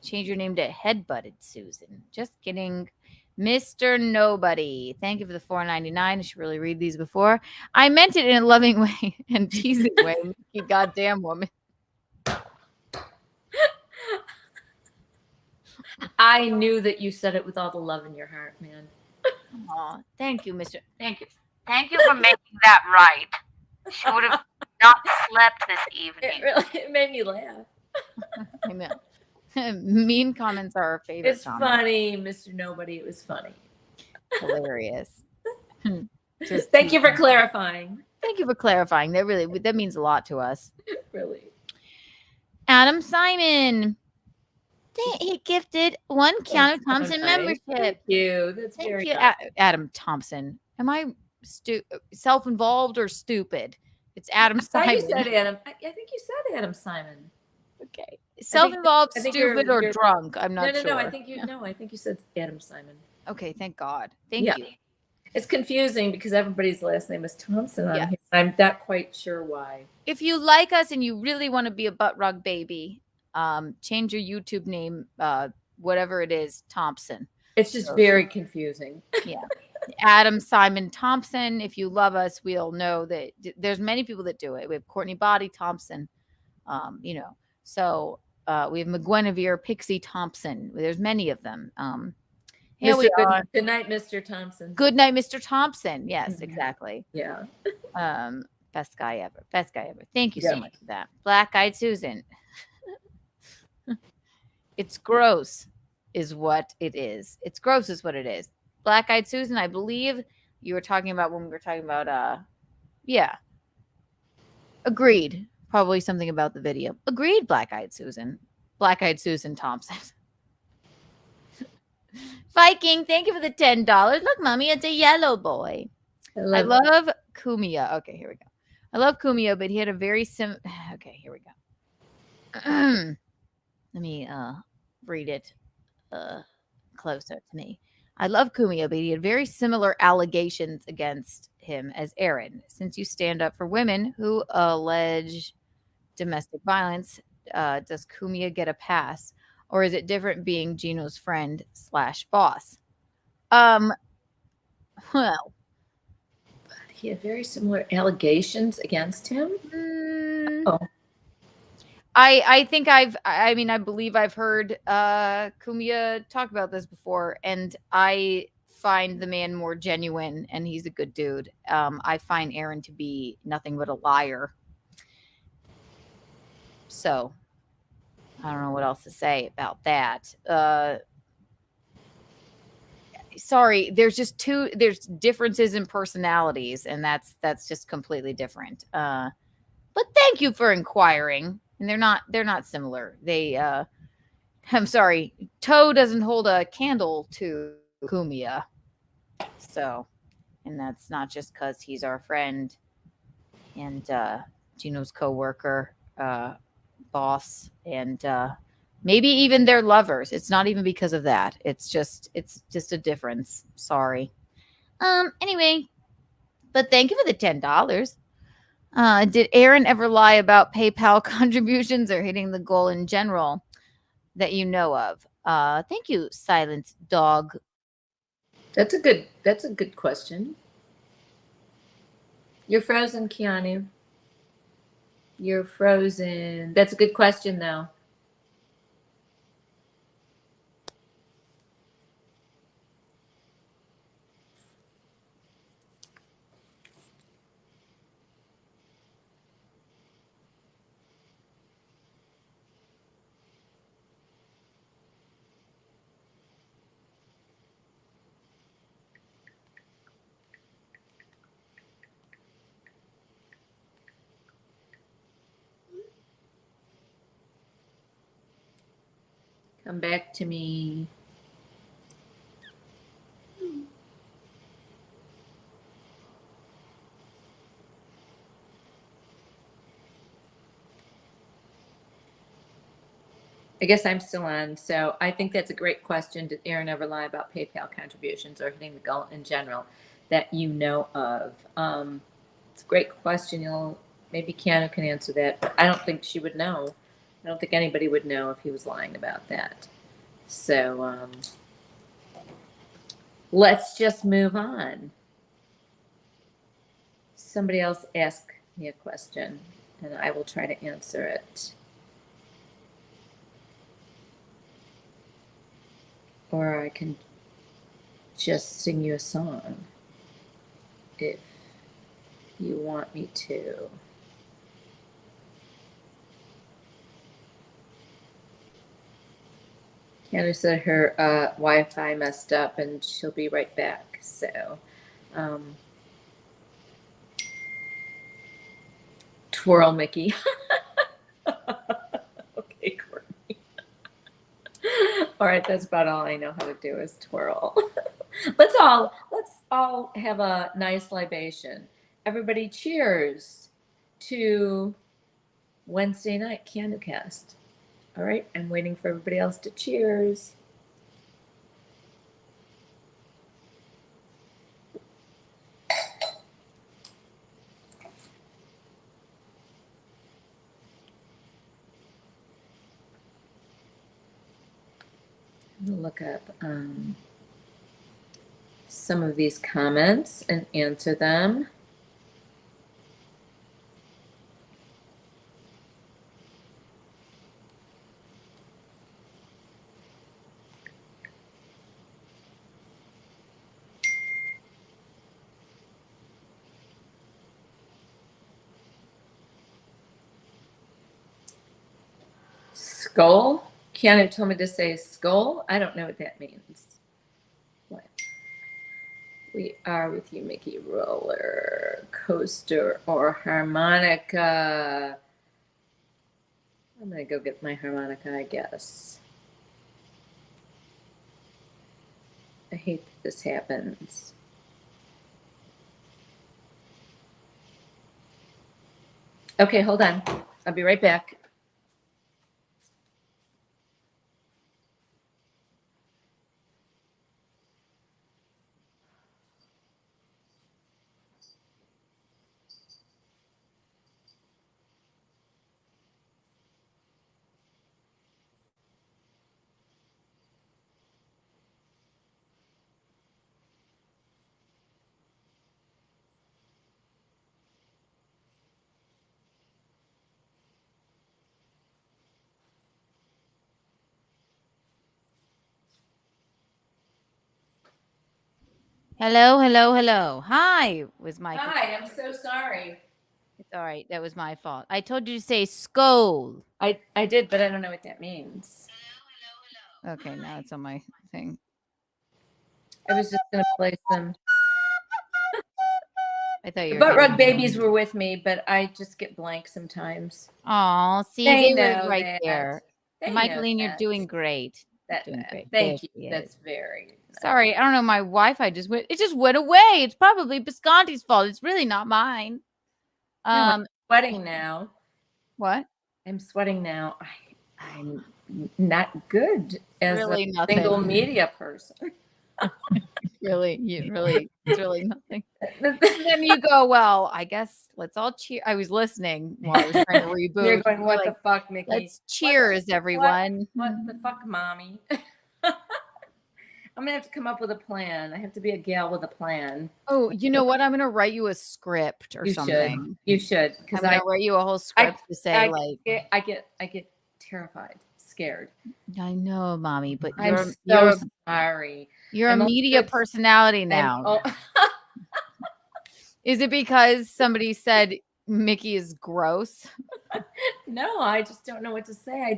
S7: Change your name to Headbutted Susan. Just kidding. Mr. Nobody. Thank you for the $4.99. I should really read these before. I meant it in a loving way and teasing way. You goddamn woman.
S1: I knew that you said it with all the love in your heart, man.
S7: Aw, thank you, Mr. Thank you.
S10: Thank you for making that right. She would have not slept this evening.
S1: It made me laugh.
S7: I know. Mean comments are our favorite.
S1: It's funny, Mr. Nobody. It was funny.
S7: Hilarious.
S1: Just thank you for clarifying.
S7: Thank you for clarifying. That means a lot to us.
S1: Really.
S7: Adam Simon. He gifted one Keanu Thompson membership.
S1: Thank you. That's
S7: Thank
S1: very
S7: you,
S1: nice.
S7: Adam Thompson. Am I self-involved or stupid. It's Adam
S1: I thought you
S7: Simon.
S1: said Adam. I think you said Adam Simon.
S7: Okay. Self-involved,
S1: I think
S7: stupid, or drunk. I'm not sure.
S1: No. I think you said Adam Simon.
S7: Okay, thank God. Thank you.
S1: It's confusing because everybody's last name is Thompson on here. I'm not quite sure why.
S7: If you like us and you really want to be a butt rug baby, change your YouTube name, whatever it is, Thompson.
S1: It's just very confusing.
S7: Yeah. Adam Simon Thompson. If you love us, we'll know that there's many people that do it. We have Courtney Body Thompson, So we have McGuinevere Pixie Thompson. There's many of them. Here we are.
S1: Good night, Mr. Thompson.
S7: Good night, Mr. Thompson. Yes, exactly.
S1: Yeah.
S7: Best guy ever. Best guy ever. Thank you so much for that. Black-eyed Susan. It's gross is what it is. It's gross is what it is. Black-eyed Susan, I believe you were talking about when we were talking about agreed. Probably something about the video. Agreed, Black-eyed Susan. Black-eyed Susan Thompson. Viking, thank you for the $10. Look, mommy, it's a yellow boy. I love Kumia. Okay, here we go. I love Kumia, but he had a very Okay, here we go. Let me read it closer to me. I love Kumia, but he had very similar allegations against him as Aaron. Since you stand up for women who allege domestic violence, does Kumia get a pass? Or is it different being Gino's friend / boss? Well,
S1: he had very similar allegations against him.
S7: I think I believe I've heard Kumia talk about this before, and I find the man more genuine, and he's a good dude. I find Aaron to be nothing but a liar. So I don't know what else to say about that. Sorry, there's differences in personalities, and that's just completely different. But thank you for inquiring. And they're not similar. I'm sorry, Toe doesn't hold a candle to Kumia. So, and that's not just because he's our friend and Gino's co-worker, boss, and maybe even they're lovers. It's not even because of that. It's just a difference. Sorry. Anyway, but thank you for the $10. Did Aaron ever lie about PayPal contributions or hitting the goal in general that you know of? Thank you, Silent Dog.
S1: That's a good question. You're frozen, Keanu. You're frozen. That's a good question, though. Come back to me. I guess I'm still on. So I think that's a great question. Did Aaron ever lie about PayPal contributions or hitting the goal in general that you know of? It's a great question. Maybe Keanu can answer that, but I don't think she would know. I don't think anybody would know if he was lying about that. So let's just move on. Somebody else ask me a question, and I will try to answer it. Or I can just sing you a song if you want me to. Keanu said her Wi-Fi messed up and she'll be right back. So, twirl Mickey. Okay, Courtney. All right, that's about all I know how to do is twirl. Let's all all have a nice libation. Everybody cheers to Wednesday night Keanu cast. All right, I'm waiting for everybody else to cheers. I'm gonna look up some of these comments and answer them. Skull? Keanu told me to say skull. I don't know what that means. What? We are with you, Mickey. Roller coaster or harmonica. I'm gonna go get my harmonica, I guess. I hate that this happens. Okay, hold on. I'll be right back.
S5: Hello, hello, hello. Hi, was my.
S1: Hi, I'm so sorry.
S5: It's all right. That was my fault. I told you to say skull.
S1: I did, but I don't know what that means.
S5: Okay, now it's on my thing.
S1: I was just gonna play some.
S5: I thought you
S1: The
S5: were
S1: butt
S5: getting
S1: rug babies were with me, but I just get blank sometimes.
S5: Oh, see,
S1: They
S5: they were
S1: know
S5: right
S1: that.
S5: there.
S1: They know
S5: Michaeline, you're
S1: that.
S5: doing great.
S1: That,
S5: Doing great.
S1: thank
S5: There
S1: you.
S5: she
S1: That's
S5: is.
S1: very
S5: Sorry, I don't know. My Wi-Fi just went. It just went away. It's probably Bisconti's fault. It's really not mine.
S1: No, I'm sweating now.
S5: What?
S1: I'm sweating now. I'm not good as
S5: Really
S1: a
S5: nothing.
S1: single media person.
S5: It's really nothing. And then you go, well, I guess let's all cheer. I was listening while I was trying to reboot.
S1: You're going, what
S5: Like,
S1: the fuck, Mickey?
S5: let's cheers, everyone.
S1: What the fuck, mommy? I'm gonna have to come up with a plan. I have to be a gal with a plan.
S5: Oh, you know what? I'm gonna write you a script or something.
S1: You should.
S5: I'm
S1: Because
S5: gonna write you a whole script to say like
S1: I get terrified, scared.
S5: I know, mommy, but
S1: I'm
S5: you're
S1: so sorry.
S5: You're
S1: I'm
S5: a
S1: also-
S5: media personality now. Is it because somebody said Mickey is gross?
S1: No, I just don't know what to say.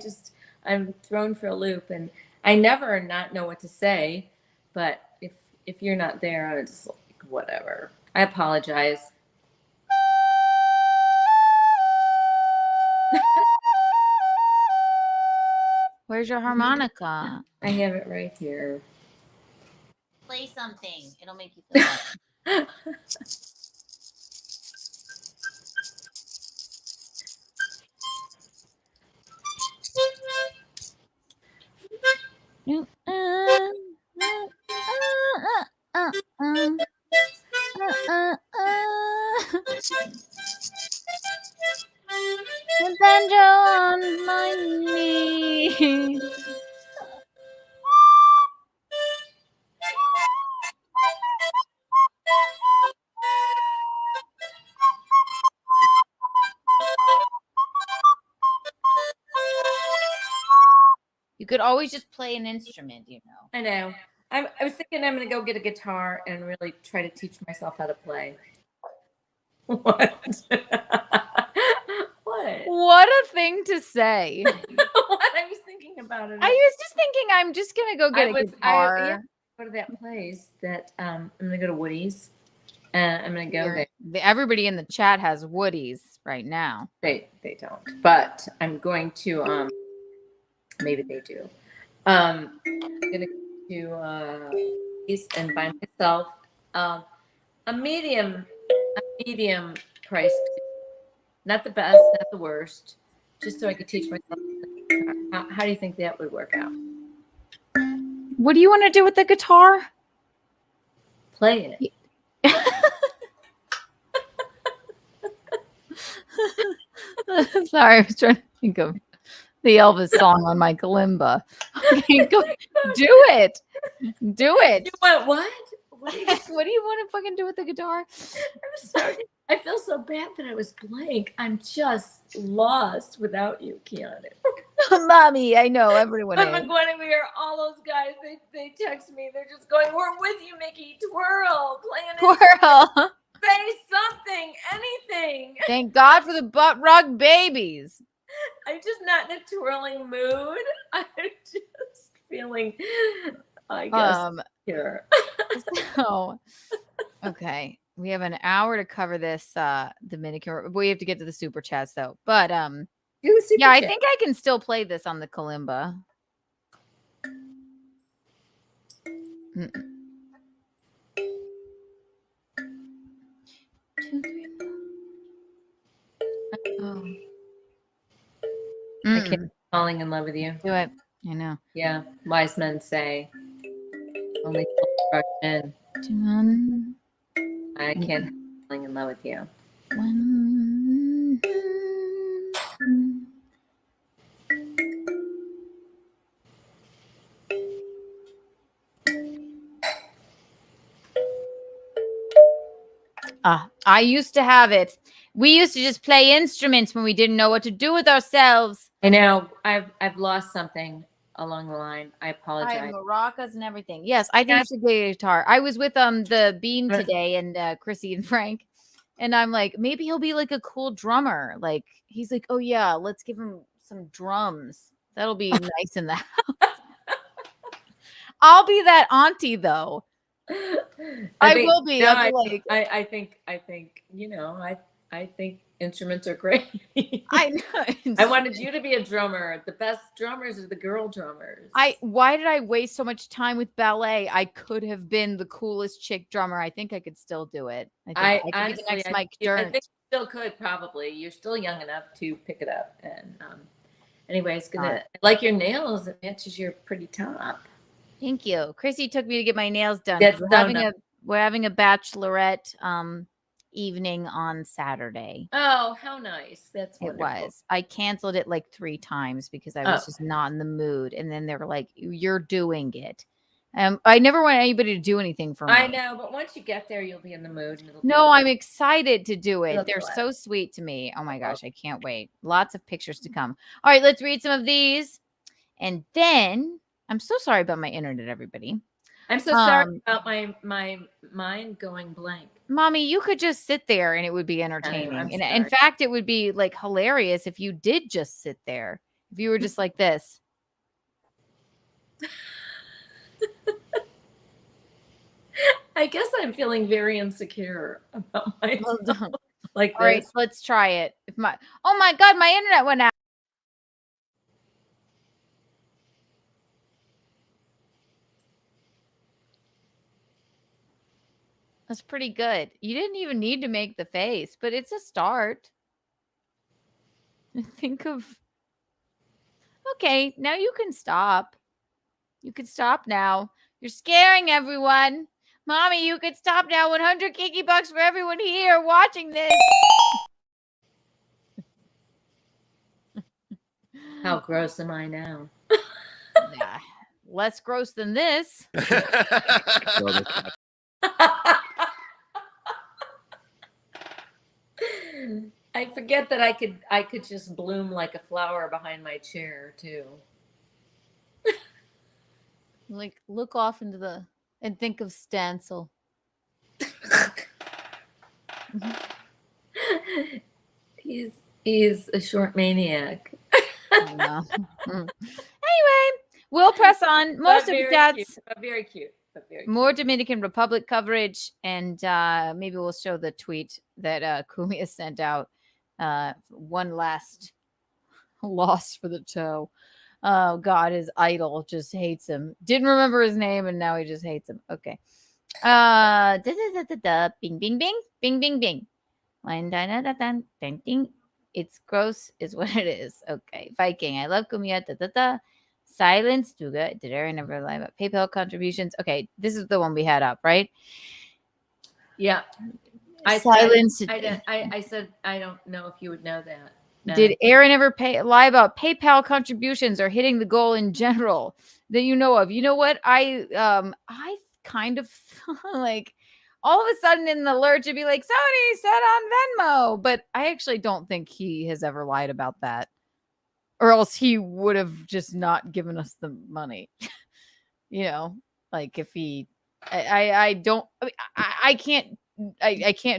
S1: I'm thrown for a loop, and I never not know what to say. But if you're not there, I'm just like, whatever. I apologize.
S5: Where's your harmonica?
S1: I have it right here.
S5: Play something. It'll make you feel better. The banjo on my knee. You could always just play an instrument, you know.
S1: I know. I was thinking I'm going to go get a guitar and really try to teach myself how to play. What? What?
S7: What a thing to say.
S1: What? I was thinking about it.
S7: I was just thinking I'm just gonna go get a guitar.
S1: Go to that place that I'm gonna go to Woody's and I'm gonna go there.
S7: Everybody in the chat has Woodies right now.
S1: They don't, but I'm going to maybe they do. I'm gonna go to Woody's and buy myself a medium price, not the best, not the worst, just so I could teach myself. How do you think that would work out?
S7: What do you want to do with the guitar?
S1: Play it.
S7: Sorry, I was trying to think of the Elvis song on my kalimba. Okay, go do it. Do it.
S1: You want what?
S7: What do you want to fucking do with the guitar?
S1: I'm sorry. I feel so bad that I was blank. I'm just lost without you, Keanu.
S7: Mommy, I know everyone
S1: But
S7: is.
S1: Guinevere, all those guys, they text me. They're just going, "We're with you, Mickey. Twirl, play an
S7: Twirl.
S1: say something, anything."
S7: Thank God for the butt rug babies.
S1: I'm just not in a twirling mood. I'm just feeling, I guess, here.
S7: So, okay. We have an hour to cover this Dominican. We have to get to the super chats though. But yeah, I think I can still play this on the kalimba.
S1: I can't falling in love with you.
S7: Do it. I know.
S1: Yeah. Wise men say only fools rush in. I can't help falling in love with you.
S7: I used to have it. We used to just play instruments when we didn't know what to do with ourselves.
S1: I know. I've lost something along the line. I apologize.
S7: I have maracas and everything. Yes, I think you should play a guitar. I was with the Bean today and Chrissy and Frank, and I'm like, maybe he'll be like a cool drummer. Like he's like, oh yeah, let's give him some drums. That'll be nice in the house. I'll be that auntie though. I will be.
S1: No,
S7: I'll be
S1: I think you know, I think instruments are great.
S7: I know.
S1: I wanted you to be a drummer. The best drummers are the girl drummers.
S7: Why did I waste so much time with ballet? I could have been the coolest chick drummer. I think I could still do it. I could
S1: honestly,
S7: be the next Mike
S1: I
S7: Stern.
S1: think you still could probably. You're still young enough to pick it up. And anyway, I like your nails. It matches your pretty top.
S7: Thank you. Chrissy took me to get my nails done.
S1: That's
S7: We're having a bachelorette evening on Saturday.
S1: Oh, how nice. That's wonderful.
S7: It was. I canceled it like 3 times because I was just not in the mood. And then they were like, you're doing it. I never want anybody to do anything for me.
S1: I know, but once you get there, you'll be in the mood.
S7: No, I'm excited to do it. They're so sweet to me. Oh my gosh, I can't wait. Lots of pictures to come. All right, let's read some of these. And then I'm so sorry about my internet, everybody.
S1: I'm so sorry about my mind going blank.
S7: Mommy, you could just sit there and it would be entertaining. And in fact, it would be like hilarious if you did just sit there. If you were just like this.
S1: I guess I'm feeling very insecure about myself. Like
S7: all right, let's try it. Oh my God, my internet went out. That's pretty good. You didn't even need to make the face, but it's a start. Think of. Okay, now you can stop. You can stop now. You're scaring everyone. Mommy, you can stop now. 100 Kiki bucks for everyone here watching this.
S1: How gross am I now?
S7: Yeah, less gross than this.
S1: I forget that I could just bloom like a flower behind my chair too.
S7: Like look off into the and think of Stancil.
S1: He's a short maniac.
S7: I know. Anyway, we'll press on. Most of the chats.
S1: Very cute.
S7: More Dominican Republic coverage, and maybe we'll show the tweet that Kumia sent out. One last loss for the toe. Oh God, his idol just hates him. Didn't remember his name, and now he just hates him. Okay.
S5: Bing, bing, bing, bing, bing, bing. Ding. It's gross, is what it is. Okay, Viking. I love Kumia. Silence. Did Aaron ever lie about PayPal contributions? Okay, this is the one we had up, right?
S1: Yeah.
S5: Silence.
S1: I said I don't know if you would know that.
S5: Did Aaron ever lie about PayPal contributions or hitting the goal in general that you know of? You know what? I kind of like all of a sudden in the alert to be like, somebody said on Venmo, but I actually don't think he has ever lied about that, or else he would have just not given us the money. You know, like if he, I don't, I can't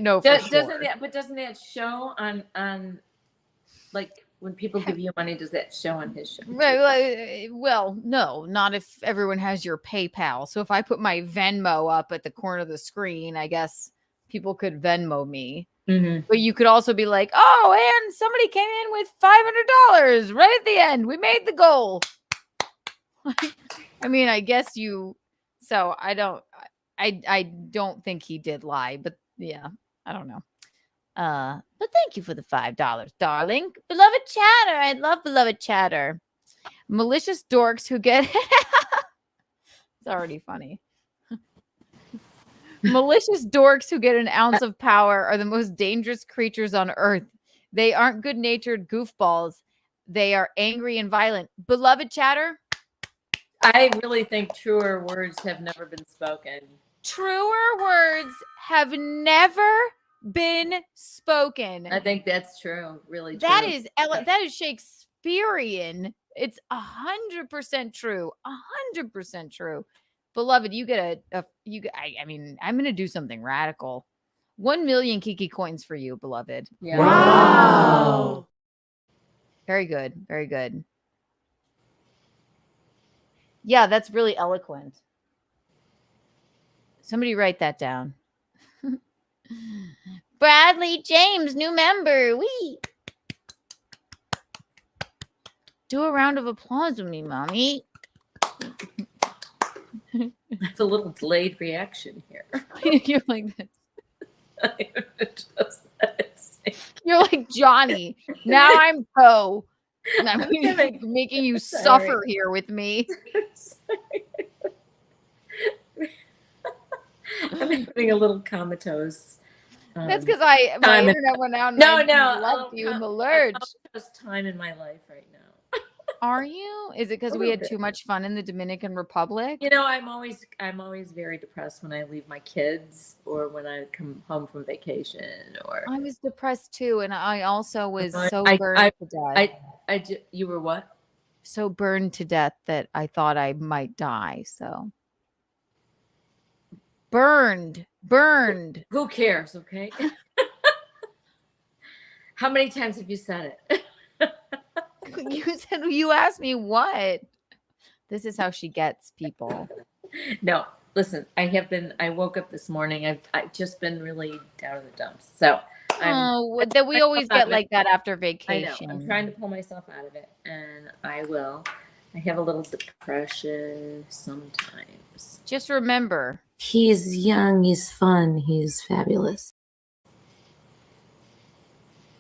S5: know for sure.
S1: Doesn't that show on like when people give you money? Does that show on his show?
S5: Right. Well, no, not if everyone has your PayPal. So if I put my Venmo up at the corner of the screen, I guess people could Venmo me.
S1: Mm-hmm.
S5: But you could also be like, oh, and somebody came in with $500 right at the end. We made the goal. I mean, I guess you. So I don't think he did lie, but yeah, I don't know. But thank you for the $5, darling. Beloved chatter. I love beloved chatter. Malicious dorks who get it's already funny. Malicious dorks who get an ounce of power are the most dangerous creatures on earth. They aren't good-natured goofballs. They are angry and violent. Beloved chatter.
S1: I really think truer words have never been spoken.
S5: Truer words have never been spoken.
S1: I think that's true. Really true.
S5: That is Shakespearean. It's 100% true. 100% true. Beloved, you get I mean, I'm gonna do something radical. 1 million Kiki coins for you, beloved.
S1: Yeah.
S5: Wow. Very good. Very good. Yeah, that's really eloquent. Somebody write that down. Bradley James, new member. Wee. Do a round of applause with me, mommy.
S1: That's a little delayed reaction here.
S5: You're like this. You're like Johnny. Now I'm Poe. And I'm making you suffer here with me.
S1: I'm having a little comatose.
S5: That's because my internet went out and I left you in the lurch.
S1: Comatose time in my life right now.
S5: Are you? Is it because we had too much fun in the Dominican Republic?
S1: You know, I'm always very depressed when I leave my kids or when I come home from vacation. Or
S5: I was depressed too, and I also was so burned to death.
S1: You were what?
S5: So burned to death that I thought I might die. So burned.
S1: Who cares? Okay. How many times have you said it?
S5: You asked me what. This is how she gets people.
S1: No, listen, I woke up this morning. I've just been really down in the dumps. So
S5: that we always get like that after vacation.
S1: I know. I'm trying to pull myself out of it, and I will. I have a little depression sometimes.
S5: Just remember,
S14: he's young, he's fun, he's fabulous.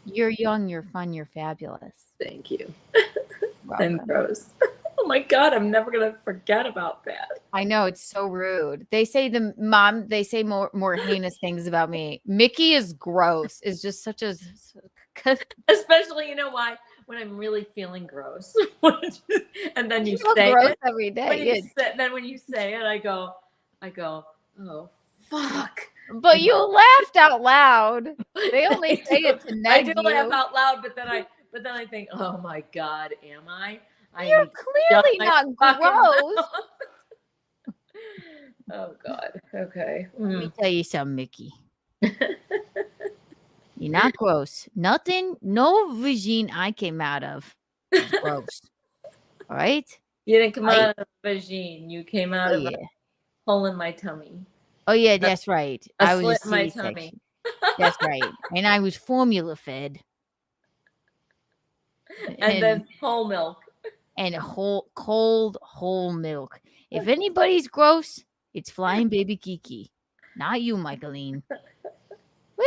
S5: You're young, you're fun, you're fabulous.
S1: Thank you. And gross. Oh my God, I'm never gonna forget about that.
S5: I know, it's so rude. They say more heinous things about me. Mickey is gross. Is just such a
S1: especially, you know why? When I'm really feeling gross. And then you say
S5: gross
S1: it
S5: every day.
S1: Then when you say it, I go, oh fuck.
S5: But you laughed out loud. They only say it to neg you.
S1: I do laugh out loud, but then I think, oh my God, am I?
S5: You're clearly not gross.
S1: Oh God. Okay.
S5: Let me tell you something, Mickey. You're not gross. Nothing, no vagine I came out of is gross. All right?
S1: You didn't come out of a vagine. You came out of a hole in my tummy.
S5: Oh yeah, that's right. I was
S1: in my tummy.
S5: That's right. And I was formula fed.
S1: And then whole milk.
S5: And cold whole milk. If anybody's gross, it's Flying Baby Kiki.
S7: Not you, Michaeline. Whee!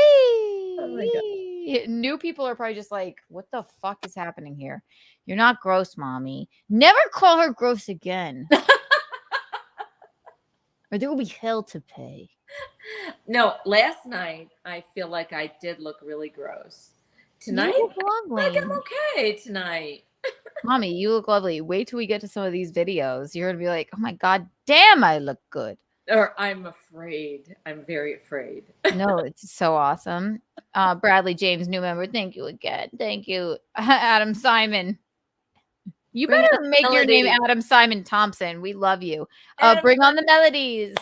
S1: Oh my God.
S7: New people are probably just like, what the fuck is happening here? You're not gross, mommy. Never call her gross again. Or there will be hell to pay.
S1: No, last night I feel like I did look really gross. Tonight,
S7: You look lovely.
S1: like I'm okay tonight.
S7: Mommy, you look lovely. Wait till we get to some of these videos. You're gonna be like, oh my god, damn, I look good.
S1: Or I'm afraid. I'm very afraid.
S7: No, it's so awesome. Bradley James, new member. Thank you again. Thank you, Adam Simon. You
S1: Bring
S7: better
S1: on the
S7: make your name
S1: melody.
S7: Adam Simon Thompson. We love you.
S1: Adam
S7: Bring on the melodies.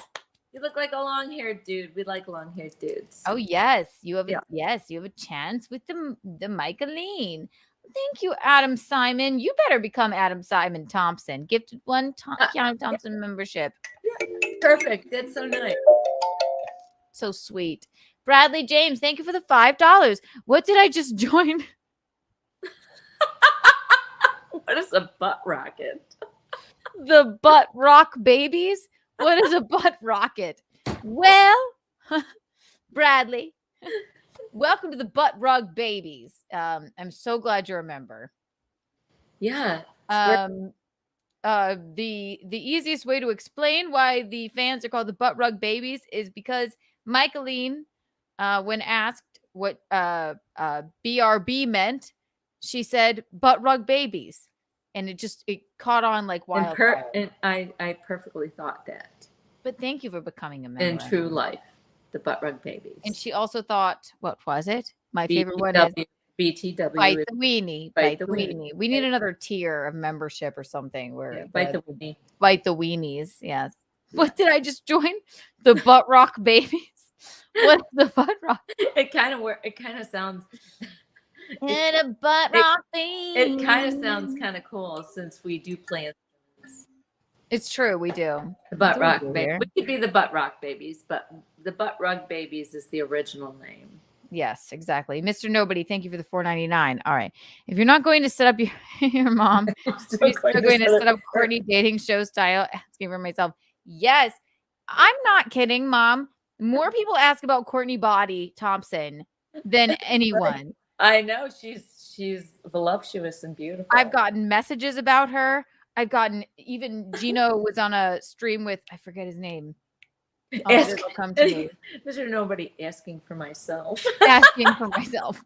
S1: You look like a long-haired dude. We like long-haired dudes.
S7: Oh yes, you have.
S1: Yeah.
S7: Yes, you have a chance with the Michaeline. Thank you, Adam Simon. You better become Adam Simon Thompson. Gifted one Keanu Thompson membership.
S1: Perfect. That's so nice.
S7: So sweet. Bradley James, thank you for the $5. What did I just join?
S1: What is a butt rocket?
S7: The butt rock babies? What is a butt rocket? Well, Bradley, welcome to the butt rug babies. I'm so glad you're a member.
S1: Yeah.
S7: The easiest way to explain why the fans are called the butt rug babies is because Michaeline, when asked what BRB meant, she said butt rug babies, and it caught on like wildfire.
S1: And I perfectly thought that.
S7: But thank you for becoming a member.
S1: In true life, the butt rug babies.
S7: And she also thought, what was it? My favorite one is
S1: BTW.
S7: Bite the weenie. Bite the weenie. We need another tier of membership or something where
S1: Bite the weenie.
S7: Bite the weenies. Yes. What did I just join? The butt rock babies. What's the butt rock?
S1: It kind of sounds.
S7: And a butt rock baby.
S1: It kind of sounds kind of cool since we do play.
S7: It's true, we do.
S1: The butt rock baby. We could be the butt rock babies, but the butt rug babies is the original name.
S7: Yes, exactly. Mr. Nobody, thank you for the $4.99. All right. If you're not going to set up your mom, you're still going to set up Courtney dating show style, asking for myself. Yes, I'm not kidding, Mom. More people ask about Courtney Body Thompson than anyone.
S1: I know she's voluptuous and beautiful.
S7: I've gotten messages about her. I've gotten even Gino was on a stream with I forget his name. It'll come to me.
S1: Mr. Nobody asking for myself.
S7: Asking for myself.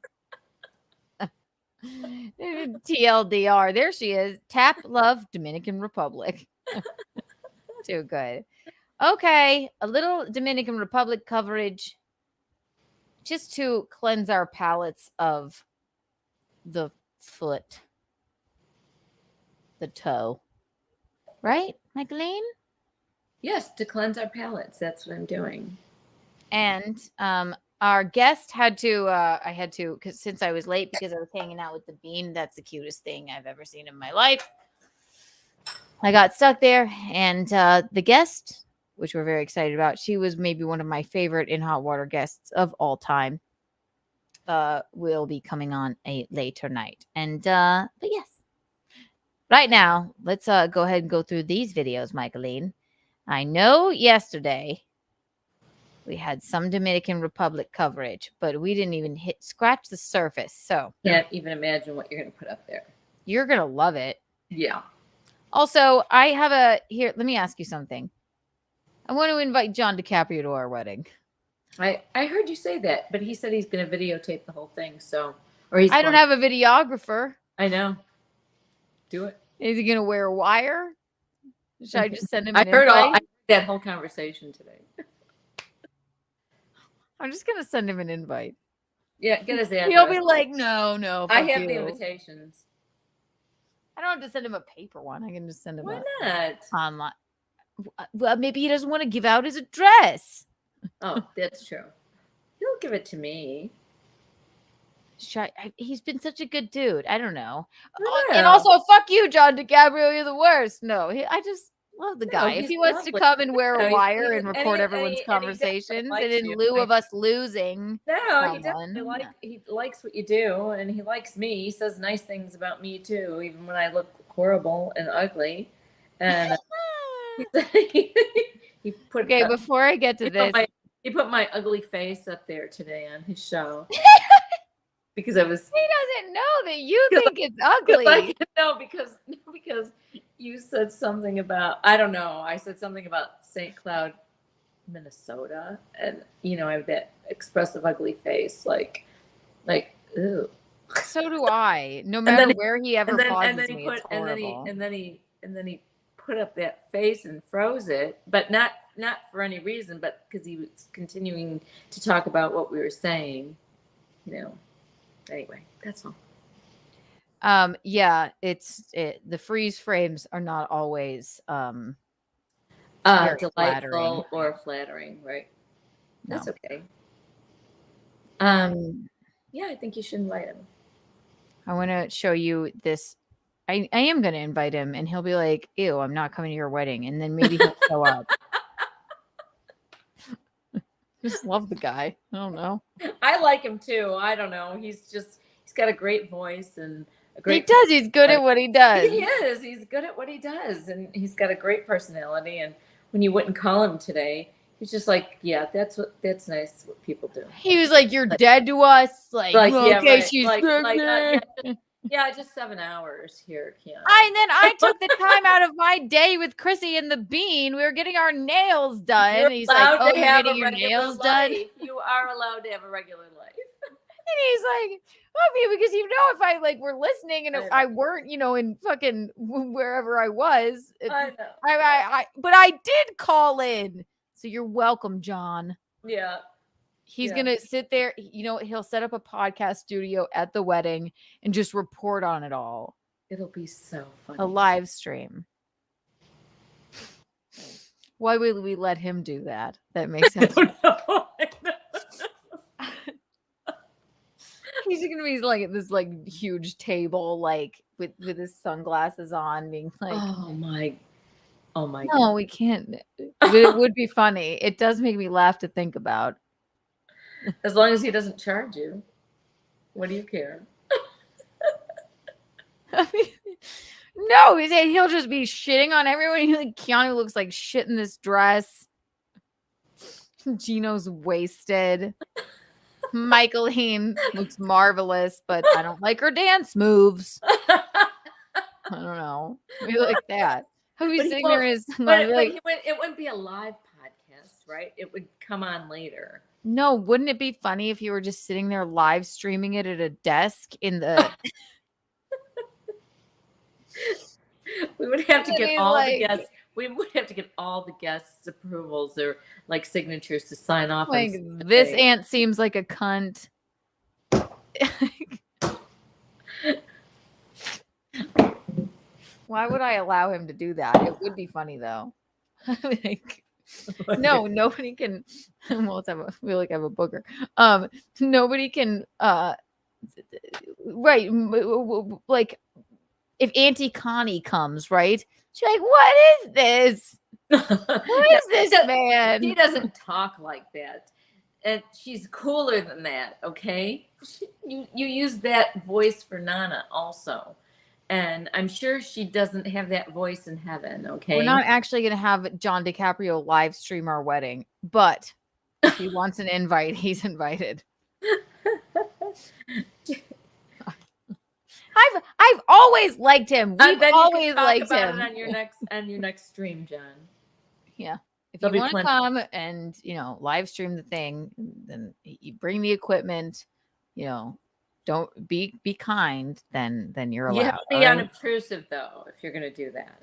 S7: TLDR. There she is. Tap love Dominican Republic. Too good. Okay. A little Dominican Republic coverage just to cleanse our palates of the foot. The toe. Right, Michaeline?
S1: Yes, to cleanse our palates. That's what I'm doing.
S7: And our guest had to, I had to, because since I was late because I was hanging out with the bean. That's the cutest thing I've ever seen in my life. I got stuck there, and the guest, which we're very excited about, she was maybe one of my favorite in hot water guests of all time. Will be coming on a later night. And but yes. Right now, let's go ahead and go through these videos, Michaeline. I know yesterday we had some Dominican Republic coverage, but we didn't even scratch the surface. So
S1: can't even imagine what you're going to put up there.
S7: You're going to love it.
S1: Yeah.
S7: Also, I have here, let me ask you something. I want to invite John DiCaprio to our wedding.
S1: I heard you say that, but he said he's going to videotape the whole thing. So,
S7: I don't have a videographer.
S1: I know. Do it.
S7: Is he going to wear a wire? Should I just send him
S1: I heard that whole conversation today.
S7: I'm just going to send him an invite.
S1: Yeah, get his address.
S7: He'll be like, no.
S1: I have the invitations.
S7: I don't have to send him a paper one. I can just send him
S1: Why not?
S7: Online. Well, maybe he doesn't want to give out his address.
S1: Oh, that's true. He'll give it to me.
S7: He's been such a good dude. I don't know. And also, fuck you, John DiCaprio. You're the worst. No, I just love the guy. If he wants to come and wear a wire and record everyone's conversations, and in lieu of us losing,
S1: no, he likes what you do, and he likes me. He says nice things about me too, even when I look horrible and ugly. And he put
S7: before I get to this,
S1: He put my ugly face up there today on his show because I was.
S7: He doesn't know that you think it's
S1: Because
S7: ugly.
S1: because you said something about, I don't know. I said something about St. Cloud, Minnesota, and I have that expressive ugly face, like ew.
S7: So do I. No
S1: And
S7: matter
S1: then-
S7: where he ever
S1: and then
S7: pauses
S1: he
S7: me,
S1: put
S7: it's horrible.
S1: and then he put up that face and froze it, but not for any reason, but because he was continuing to talk about what we were saying. Anyway, that's all.
S7: Yeah, the freeze frames are not always very
S1: Delightful
S7: flattering.
S1: or flattering, right? That's
S7: No.
S1: okay. Yeah, I think you should invite him.
S7: I want to show you this. I am going to invite him, and he'll be like, "Ew, I'm not coming to your wedding," and then maybe he'll show up. Just love the guy. I don't know.
S1: I like him too. I don't know. He's got a great voice and a great.
S7: He does. He's good at what he does.
S1: He is. He's good at what he does, and he's got a great personality. And when you wouldn't call him today, he's just like, yeah, that's nice what people do.
S7: He was like, "You're dead to us." Like well,
S1: yeah,
S7: okay,
S1: right.
S7: she's
S1: just 7 hours here, Keanu.
S7: And then I took the time out of my day with Chrissy and the Bean. We were getting our nails done.
S1: You're
S7: And he's like,
S1: allowed
S7: "Oh,
S1: to
S7: you're
S1: have
S7: getting
S1: a
S7: your
S1: regular
S7: nails done?"
S1: life. You are allowed to have a regular life.
S7: And he's like, "Okay," because if I were listening and I weren't, in fucking wherever I was,
S1: I know.
S7: but I did call in. So you're welcome, John.
S1: Yeah.
S7: He's gonna sit there. He'll set up a podcast studio at the wedding and just report on it all.
S1: It'll be so funny.
S7: A live stream. Why would we let him do that? That makes sense.
S1: I know.
S7: He's gonna be like at this huge table, with his sunglasses on, being like,
S1: oh my
S7: "No,
S1: God.
S7: we can't." But it would be funny. It does make me laugh to think about.
S1: As long as he doesn't charge you, what do you care?
S7: No, he'll just be shitting on everyone. Keanu looks like shit in this dress. Gino's wasted. Michaeline looks marvelous, but I don't like her dance moves. I don't know. Maybe like that. He'll be sitting there in his
S1: it wouldn't be a live podcast, right? It would come on later.
S7: No, wouldn't it be funny if you were just sitting there live streaming it at a desk in the
S1: We would have to get all the guests. We would have to get all the guests' approvals or signatures to sign off.
S7: This aunt seems like a cunt. Why would I allow him to do that? It would be funny though. No, nobody can. Well, we have a booger. Nobody can. Right, if Auntie Connie comes, right? She's like, "What is this? Who is this man?"
S1: She doesn't talk like that, and she's cooler than that. Okay, you use that voice for Nana also. And I'm sure she doesn't have that voice in heaven, okay?
S7: We're not actually going to have John DiCaprio live stream our wedding, but if he wants an invite, he's invited. I've always liked him. We've always liked him.
S1: On your next stream, John.
S7: Yeah. If you want to come and, live stream the thing, then you bring the equipment, don't be kind, then you're allowed.
S1: You have to be unobtrusive though if you're going to do that.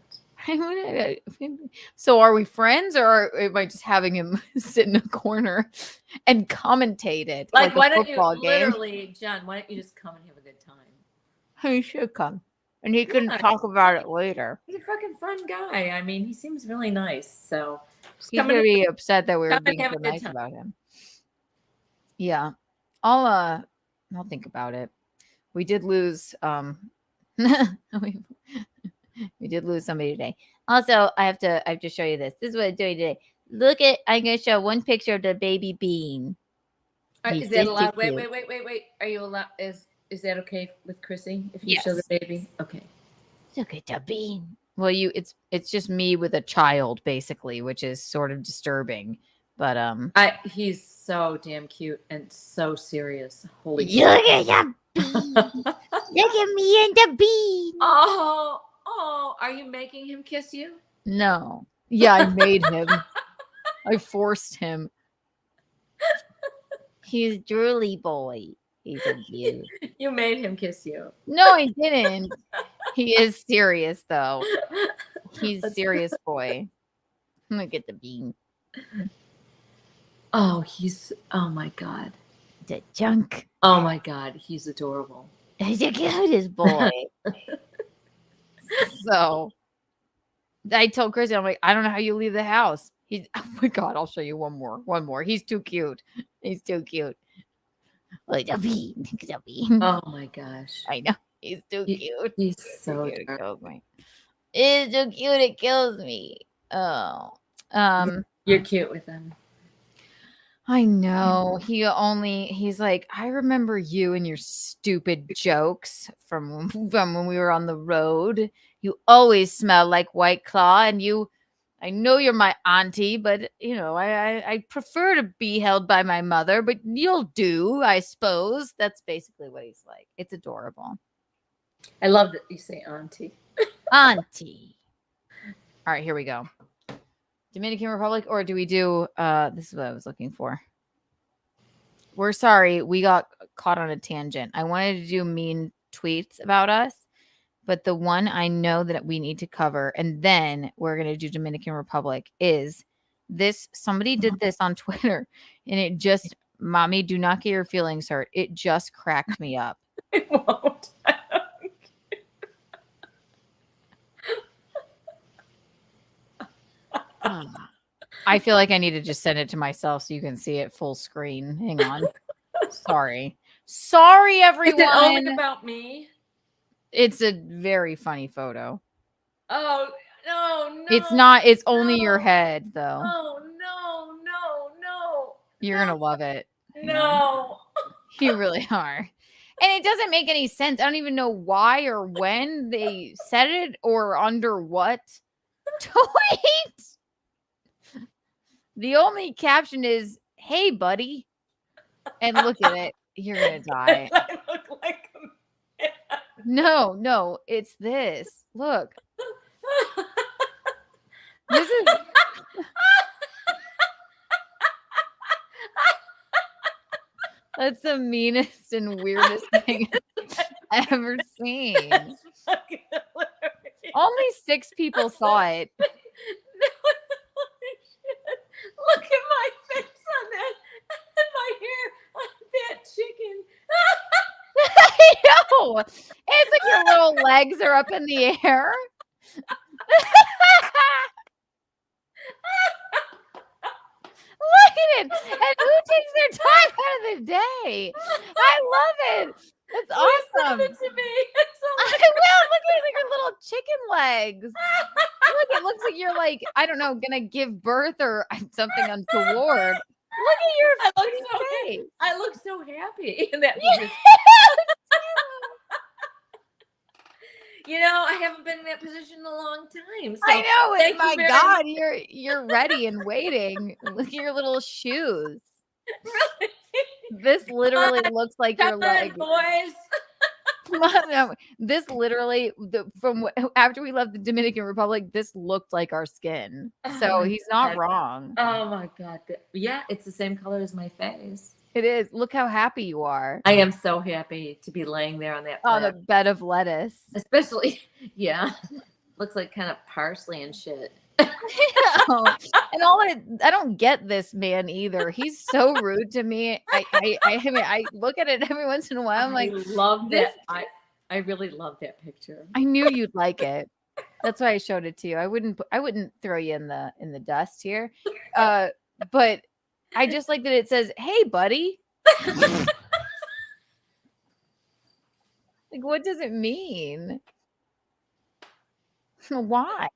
S7: So are we friends, or am I just having him sit in a corner and commentate it like
S1: why
S7: a
S1: don't you
S7: game?
S1: Literally, John, why don't you just come and have a good time?
S7: He should come and he can talk about it later.
S1: He's a fucking fun guy. I mean, he seems really nice. So
S7: he's gonna be upset that we were being so nice about him. Yeah. I'll think about it. We did lose we did lose somebody today. Also, I have to show you this. This is what I'm doing today. I'm gonna show one picture of the baby Bean.
S1: Is that allowed? Wait. Are you allowed? Is that okay with Chrissy if you show the baby? Okay.
S7: Look at the Bean. Well, it's just me with a child basically, which is sort of disturbing. But
S1: he's so damn cute and so serious. Holy
S5: Look
S1: shit.
S5: at the bean. Look at me and the bean.
S1: Oh, are you making him kiss you?
S7: no. Yeah, I made him. I forced him.
S5: He's a drooly boy. He's a cute.
S1: You made him kiss you.
S7: No, I didn't. He is serious though. He's a serious boy.
S5: Look at the bean.
S1: Oh, oh my God.
S5: The junk.
S1: Oh my God, he's adorable.
S5: He's the cutest boy.
S7: So I told Chrissy, I'm like, I don't know how you leave the house. He's oh my God, I'll show you one more. He's too cute. He's too cute.
S5: Look at the bean. Look at the bean.
S1: Oh my gosh.
S7: I know. He's too cute.
S1: He's so
S7: cute. It
S1: dark.
S7: kills me.
S5: It's so cute it kills me. Oh.
S1: You're cute with him.
S7: I know. He's like, I remember you and your stupid jokes from when we were on the road. You always smell like White Claw, and I know you're my auntie, but I prefer to be held by my mother, but you'll do, I suppose. That's basically what he's like. It's adorable.
S1: I love that you say auntie.
S7: Auntie. All right, here we go. Dominican Republic, or do we do this is what I was looking for. We're sorry, we got caught on a tangent. I wanted to do mean tweets about us, but the one I know that we need to cover, and then we're going to do Dominican Republic, is this. Somebody did this on Twitter, and it just, mommy, do not get your feelings hurt. It just cracked me up.
S1: I won't.
S7: I feel like I need to just send it to myself so you can see it full screen. Hang on. Sorry, everyone.
S1: Is it only about me?
S7: It's a very funny photo.
S1: Oh, no.
S7: It's not. It's only your head, though.
S1: Oh, no.
S7: You're going to love it.
S1: No.
S7: You really are. And it doesn't make any sense. I don't even know why or when they said it or under what tweet. The only caption is, "Hey, buddy." And look at it. You're going to die.
S1: I look like a man.
S7: No, it's this. Look. This is That's the meanest and weirdest thing I've ever seen. Only 6 people saw it.
S1: Look at my face on that. And my hair on that chicken.
S7: I know. It's like your little legs are up in the air. Look at it. And who takes their time out of the day? I love it. That's awesome.
S1: Send it to me.
S7: I will. Look at it, like your little chicken legs. Look, it looks like you're like, I don't know, gonna give birth or something untoward. Look at your face.
S1: I look so happy in that position. I haven't been in that position in a long time. So
S7: I know.
S1: thank
S7: My
S1: you very
S7: God,
S1: much.
S7: you're ready and waiting. Look at your little shoes.
S1: Really?
S7: This literally looks like your
S1: Come on,
S7: leg.
S1: boys.
S7: No, this literally after we left the Dominican Republic, this looked like our skin. So he's not wrong.
S1: Oh my God. Yeah, it's the same color as my face.
S7: It is. Look how happy you are.
S1: I am so happy to be laying there on that
S7: On a bed of lettuce.
S1: Especially, yeah. Looks like kind of parsley and shit.
S7: And I don't get this man either. He's so rude to me. I look at it every once in a while. I'm like,
S1: love that. I really love that picture.
S7: I knew you'd like it. That's why I showed it to you. I wouldn't throw you in the dust here. But I just like that it says, "Hey, buddy." Like, what does it mean? Why?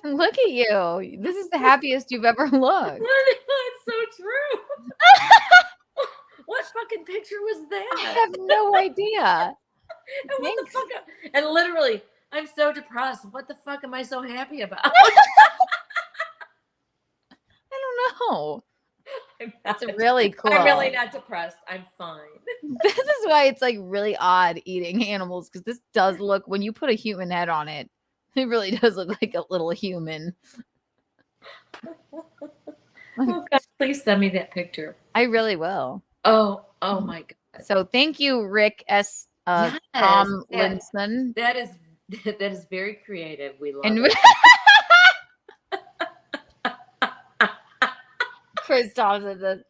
S7: Look at you. This is the happiest you've ever looked.
S1: It's so true. What fucking picture was that?
S7: I have no idea.
S1: And what the fuck? And literally, I'm so depressed. What the fuck am I so happy about?
S7: don't know. That's
S1: not-
S7: really cool.
S1: I'm really not depressed. I'm fine.
S7: This is why it's like really odd eating animals, because this does look, when you put a human head on it, it really does look like a little human.
S1: Oh God, please send me that picture.
S7: I really will.
S1: Oh my God.
S7: So thank you, Rick S.
S1: Yes,
S7: Tom Linson.
S1: That is very creative. We love
S7: And
S1: it.
S7: Chris Thompson says,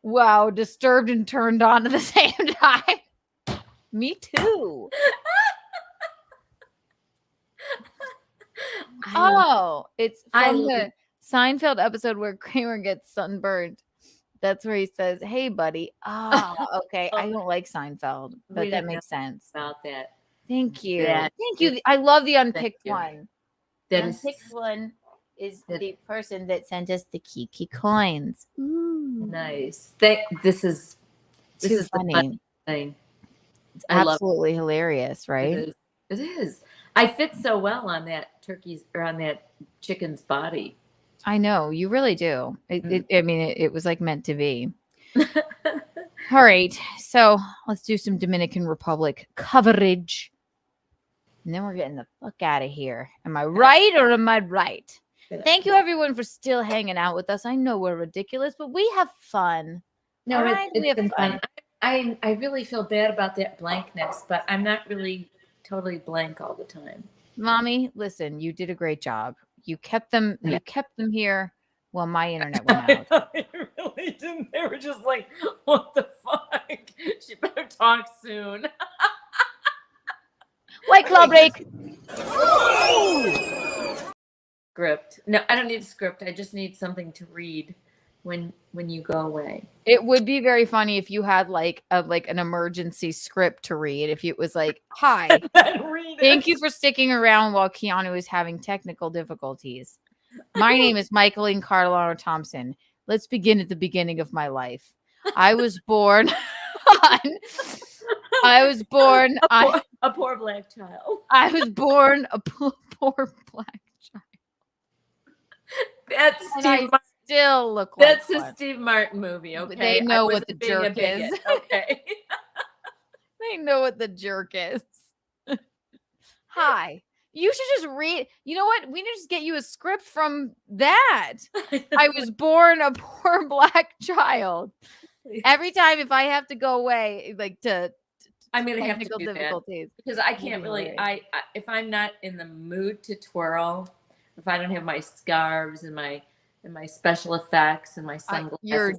S7: wow, disturbed and turned on at the same time. Me too. Oh, it's from the Seinfeld episode where Kramer gets sunburned. That's where he says, hey, buddy. Oh, okay. I don't like Seinfeld, but that makes sense.
S1: About that.
S7: Thank you.
S1: That
S7: Thank you. I love the unpicked
S1: you.
S7: one.
S1: That
S7: The
S1: is
S7: unpicked one is the person that sent us the Kiki coins. Ooh.
S1: nice. This is
S7: Too
S1: the
S7: funny.
S1: fun thing.
S7: It's
S1: I love
S7: absolutely hilarious, right?
S1: It is. I fit so well on that turkey's or on that chicken's body.
S7: I know you really do. It was like meant to be. All right, so let's do some Dominican Republic coverage, and then we're getting the fuck out of here. Am I right or am I right? Thank you, everyone, for still hanging out with us. I know we're ridiculous, but we have fun.
S1: No,
S7: All right? We have
S1: been
S7: fun.
S1: I really feel bad about that blankness, but I'm not really totally blank all the time.
S7: Mommy, listen, you did a great job. You kept them. You kept them here while my internet went out.
S1: I really didn't. They were just like, what the fuck? She better talk soon.
S7: White Claw break.
S1: Script. No, I don't need a script. I just need something to read when you go away.
S7: It would be very funny if you had like an emergency script to read. If it was like, "Hi, thank you for sticking around while Keanu is having technical difficulties. My name is Michaeline Carolina Thompson. Let's begin at the beginning of my life. I was born
S1: a poor black child.
S7: I was born a poor black child.
S1: That's
S7: And
S1: Steve.
S7: I still look like
S1: That's
S7: one.
S1: a Steve Martin movie. Okay,
S7: They know
S1: I
S7: what
S1: wasn't
S7: the
S1: being a
S7: jerk is.
S1: bigot. Okay.
S7: They know what the jerk is. Hi. You should just read. You know what? We need to just get you a script from that. I was born a poor black child. Every time if I have to go away, like
S1: I'm gonna have to
S7: technical
S1: do
S7: difficulties,
S1: that because I can't really. I if I'm not in the mood to twirl, if I don't have my scarves and my special effects and my sunglasses,
S7: you're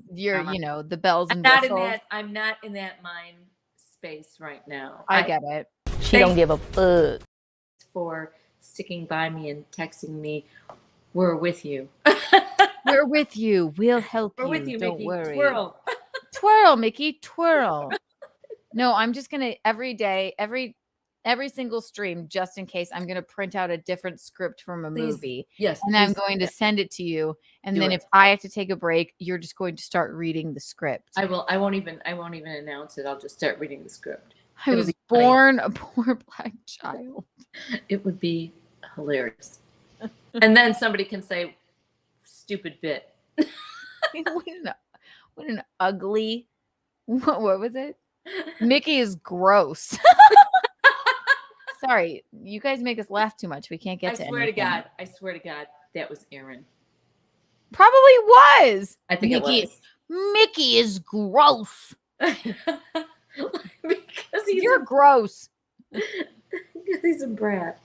S7: the bells and whistles.
S1: I'm not in that mind space right now.
S7: I get it.
S1: She
S7: don't give a fuck.
S1: For sticking by me and texting me. We're with you.
S7: We're with you. We'll help
S1: We're
S7: you.
S1: with you,
S7: Don't
S1: Mickey.
S7: worry.
S1: Twirl.
S7: Twirl, Mickey. Twirl. No, I'm just gonna every day, every single stream, just in case, I'm gonna print out a different script from a movie.
S1: Yes.
S7: And I'm going to send it to you. And
S1: Do
S7: then
S1: it.
S7: if I have to take a break, you're just going to start reading the script.
S1: I will. I won't even announce it. I'll just start reading the script.
S7: I was born a poor black child.
S1: It would be hilarious. And then somebody can say, stupid bit.
S7: What an ugly, what was it? Mickey is gross. Sorry, you guys make us laugh too much. We can't get to anything.
S1: I swear to God, that was Aaron.
S7: Probably was.
S1: I think
S7: Mickey,
S1: it was.
S7: Mickey is gross.
S1: Because
S7: you're gross.
S1: Because he's a brat.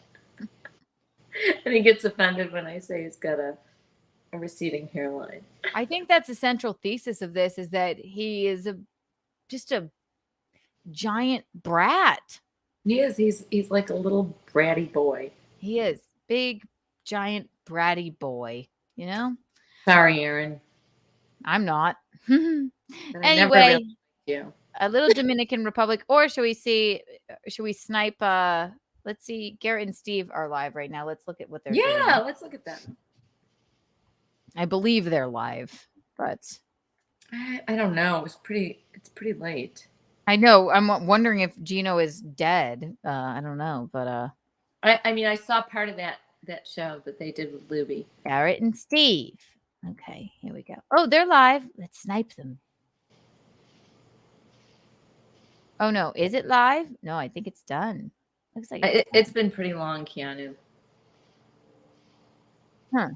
S1: And he gets offended when I say he's got a receding hairline.
S7: I think that's the central thesis of this, is that he is just a giant brat.
S1: He is. He's like a little bratty boy.
S7: He is. Big, giant, bratty boy. You know?
S1: Sorry, Aaron.
S7: I'm not.
S1: Never
S7: Anyway,
S1: really liked you.
S7: A little Dominican Republic, or should we snipe? Let's see. Garrett and Steve are live right now. Let's look at what they're doing.
S1: Yeah, let's look at them.
S7: I believe they're live, but
S1: I don't know. It's pretty late.
S7: I know. I'm wondering if Gino is dead. I don't know, but
S1: I mean, I saw part of that show that they did with Luby.
S7: Garrett and Steve.
S5: Okay, here we go. Oh, they're live. Let's snipe them. Oh no, is it live? No, I think it's done. Looks like
S1: It's been pretty long, Keanu.
S5: Huh.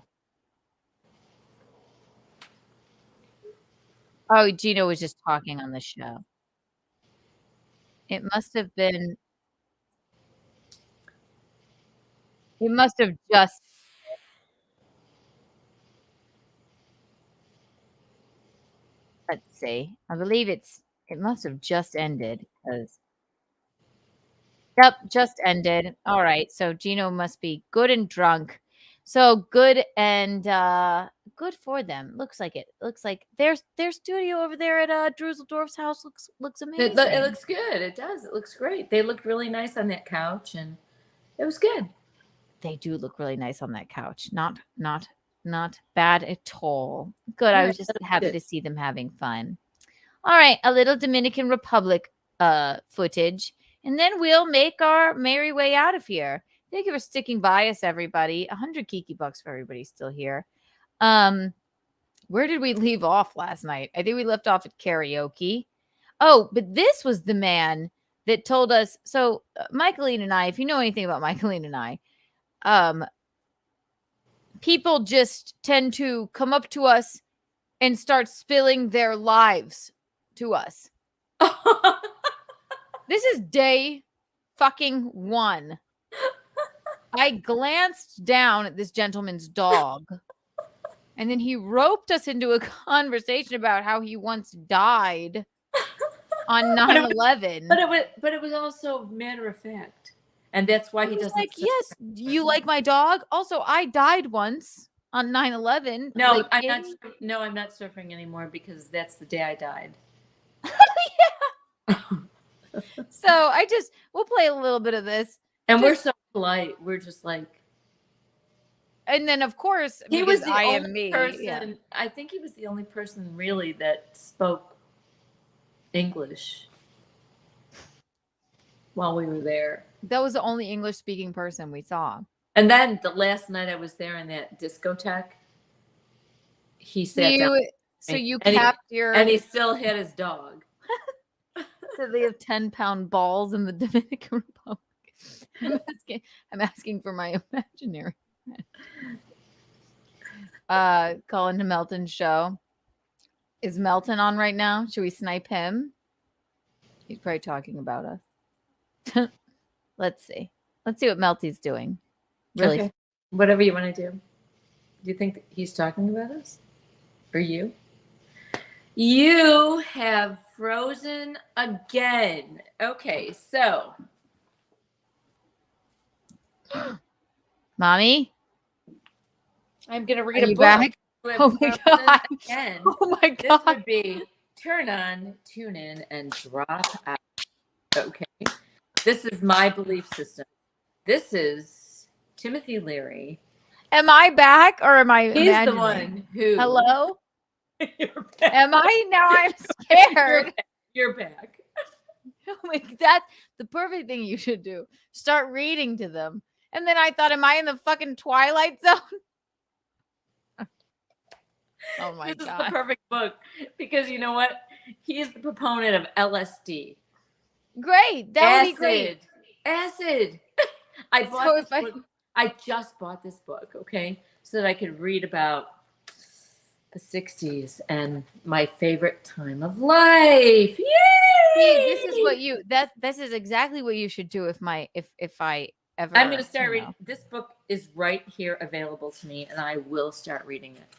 S5: Oh, Gino was just talking on the show. It must have been. It must have just. Let's see. I believe it must have just ended because. Yep, just ended. All right. So Gino must be good and drunk. So good and good for them. Looks like it. Looks like their studio over there at Druseldorf's house looks amazing.
S1: It looks good. It does. It looks great. They looked really nice on that couch, and it was good.
S5: They do look really nice on that couch. Not bad at all. Good. I was just happy to see them having fun. All right, a little Dominican Republic footage, and then we'll make our merry way out of here. Thank you for sticking by us, everybody. 100 Kiki bucks for everybody still here. Where did we leave off last night? I think we left off at karaoke. Oh, but this was the man that told us. So Michaeline and I, if you know anything about Michaeline and I, people just tend to come up to us and start spilling their lives to us. This is day fucking 1. I glanced down at this gentleman's dog, and then he roped us into a conversation about how he once died on 9/11.
S1: But it was also matter of fact, and that's why he doesn't.
S5: Like, yes, you like my dog. Also, I died once on 9/11.
S1: No,
S5: like,
S1: I'm not. No, I'm not surfing anymore because that's the day I died.
S5: So we'll play a little bit of this.
S1: And we're so polite. We're just like.
S5: And then, of course,
S1: he was the only
S5: me.
S1: person.
S5: Yeah.
S1: I think he was the only person really that spoke English while we were there.
S5: That was the only English-speaking person we saw.
S1: And then the last night I was there in that discotheque, he sat down.
S5: So you
S1: and
S5: capped
S1: and he still had his dog.
S5: So they have 10-pound balls in the Dominican Republic. I'm asking for my imaginary. Calling to Melton's show. Is Melton on right now? Should we snipe him? He's probably talking about us. Let's see. Let's see what Melty's doing. Really?
S1: Okay. Whatever you want to do. Do you think that he's talking about us? Or you? You have frozen again. Okay, so.
S5: Mommy?
S1: I'm going to read a book.
S5: Back? Oh my God.
S1: Again.
S5: Oh my God.
S1: This would be turn on, tune in, and drop out. Okay. This is my belief system. This is Timothy Leary.
S5: Am I back or am I
S1: He's
S5: imagining?
S1: the one who.
S5: Hello?
S1: Back.
S5: Am I? Now I'm scared.
S1: You're back.
S5: Oh my, that's the perfect thing you should do. Start reading to them. And then I thought, am I in the fucking Twilight Zone? Oh my
S1: This
S5: God.
S1: is the perfect book because you know what? He's the proponent of LSD.
S5: Great. That would be great.
S1: Acid. I bought this book. I just bought this book, okay, so that I could read about the 60s and my favorite time of life. Yay!
S5: See, this is exactly what you should do if I ever.
S1: I'm going to start reading. This book is right here available to me, and I will start reading it.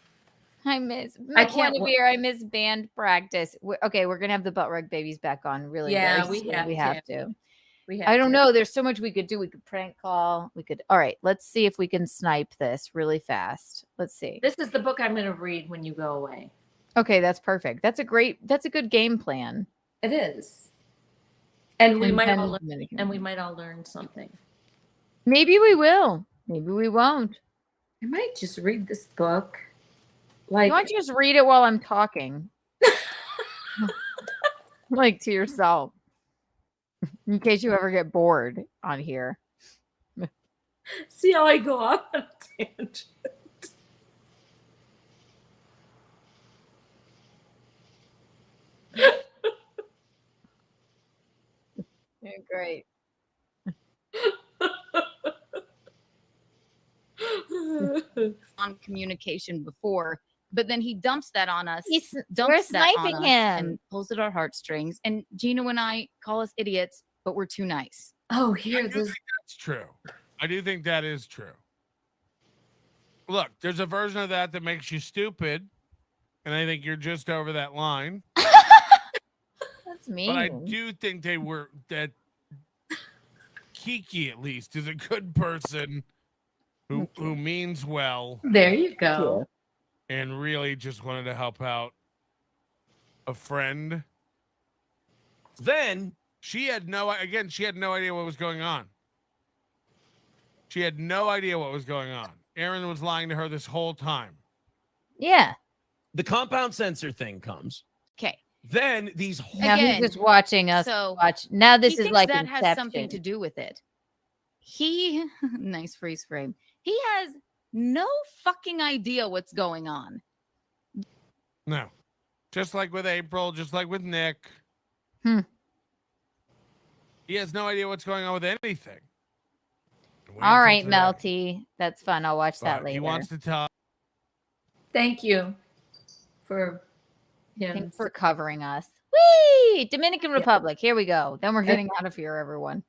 S5: I miss band practice. Okay, we're gonna have the butt rug babies back on. Really,
S1: yeah,
S5: we have to.
S1: I
S5: don't know. There's so much we could do. We could prank call. We could. All right, let's see if we can snipe this really fast. Let's see.
S1: This is the book I'm going to read when you go away.
S5: Okay, that's perfect. That's a good game plan.
S1: It is, and we might all learn something.
S5: Maybe we will. Maybe we won't.
S1: I might just read this book.
S5: Why don't you just read it while I'm talking? Like to yourself. In case you ever get bored on here.
S1: See how I go off on a tangent.
S7: You're great. On communication before, but then he dumps that on us.
S5: We're
S7: Dumps that on
S5: sniping
S7: us
S5: him.
S7: and pulls at our heartstrings. And Gino and I call us idiots, but we're too nice.
S1: Oh,
S9: I
S1: here,
S9: do
S1: this.
S9: think that's true. I do think that is true. Look, there's a version of that makes you stupid, and I think you're just over that line.
S5: That's mean.
S9: But I do think that Kiki at least is a good person who means well.
S1: There you go.
S9: And really just wanted to help out a friend. Then she had no idea what was going on. She had no idea what was going on. Aaron was lying to her this whole time.
S5: Yeah.
S9: The compound sensor thing comes.
S7: Okay.
S9: Then these
S5: Now
S7: Again,
S5: he's just watching us
S7: so
S5: watch. Now this
S7: he
S5: is
S7: thinks
S5: like
S7: that
S5: Inception.
S7: has something to do with it. He nice freeze frame. He has no fucking idea what's going on.
S9: No. Just like with April, just like with Nick. He has no idea what's going on with anything.
S5: All right, Melty. That's fun. I'll watch that later.
S9: He wants to tell.
S1: Thank you for him.
S5: Thanks for covering us. Whee! Dominican Republic. Here we go. Then we're getting out of here, everyone.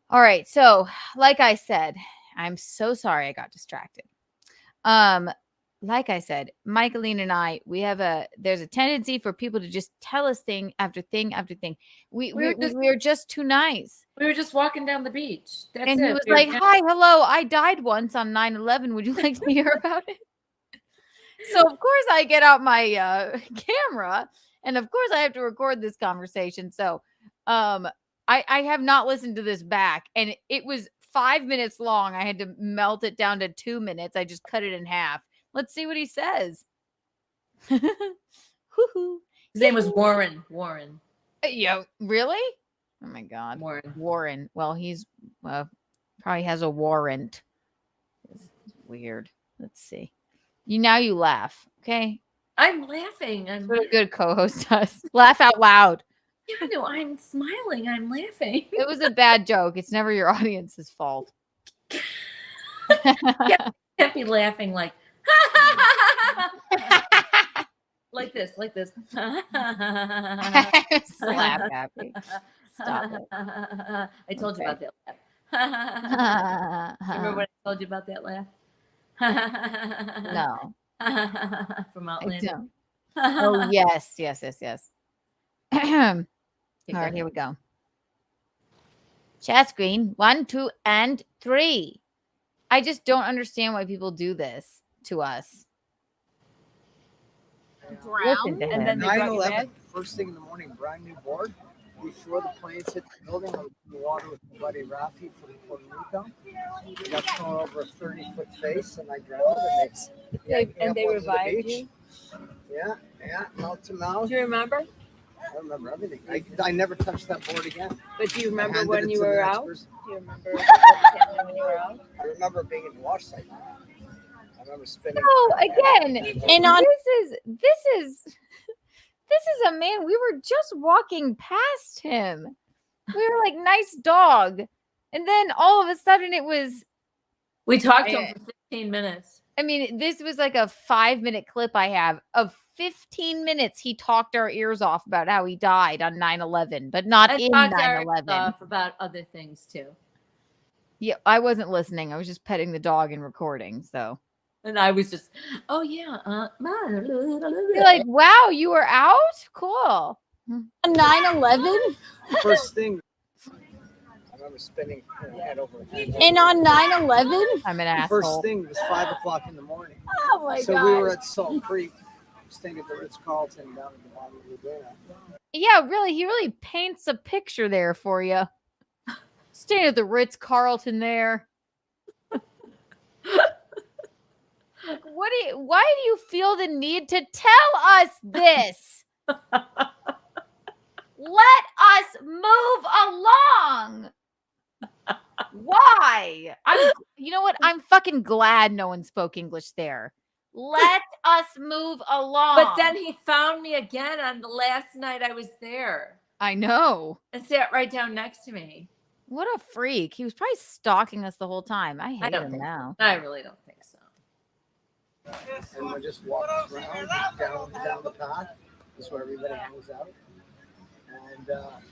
S5: All right. So, like I said, I'm so sorry I got distracted. Like I said, Michaeline and I, there's a tendency for people to just tell us thing after thing after thing. We're just too nice.
S1: We were just walking down the beach. That's
S5: and
S1: it.
S5: he was like, hi, hello, I died once on 9/11. Would you like to hear about it? So, of course, I get out my camera, and of course, I have to record this conversation. So, I have not listened to this back, and it was 5 minutes long. I had to melt it down to 2 minutes. I just cut it in half. Let's see what he says.
S1: His name was Warren. Warren.
S7: Yeah, really? Oh my God. Warren. Well, he's probably has a warrant. It's weird. Let's see. You laugh, okay?
S1: I'm laughing.
S7: What a good co-host does. Laugh out loud.
S1: Yeah, no, I'm smiling. I'm laughing.
S7: It was a bad joke. It's never your audience's fault.
S1: Can't be laughing like like this.
S7: Slap happy. Stop it.
S1: I told you about that laugh. Remember what I told you about that laugh?
S7: No.
S1: From Outlander.
S7: Oh, yes. All right, here we go.
S5: Chat screen 1, 2, and 3.
S7: I just don't understand why people do this to us.
S5: Listen to him.
S15: And then 9/11, first thing in the morning, brand new board. Before the planes hit the building, I was in the water with my buddy Rafi from Puerto Rico. I got thrown over a 30-foot face, and I drowned. And they revived you? Yeah, mouth to mouth.
S2: Do you remember?
S15: I remember everything. I never touched that board again.
S2: But do you remember when you were out? Do you remember what happened when you were out?
S15: I remember being in the wash site. I remember spinning.
S5: Oh, again. And on
S7: This is a man. We were just walking past him. We were like, nice dog. And then all of a sudden
S1: we talked to him for 15 minutes.
S7: I mean, this was like a 5-minute clip I have of 15 minutes. He talked our ears off about how he died on 9/11, but not in 9/11.
S1: About other things too.
S7: Yeah, I wasn't listening. I was just petting the dog and recording. So,
S1: and I was just, oh yeah,
S7: you're like, wow, you were out? Cool. 9/11.
S15: First thing. I remember spinning head over head.
S5: And on 9/11,
S7: I'm an
S15: the
S7: asshole.
S15: First thing was 5 o'clock in the morning.
S5: Oh my
S15: so
S5: God.
S15: we were at Salt Creek, staying at the Ritz-Carlton down at the bottom of Laguna.
S7: Yeah, really. He really paints a picture there for you. Staying at the Ritz-Carlton there. Why do you feel the need to tell us this? Let us move along. Why? You know what? I'm fucking glad no one spoke English there. Let us move along.
S1: But then he found me again on the last night I was there.
S7: I know.
S1: And sat right down next to me.
S7: What a freak. He was probably stalking us the whole time. I hate
S1: don't
S7: him
S1: think
S7: now.
S1: I really don't think so.
S15: And we're just walking around down the path. This is where everybody hangs out. And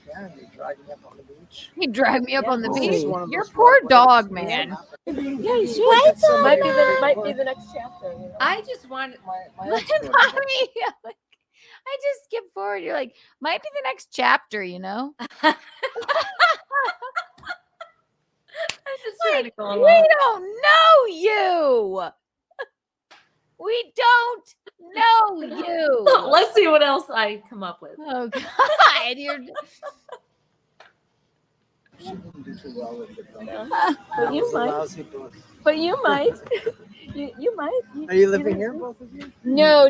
S15: yeah, they drag me up on the beach.
S7: He dragged me up on the
S15: This
S7: beach.
S15: is one of
S7: Your
S15: those
S7: poor
S15: walkways.
S7: dog, man.
S2: Yeah, you should. Might be the next chapter. You know?
S1: I just wanted
S15: my
S7: Mommy, I just skipped forward. You're like, might be the next chapter, you know?
S1: I'm just trying to go along.
S7: We don't know you. We don't know you.
S1: Let's see what else I come up with.
S7: Oh God, you're.
S15: She didn't do too well with it, though.
S2: But you
S15: It was a
S2: might.
S15: lousy book.
S2: But you might. You might.
S15: Are you living here, both of you?
S7: No.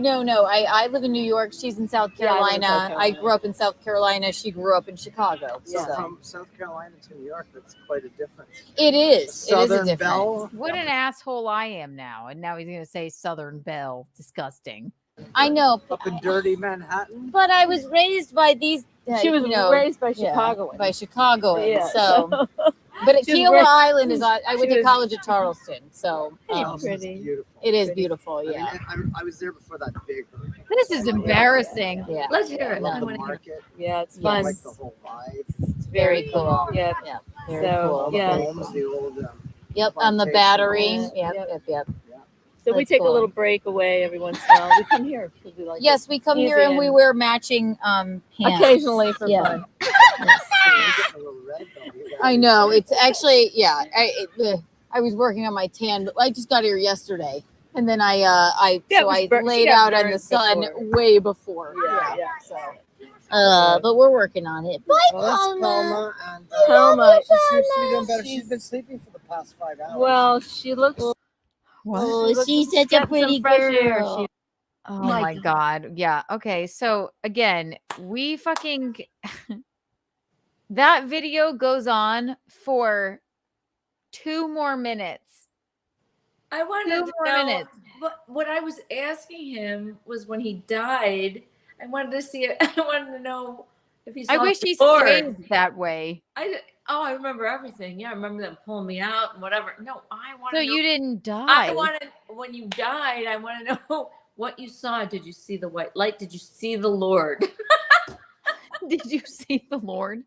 S7: I live in New York. She's in South
S2: Yeah, I live in
S7: Carolina.
S2: South
S7: I
S2: Carolina.
S7: grew up in South Carolina. She grew up in Chicago.
S15: So
S7: So
S15: from South Carolina to New York, that's quite a difference.
S7: it is.
S15: Southern
S7: it is a
S15: Belle.
S7: difference. What an asshole I am now. And now he's gonna say Southern Belle. Disgusting. I know.
S15: Up in dirty Manhattan.
S7: But I was raised by these.
S2: She was raised by Chicagoans.
S7: By Chicagoans.
S2: Yeah.
S7: So, but at
S2: She was
S7: Kiowa
S2: raised-
S7: Island is. I went
S2: she
S7: to
S2: was-
S7: college at Charleston. So
S15: Charleston's
S2: pretty.
S15: beautiful.
S7: it is beautiful. Yeah.
S15: I mean, I was there before that big hurricane.
S7: This is embarrassing.
S2: Yeah.
S1: Let's hear it.
S15: Love
S1: I
S15: the
S1: want to hear it.
S15: market.
S2: Yeah, it's
S7: Yes.
S2: fun.
S15: Like the whole vibe.
S7: It's very cool.
S2: Yeah.
S7: Yeah. Very
S2: So,
S15: All
S7: cool.
S15: the
S2: yeah.
S15: homes, the old.
S7: Yep. On the
S15: plantation
S7: battery.
S15: homes.
S7: Yep.
S2: So we
S7: That's
S2: take
S7: cool.
S2: a little break away every once in a while. We come here because we like
S7: Yes,
S2: it.
S7: we come
S2: Easy
S7: here and we
S2: and-
S7: wear matching pants.
S2: occasionally for
S7: Yeah.
S2: fun.
S15: You're getting a little red, though. You got-
S7: I know. It's actually I was working on my tan, but I just got here yesterday, and then I
S2: Yeah, it was
S7: I
S2: bur- she
S7: laid
S2: got
S7: out in the
S2: burned
S7: sun
S2: before.
S7: way before.
S2: Yeah.
S7: But we're working on it. Bye,
S15: Well, that's
S7: Palma.
S15: Palma, and
S2: Palma.
S15: she seems to be doing better. She's been sleeping for the past 5 hours.
S2: Well, she looks.
S7: Oh, she's such a
S2: Get some
S7: pretty
S2: fresh air.
S7: girl. Oh my God. Yeah. Okay. So again, we fucking that video goes on for 2 more minutes.
S1: I wanted
S7: 2
S1: to
S7: more
S1: know.
S7: minutes.
S1: What I was asking him was when he died. I wanted to see it. I wanted to know if he saw
S7: I wish
S1: the
S7: he
S1: Lord.
S7: stayed that way.
S1: I remember everything. Yeah, I remember them pulling me out and whatever. No, I want
S7: So
S1: to know.
S7: you didn't die.
S1: I wanted when you died. I want to know what you saw. Did you see the white light? Did you see the Lord?
S7: Did you see the Lord?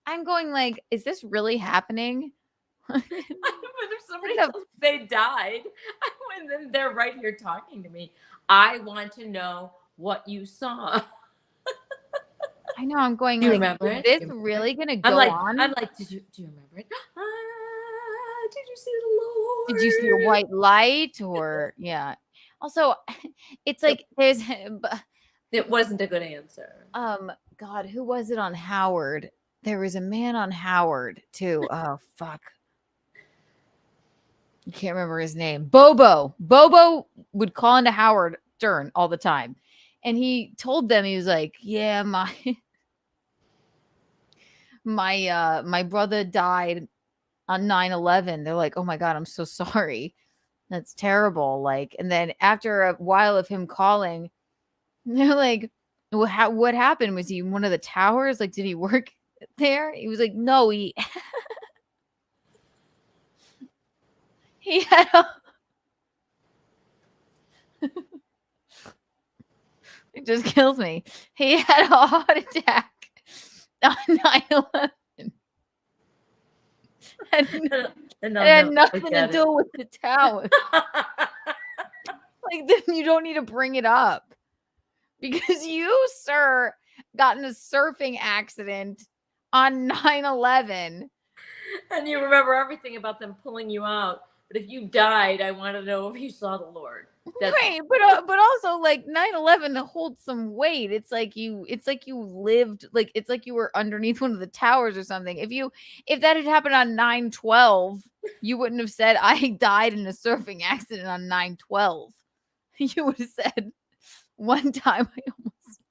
S7: I'm going like, is this really happening?
S1: But if somebody else they died, and then they're right here talking to me. I want to know what you saw.
S7: I know. I'm going.
S1: Do you
S7: like,
S1: remember
S7: is
S1: it?
S7: this
S1: Do you remember
S7: really
S1: it?
S7: gonna go on?
S1: I'm like, do you remember it? Did you see the Lord?
S7: Did you see a white light or yeah? Also, it's like there's
S1: It wasn't a good answer.
S7: God, who was it on Howard? There was a man on Howard too. Oh fuck. I can't remember his name. Bobo. Bobo would call into Howard Stern all the time. And he told them, he was like, yeah, my brother died on 9/11. They're like, oh my God, I'm so sorry. That's terrible. Like, and then after a while of him calling, they're like, well, what happened? Was he in one of the towers? Like, did he work there? He was like, no, he had a it just kills me. He had a heart attack on 9/11. It had nothing to do with the tower. Like, then you don't need to bring it up. Because you, sir, got in a surfing accident on 9/11.
S1: And you remember everything about them pulling you out. But if you died, I want to know if you saw the Lord.
S7: Right, but also like 9/11 holds some weight. It's like you lived, like it's like you were underneath one of the towers or something. If that had happened on 9/12, you wouldn't have said I died in a surfing accident on 9/12. You would have said one time I almost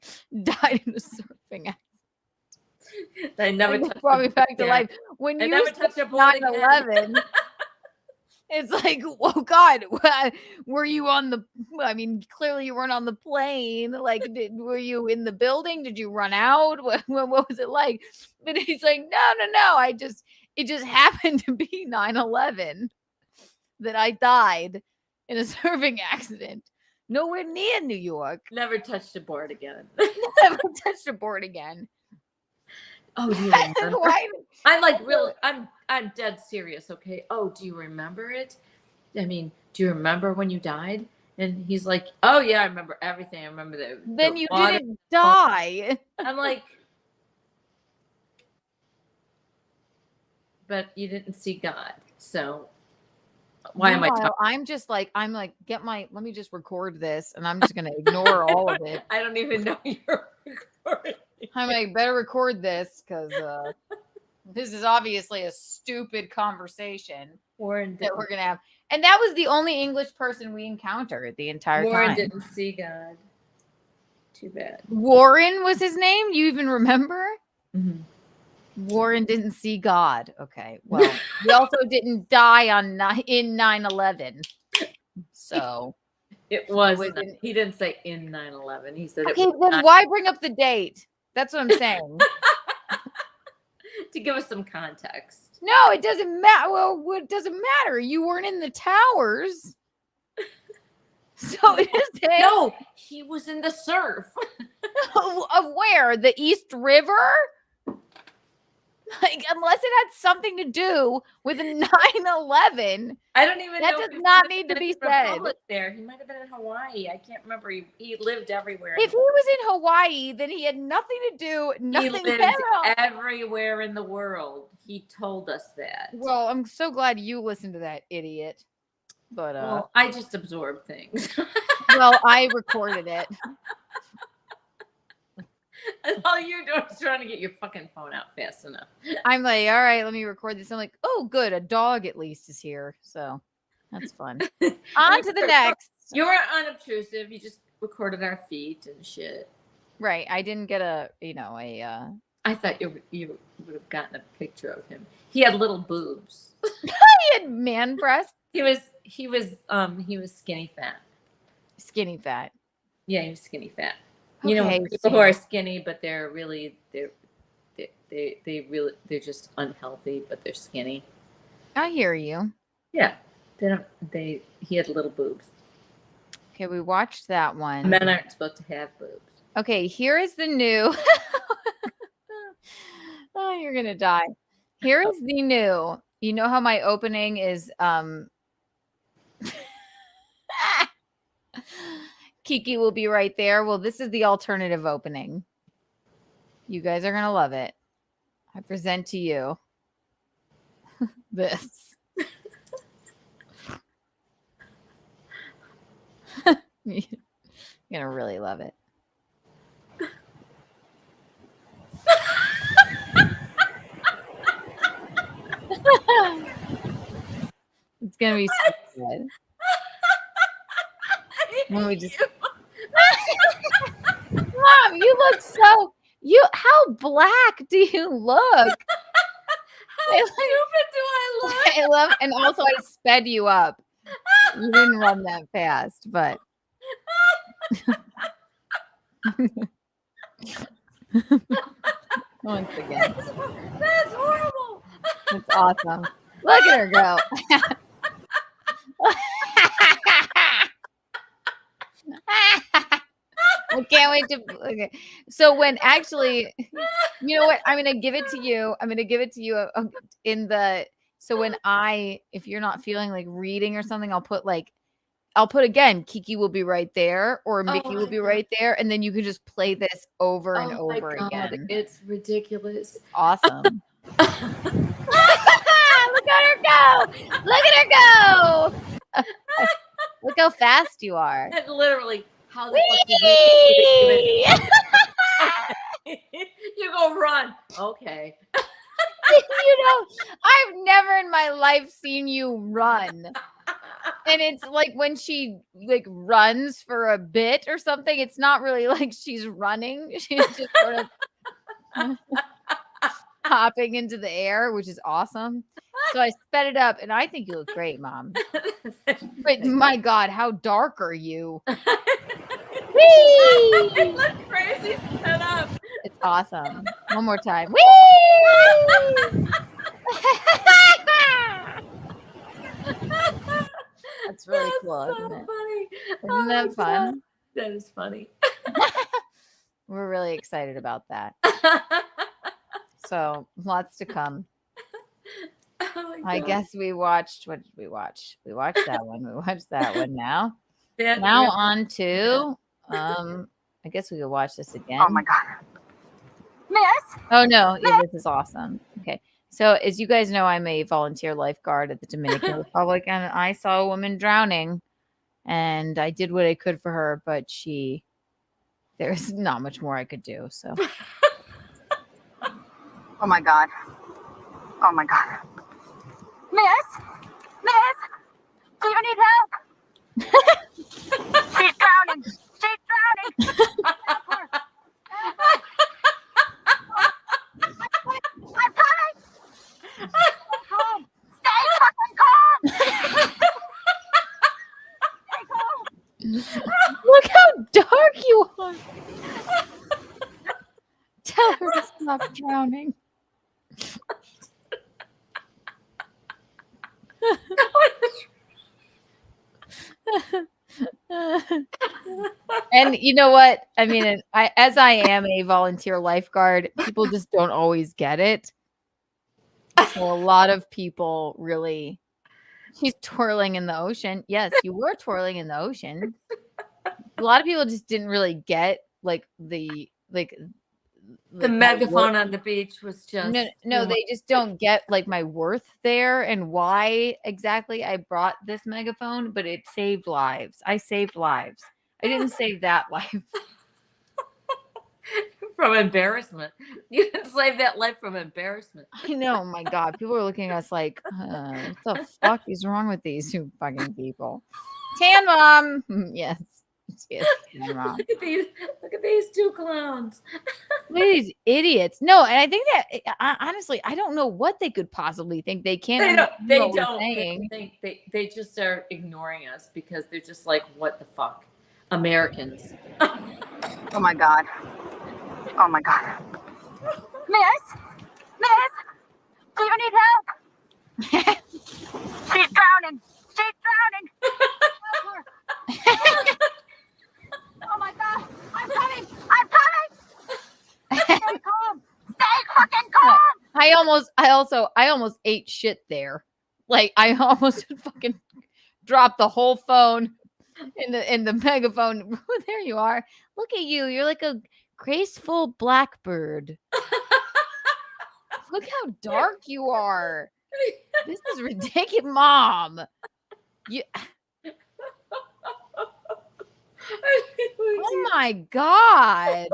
S7: died in a surfing accident.
S1: They never
S7: brought me back to life. When
S1: I
S7: you
S1: never
S7: said
S1: touched a board again.
S7: 9/11, It's like, oh God, were you on the? I mean, clearly you weren't on the plane. Like, were you in the building? Did you run out? What was it like? But he's like, no. It just happened to be 9/11 that I died in a surfing accident. Nowhere near New York.
S1: Never touched a board again.
S7: Never touched a board again.
S1: Oh, do you remember? I'm like, really, I'm dead serious, okay? Oh, do you remember it? I mean, do you remember when you died? And he's like, oh yeah, I remember everything. I remember the
S7: Then you
S1: water.
S7: didn't die.
S1: I'm like, but you didn't see God, so why am I talking?
S7: I'm like, let me just record this, and I'm just gonna ignore all of it.
S1: I don't even know you're recording.
S7: I'm like, better record this because this is obviously a stupid conversation that we're gonna have. And that was the only English person we encountered the entire
S1: Warren
S7: time.
S1: didn't see God. Too bad.
S7: Warren was his name. You even remember?
S1: Mm-hmm.
S7: Warren didn't see God. Okay. Well, he also didn't die in 9/11. So
S1: it was. He didn't say in 9/11. He said
S7: okay,
S1: it was.
S7: Then why bring up the date? That's what I'm saying.
S1: To give us some context.
S7: No, it doesn't matter. Well, it doesn't matter. You weren't in the towers. So it is.
S1: No, he was in the surf.
S7: Of where? The East River? Like, unless it had something to do with 9/11.
S1: I don't even know.
S7: That does not need to be said.
S1: There, he might have been in Hawaii. I can't remember. He lived everywhere.
S7: If he was in Hawaii, then he had nothing to do. Nothing.
S1: He lived everywhere in the world. He told us that.
S7: Well, I'm so glad you listened to that idiot. But
S1: well, I just absorb things.
S7: Well, I recorded it.
S1: And all you're doing is trying to get your fucking phone out fast enough.
S7: I'm like, all right, let me record this. I'm like, oh, good. A dog at least is here. So that's fun. On to the next.
S1: You were unobtrusive. You just recorded our feet and shit.
S7: Right. I didn't get a.
S1: I thought you would have gotten a picture of him. He had little boobs.
S7: He had man breasts.
S1: He was skinny fat.
S7: Skinny fat.
S1: Yeah, he was skinny fat.
S7: Okay,
S1: You know, people who are skinny, but they're just unhealthy, but they're skinny.
S7: I hear you.
S1: Yeah, he had little boobs.
S7: Okay, we watched that one.
S1: Men aren't supposed to have boobs.
S7: Okay, here is the new. Oh, you're gonna die. Here is the new. You know how my opening is Kiki will be right there. Well, this is the alternative opening. You guys are going to love it. I present to you this. You're going to really love it. It's going to be so good. When we just Mom, you look so how black do you look?
S1: How stupid do I look?
S7: I love, and also I sped you up. You didn't run that fast, but once again.
S1: That's horrible.
S7: It's awesome. Look at her go. I can't wait to. Okay. So when actually, you know what? I'm gonna give it to you. In the. So when if you're not feeling like reading or something, I'll put again. Kiki will be right there, or Mickey will be right there, and then you can just play this over and over again.
S1: It's ridiculous.
S7: It's awesome. Look at her go! Look at her go! Look how fast you are.
S1: And literally, how the fuck did you go run? Okay.
S7: I've never in my life seen you run. And it's like when she runs for a bit or something, it's not really like she's running. She's just sort of hopping into the air, which is awesome. So I sped it up, and I think you look great, Mom. But my God, how dark are you?
S1: I
S7: Whee!
S1: look crazy sped up.
S7: It's awesome. One more time. Whee! That's really cool,
S1: so
S7: isn't it?
S1: funny.
S7: Isn't that fun?
S1: That is funny.
S7: We're really excited about that. So lots to come.
S1: Oh
S7: I
S1: God.
S7: guess we watched. What did we watch? We watched that one. We watched that one. Now
S1: That
S7: now
S1: really-
S7: on to I guess we could watch this again.
S10: Oh my God. Miss?
S7: Oh no, yeah, this is awesome. Okay. So as you guys know, I'm a volunteer lifeguard at the Dominican Republic, and I saw a woman drowning, and I did what I could for her, but there's not much more I could do. So
S10: Oh my God. Oh my God. Miss? Miss? Do you need help? She's drowning. She's drowning. Help her. Help her. I'm coming. Stay calm. Stay fucking calm. Stay calm.
S7: look how dark you are. Tell her to stop drowning. And you know what? I mean, as I am a volunteer lifeguard, people just don't always get it. So a lot of people really, she's twirling in the ocean. Yes, you were twirling in the ocean. A lot of people just didn't really get the
S1: megaphone on the beach was just
S7: no, they just don't get like my worth there and why exactly I brought this megaphone, but it saved lives. I saved lives. I didn't save that life.
S1: from embarrassment. You didn't save that life from embarrassment.
S7: I know, my God. People are looking at us like, what the fuck is wrong with these two fucking people? Tan Mom. Yes. Yes, Tan Mom.
S1: Look at these two clowns.
S7: Look at these idiots. No, and I think that honestly, I don't know what they could possibly think. They can't.
S1: They
S7: what we're
S1: don't.
S7: saying.
S1: They just are ignoring us because they're just like, what the fuck? Americans.
S10: Oh my God. Oh my God. Miss? Miss? Do you need help? She's drowning. She's drowning. Help her. Oh my God. I'm coming. I'm coming. Stay calm. Stay fucking calm.
S7: I almost ate shit there. Like I almost fucking dropped the whole phone in the megaphone. There you are. Look at you. You're like a graceful blackbird. Look how dark you are. This is ridiculous, Mom. You. Oh my God.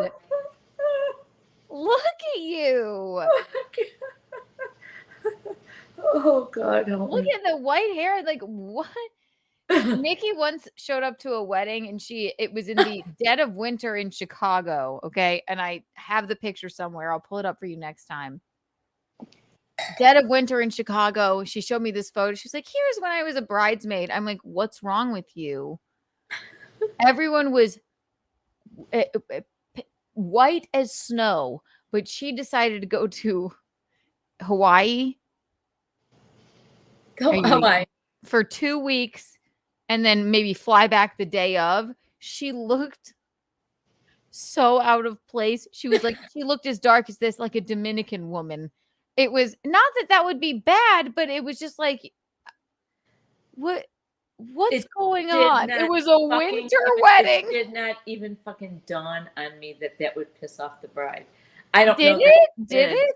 S7: Look at you.
S1: Oh God.
S7: Look at the white hair. Like what? Nikki once showed up to a wedding and it was in the dead of winter in Chicago. Okay. And I have the picture somewhere. I'll pull it up for you next time. Dead of winter in Chicago. She showed me this photo. She's like, here's when I was a bridesmaid. I'm like, what's wrong with you? Everyone was white as snow, but she decided to go to Hawaii.
S1: Hawaii
S7: for 2 weeks and then maybe fly back the day of. She looked so out of place. She was like, she looked as dark as this, like a Dominican woman. It was not that would be bad, but it was just like, what's going on? It was a winter wedding.
S1: It did not even fucking dawn on me that would piss off the bride. I don't
S7: know. Did it?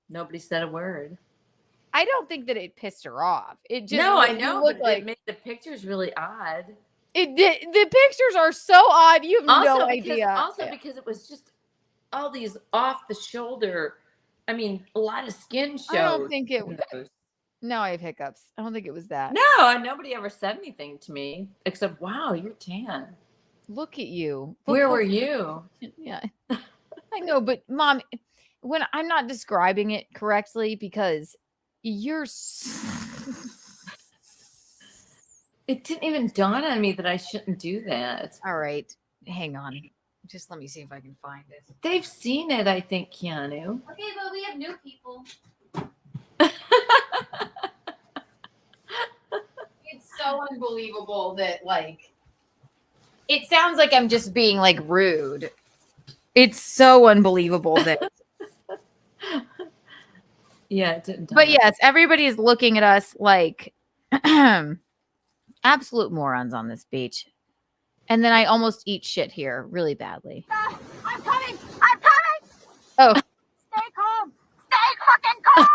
S1: Nobody said a word.
S7: I don't think that it pissed her off. It just
S1: I know, but
S7: like
S1: it made the pictures really odd.
S7: It did. The pictures are so odd. You have no idea.
S1: Because it was just all these off the shoulder. I mean, a lot of skin showed.
S7: I don't think it was. No, I have hiccups. I don't think it was that.
S1: No, nobody ever said anything to me except, "Wow, you're tan."
S7: Look at you.
S1: Where were you?
S7: Yeah, I know, but Mom, when I'm not describing it correctly because You're.
S1: It didn't even dawn on me that I shouldn't do that.
S7: All right, hang on. Just let me see if I can find it.
S1: They've seen it, I think, Keanu.
S7: Okay, but we have new people. It's so unbelievable that, like, it sounds like I'm just being, like, rude. It's so unbelievable that.
S1: Yeah, it didn't.
S7: But yes, everybody is looking at us like absolute morons on this beach. And then I almost eat shit here really badly.
S3: I'm coming! I'm coming!
S7: Oh.
S3: Stay calm! Stay fucking calm!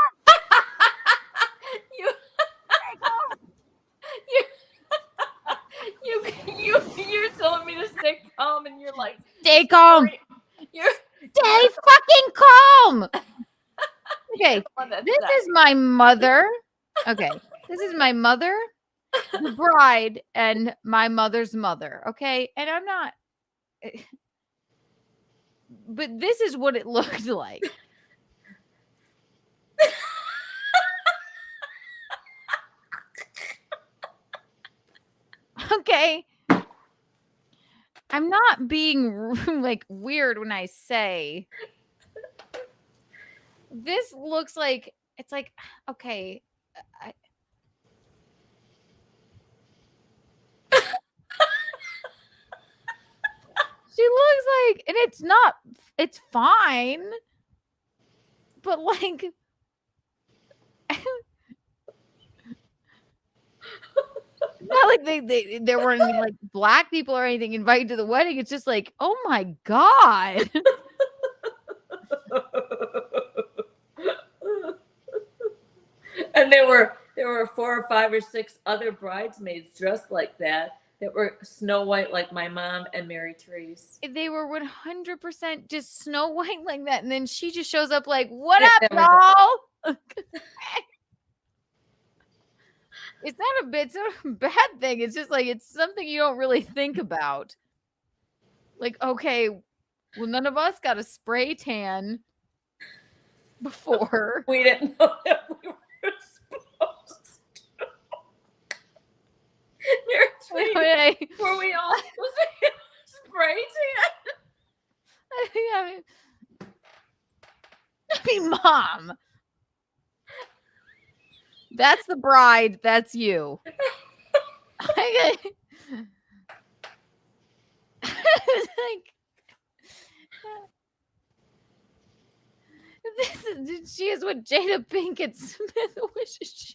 S1: You're telling me to stay calm, and you're like,
S7: stay calm. Stay fucking calm. Okay, this is my mother. Okay, this is my mother, the bride, and my mother's mother. Okay, and I'm not. But this is what it looked like. Okay. I'm not being like weird when I say this looks like it's like, okay. She looks like, and it's fine. But like, not like there weren't any, like, black people or anything invited to the wedding. It's just like, oh my God.
S1: And there were 4 or 5 or 6 other bridesmaids dressed like that were Snow White, like my mom and Mary Therese.
S7: They were 100% just Snow White like that, and then she just shows up like, "What up, y'all?" It's not a bad thing. It's just like, it's something you don't really think about. Like, okay, well, none of us got a spray tan before.
S1: We didn't know that we were supposed to. Were we all supposed to get spray tan?
S7: I mean, Mom. That's the bride. That's you. Like, she is what Jada Pinkett Smith wishes she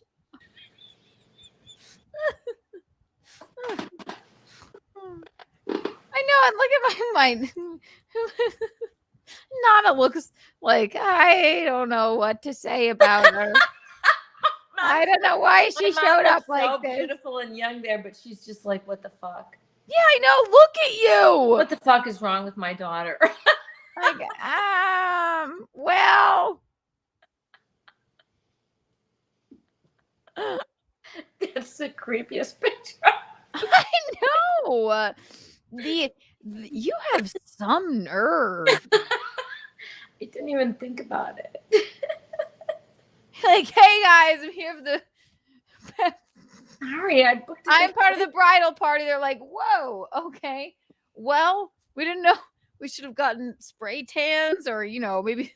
S7: I know, and look at my Nana looks like, I don't know what to say about her. I don't know why she showed up like
S1: so
S7: this.
S1: Beautiful and young there, but she's just like, what the fuck?
S7: Yeah, I know. Look at you.
S1: What the fuck is wrong with my daughter?
S7: Like, well,
S1: that's the creepiest picture.
S7: I know. You have some nerve.
S1: I didn't even think about it.
S7: Like, hey guys, I'm here for the.
S1: Sorry,
S7: I'm part of the bridal party. They're like, whoa, okay. Well, we didn't know we should have gotten spray tans, or maybe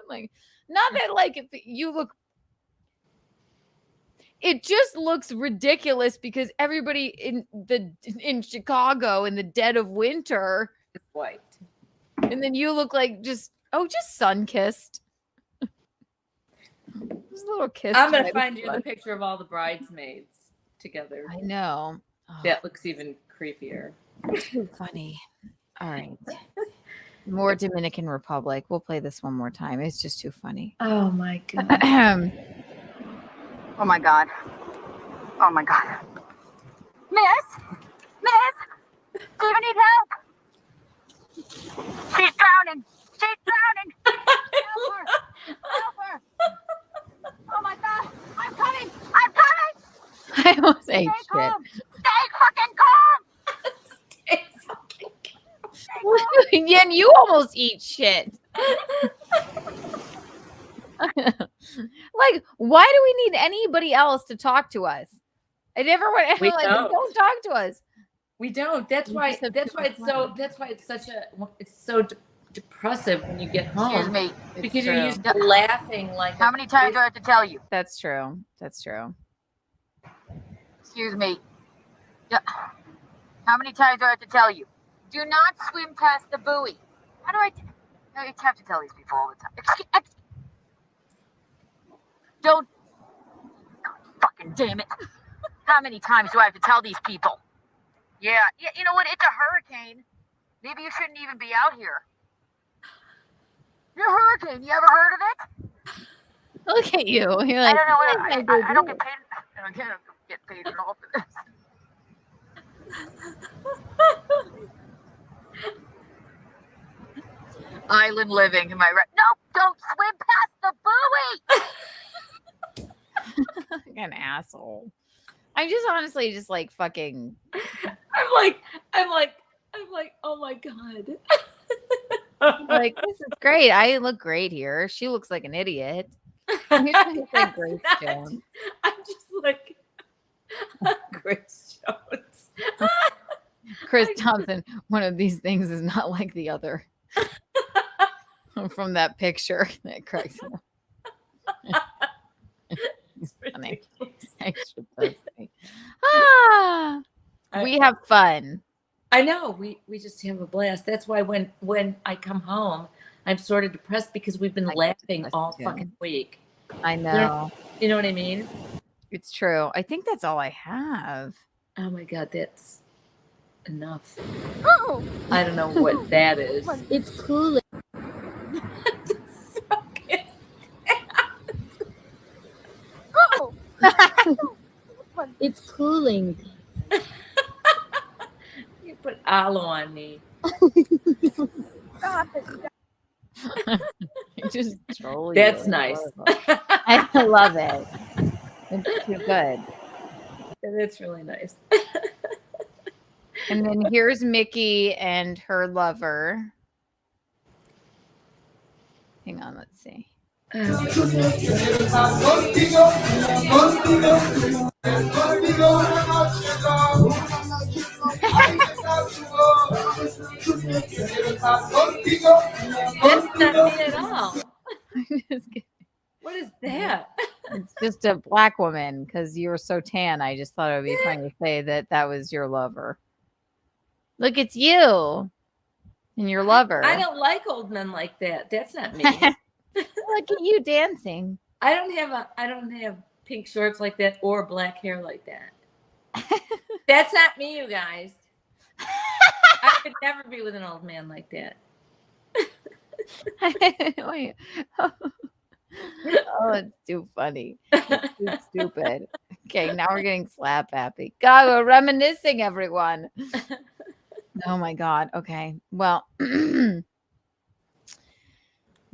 S7: like, not that like you look. It just looks ridiculous because everybody in Chicago in the dead of winter
S1: is white,
S7: and then you look like just sun-kissed. Just a little kiss.
S1: I'm gonna find you the picture of all the bridesmaids together.
S7: I know.
S1: That looks even creepier.
S7: Too funny. All right. More Dominican Republic. We'll play this one more time. It's just too funny.
S1: Oh my God.
S10: Oh my God. Oh my God. Miss? Do you need help? She's drowning. Help her. Oh my God. I'm coming.
S7: I almost ate shit.
S10: Calm. Stay fucking calm.
S7: Yeah, and you almost eat shit. Like, why do we need anybody else to talk to us? I never want
S1: We
S7: like
S1: don't.
S7: don't talk to us.
S1: We don't. That's why. That's why it's such a. It's so depressive when you get home.
S10: Excuse me.
S1: Because you're used to laughing like.
S10: How many times do I have to tell you?
S7: That's true. That's true.
S10: Excuse me. Yeah. How many times do I have to tell you? Do not swim past the buoy. How do I have to tell these people all the time. Don't. Fucking damn it. How many times do I have to tell these people? Yeah, you know what? It's a hurricane. Maybe you shouldn't even be out here. You're a hurricane. You ever heard of it?
S7: Look at you. You're
S10: I
S7: like,
S10: don't know.
S7: "Yes,
S10: I don't get paid. I don't get paid at all for this. Island living, am I right? Nope, don't swim past the buoy.
S7: Like an asshole. I'm just honestly just like fucking.
S1: I'm like, oh my God.
S7: Like, this is great. I look great here. She looks like an idiot. You look like Grace Jones.
S1: I'm just like Grace Jones.
S7: Chris Thompson, one of these things is not like the other. From that picture that cracks me up. It's funny. Extra birthday. We have fun.
S1: I know. We just have a blast. That's why when I come home, I'm sort of depressed because we've been laughing all fucking week.
S7: I know.
S1: You know what I mean?
S7: It's true. I think that's all I have.
S1: Oh my God, that's enough.
S7: Oh,
S1: I don't know what that is.
S14: It's cooling. It's cooling.
S1: You put aloe on me.
S7: Just troll you.
S1: That's nice.
S7: I love it. It's too good.
S1: That's really nice.
S7: And then here's Mickey and her lover. Hang on, let's see.
S1: That's not me at all. What is that?
S7: It's just a black woman because you were so tan. I just thought it would be funny to say that was your lover. Look, it's you and your lover.
S1: I don't like old men like that. That's not me.
S7: Look at you dancing.
S1: I don't have pink shorts like that or black hair like that. That's not me, you guys. I could never be with an old man like that.
S7: Wait. Oh, it's too funny. It's too stupid. Okay, now we're getting slap happy. God, we're reminiscing, everyone. Oh my God. Okay. Well, this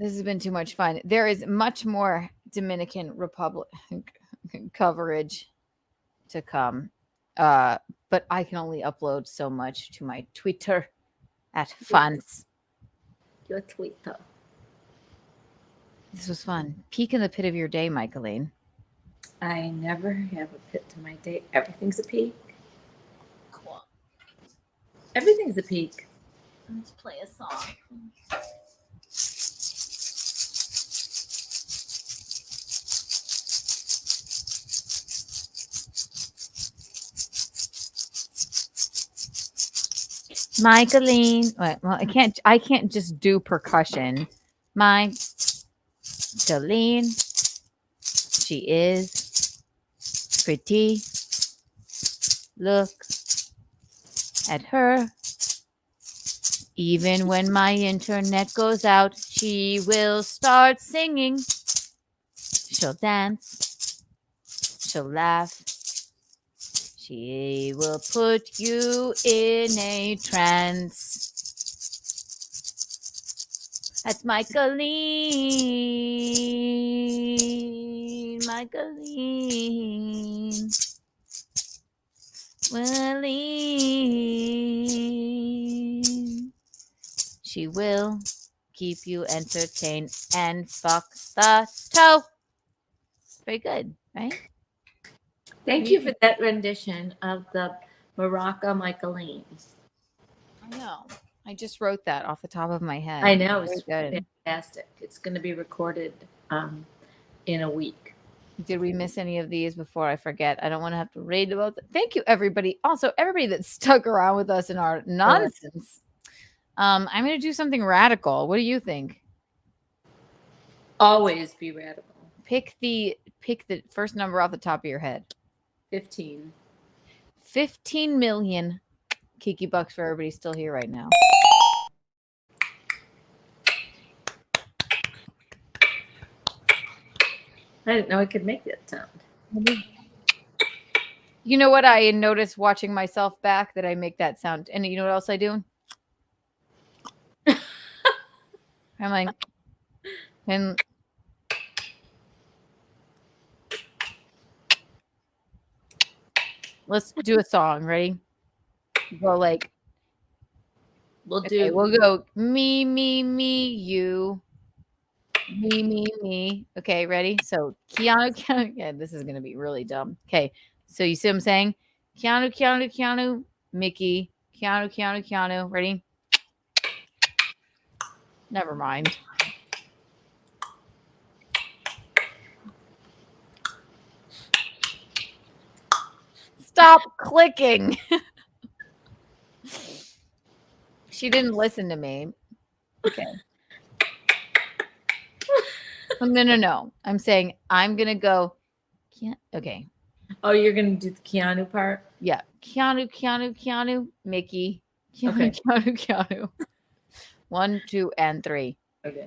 S7: has been too much fun. There is much more Dominican Republic coverage to come. But I can only upload so much to my Twitter at Fans.
S1: Your Twitter.
S7: This was fun. Peek in the pit of your day, Michaeline.
S1: I never have a pit to my day. Everything's a peak.
S7: Cool.
S1: Everything's a peak.
S7: Let's play a song. Michaeline. Wait, well, I can't just do percussion. Michaeline. She is pretty. Look at her. Even when my internet goes out, she will start singing. She'll dance. She'll laugh. She will put you in a trance. That's Michaeline. Michaeline. Willie. She will keep you entertained and fuck the toe.
S5: very good, right?
S1: Thank you for that rendition of the Baraka Michaeline.
S7: I know. I just wrote that off the top of my head.
S1: I know, it's
S7: Very good.
S1: fantastic. It's going to be recorded in a week.
S7: Did we miss any of these before I forget? I don't want to have to read about them. Thank you, everybody. Also, everybody that stuck around with us in our nonsense. I'm going to do something radical. What do you think?
S1: Always be radical.
S7: Pick the first number off the top of your head.
S1: 15.
S7: 15 million Kiki bucks for everybody still here right now.
S1: I didn't know I could make that sound.
S7: You know what I noticed watching myself back that I make that sound. And you know what else I do? I'm like, and let's do a song. Ready? Go like,
S1: we'll
S7: go me, you. Me. Okay, ready? So Keanu. Yeah, this is gonna be really dumb. Okay, so you see what I'm saying? Keanu, Mickey, Keanu. Ready? Never mind. Stop clicking. She didn't listen to me. Okay. No. I'm saying I'm going to go. Okay.
S1: Oh, you're going to do the Keanu part?
S7: Yeah. Keanu, Mickey.
S1: Okay.
S7: Keanu. 1, 2, and 3.
S1: Okay.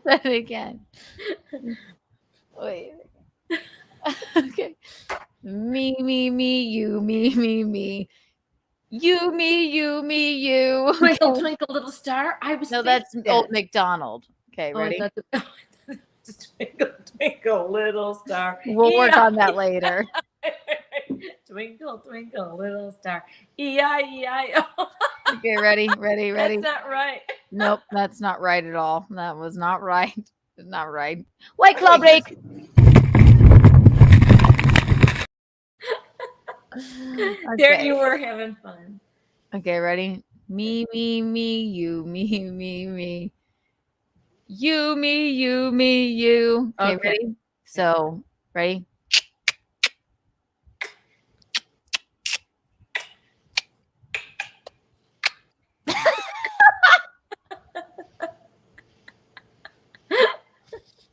S7: Let's do it again. Wait. Okay. Me, you, me. You.
S1: Twinkle, twinkle, little star.
S7: That's old McDonald. Okay, ready?
S1: Twinkle, twinkle, little star.
S7: We'll work on that later.
S1: Twinkle, twinkle, little star. E-I-E-I-O.
S7: Okay, ready?
S1: That's not right.
S7: Nope, that's not right at all. That was not right. It's not right. White Claw break.
S1: There you were having fun.
S7: Okay, ready? Me, you, me. You. Okay, ready? So, ready?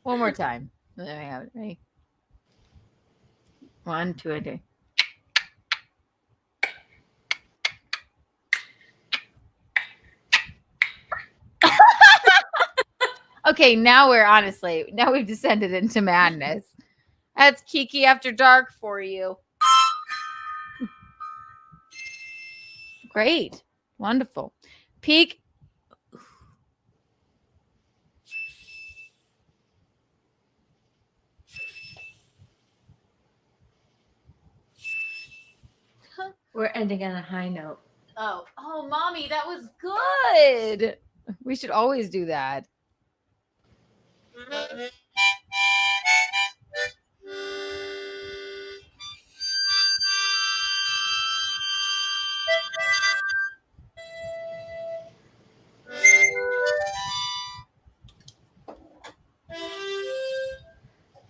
S7: One more time. There we have it. Ready? 1, 2, and 3. Okay, now we've descended into madness. That's Kiki After Dark for you. Great. Wonderful. Peak.
S1: We're ending on a high note.
S7: Oh, mommy, that was good. We should always do that.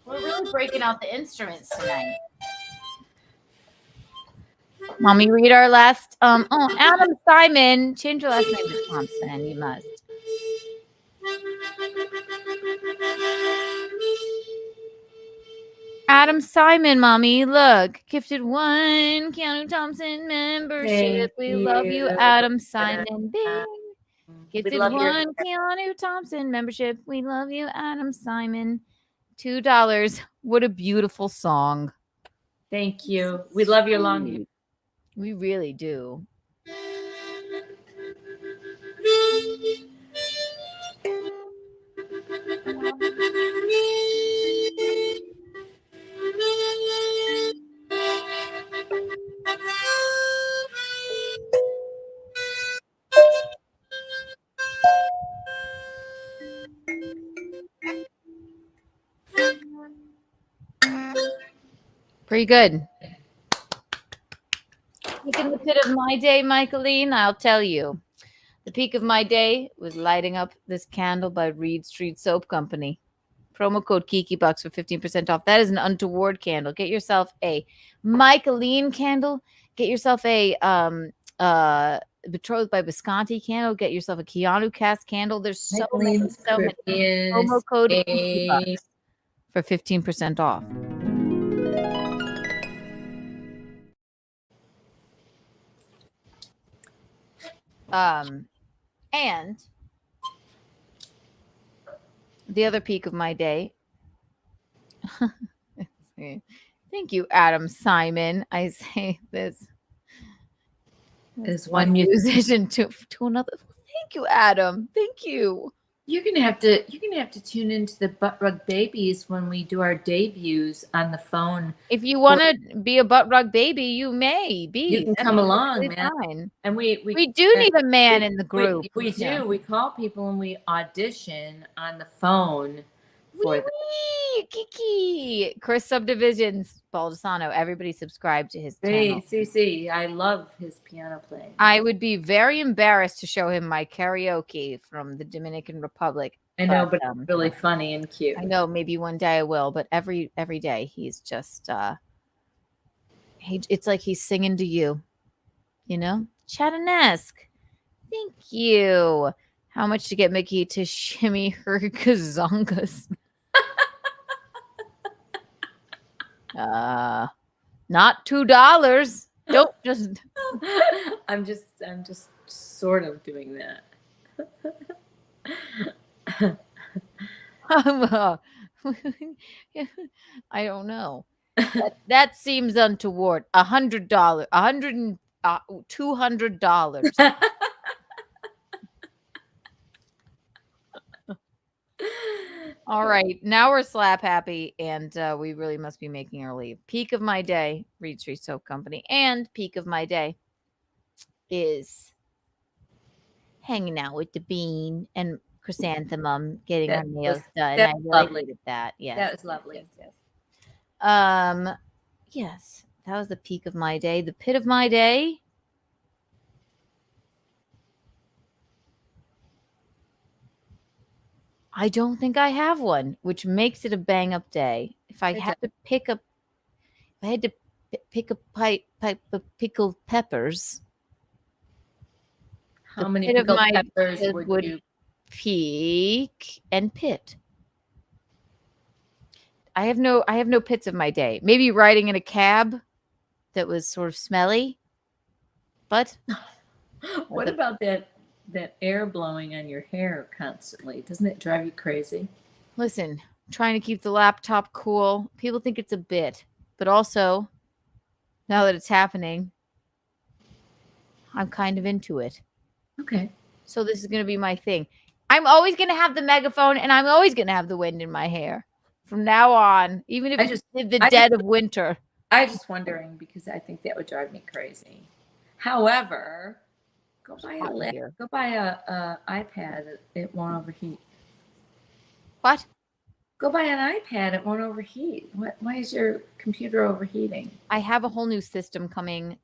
S7: We're really breaking out the instruments tonight. Mommy, read our last. Adam Simon. Change your last name to Thompson. You must. Adam Simon, mommy, look. Gifted 1 Keanu Thompson membership. We love you, Adam Simon. Bing. Gifted 1 Keanu Thompson membership. We love you, Adam Simon. $2. What a beautiful song.
S1: Thank you. We love your long hair.
S7: We really do. Pretty good. Peak in the pit of my day, Michaeline, I'll tell you. The peak of my day was lighting up this candle by Reed Street Soap Company. Promo code KikiBucks for 15% off. That is an untoward candle. Get yourself a Michaeline candle. Get yourself a Betrothed by Visconti candle. Get yourself a Keanu cast candle. There's so many. Promo code KikiBucks for 15% off. And the other peak of my day. Thank you, Adam Simon. I say this
S1: is
S7: one
S1: one
S7: musician to another. Thank you, Adam. Thank you.
S1: You're gonna have to tune into the Butt Rug Babies when we do our debuts on the phone.
S7: If you want to be a butt rug baby, you may be.
S1: You can
S7: That's
S1: come along,
S7: perfectly
S1: man.
S7: fine.
S1: And we
S7: do need a man in the group.
S1: We do.
S7: Yeah.
S1: We call people and we audition on the phone for them.
S7: Kiki. Chris Subdivisions, Baldessano. Everybody subscribe to his channel.
S1: See, I love his piano playing.
S7: I would be very embarrassed to show him my karaoke from the Dominican Republic.
S1: I know, but it's really funny and cute.
S7: I know, maybe one day I will, but every day he's just it's like he's singing to you. You know? Chatanesque. Thank you. How much to get Mickey to shimmy her gazongas? Not $2. Don't just
S1: I'm just sort of doing that.
S7: I don't know. That seems untoward. $100, $200. All right, now we're slap happy, and we really must be making our leave. Peak of my day, Reed Street Soap Company, and peak of my day is hanging out with the Bean and Chrysanthemum, getting her nails done. I really did that. Yes,
S1: that was lovely.
S7: Yes. Yes, that was the peak of my day. The pit of my day. I don't think I have one, which makes it a bang up day. If I had to pick up, if I had to pick a pipe of pickled peppers,
S1: how many pickled peppers would you
S7: peak and pit? I have no pits of my day. Maybe riding in a cab that was sort of smelly, but
S1: what about that air blowing on your hair constantly? Doesn't it drive you crazy?
S7: Listen, trying to keep the laptop cool. People think it's a bit, but also now that it's happening, I'm kind of into it.
S1: Okay.
S7: So this is going to be my thing. I'm always going to have the megaphone, and I'm always going to have the wind in my hair from now on, even if it's in the dead of winter.
S1: I was just wondering because I think that would drive me crazy. However, go buy a iPad. It won't overheat.
S7: What?
S1: Go buy an iPad. It won't overheat. Why is your computer overheating?
S7: I have a whole new system coming.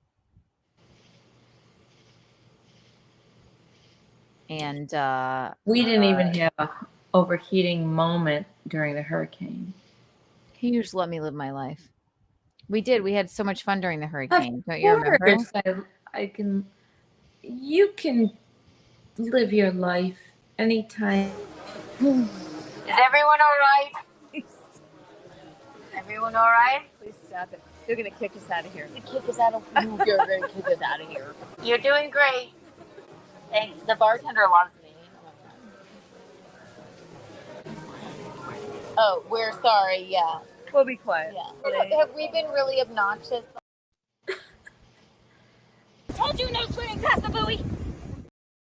S7: And
S1: we didn't even have a overheating moment during the hurricane.
S7: Can you just let me live my life? We did. We had so much fun during the hurricane. Don't you remember?
S1: You can live your life anytime.
S13: Is everyone all right? Everyone all right?
S2: Please stop it. They're going to kick us out of here.
S13: Kick us out of
S2: You're going to kick us out of here.
S13: You're doing great. Thanks. The bartender loves me. Oh, we're sorry. Yeah.
S2: We'll be quiet.
S13: Yeah. Have we been really obnoxious?
S3: Told you no swimming past the buoy.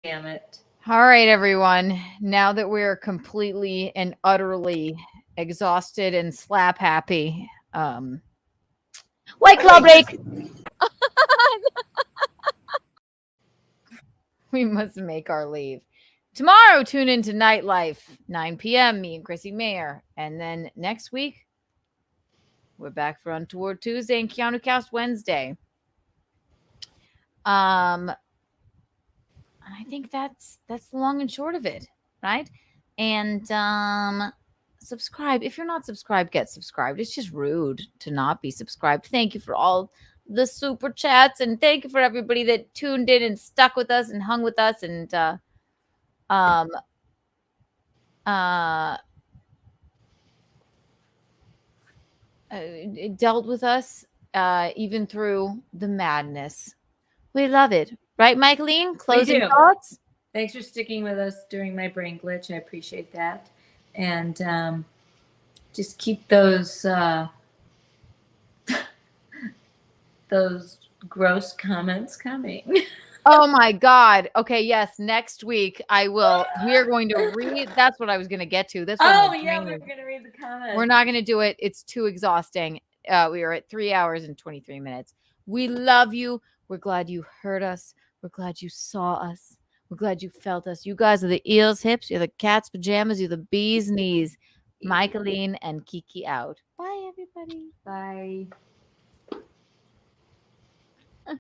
S1: Damn it.
S7: All right, everyone. Now that we're completely and utterly exhausted and slap happy, White Claw break. We must make our leave. Tomorrow, tune into Nightlife, 9 p.m. Me and Chrissy Mayer. And then next week, We're back for Untoward Tuesday and Keanu Cast Wednesday. I think that's the long and short of it, right? And subscribe. If you're not subscribed, get subscribed. It's just rude to not be subscribed. Thank you for all the super chats, and thank you for everybody that tuned in and stuck with us and hung with us and dealt with us even through the madness. We love it. Right, Michaeline? Closing thoughts?
S1: Thanks for sticking with us during my brain glitch. I appreciate that. And just keep those those gross comments coming.
S7: Oh my God. Okay, yes. Next week I will. We are going to read. That's what I was going to get to. That's
S1: we're going to read the comments.
S7: We're not going to do it. It's too exhausting. We are at 3 hours and 23 minutes. We love you. We're glad you heard us. We're glad you saw us. We're glad you felt us. You guys are the eel's hips. You're the cat's pajamas. You're the bee's knees. Michaeline and Kiki out. Bye, everybody.
S1: Bye.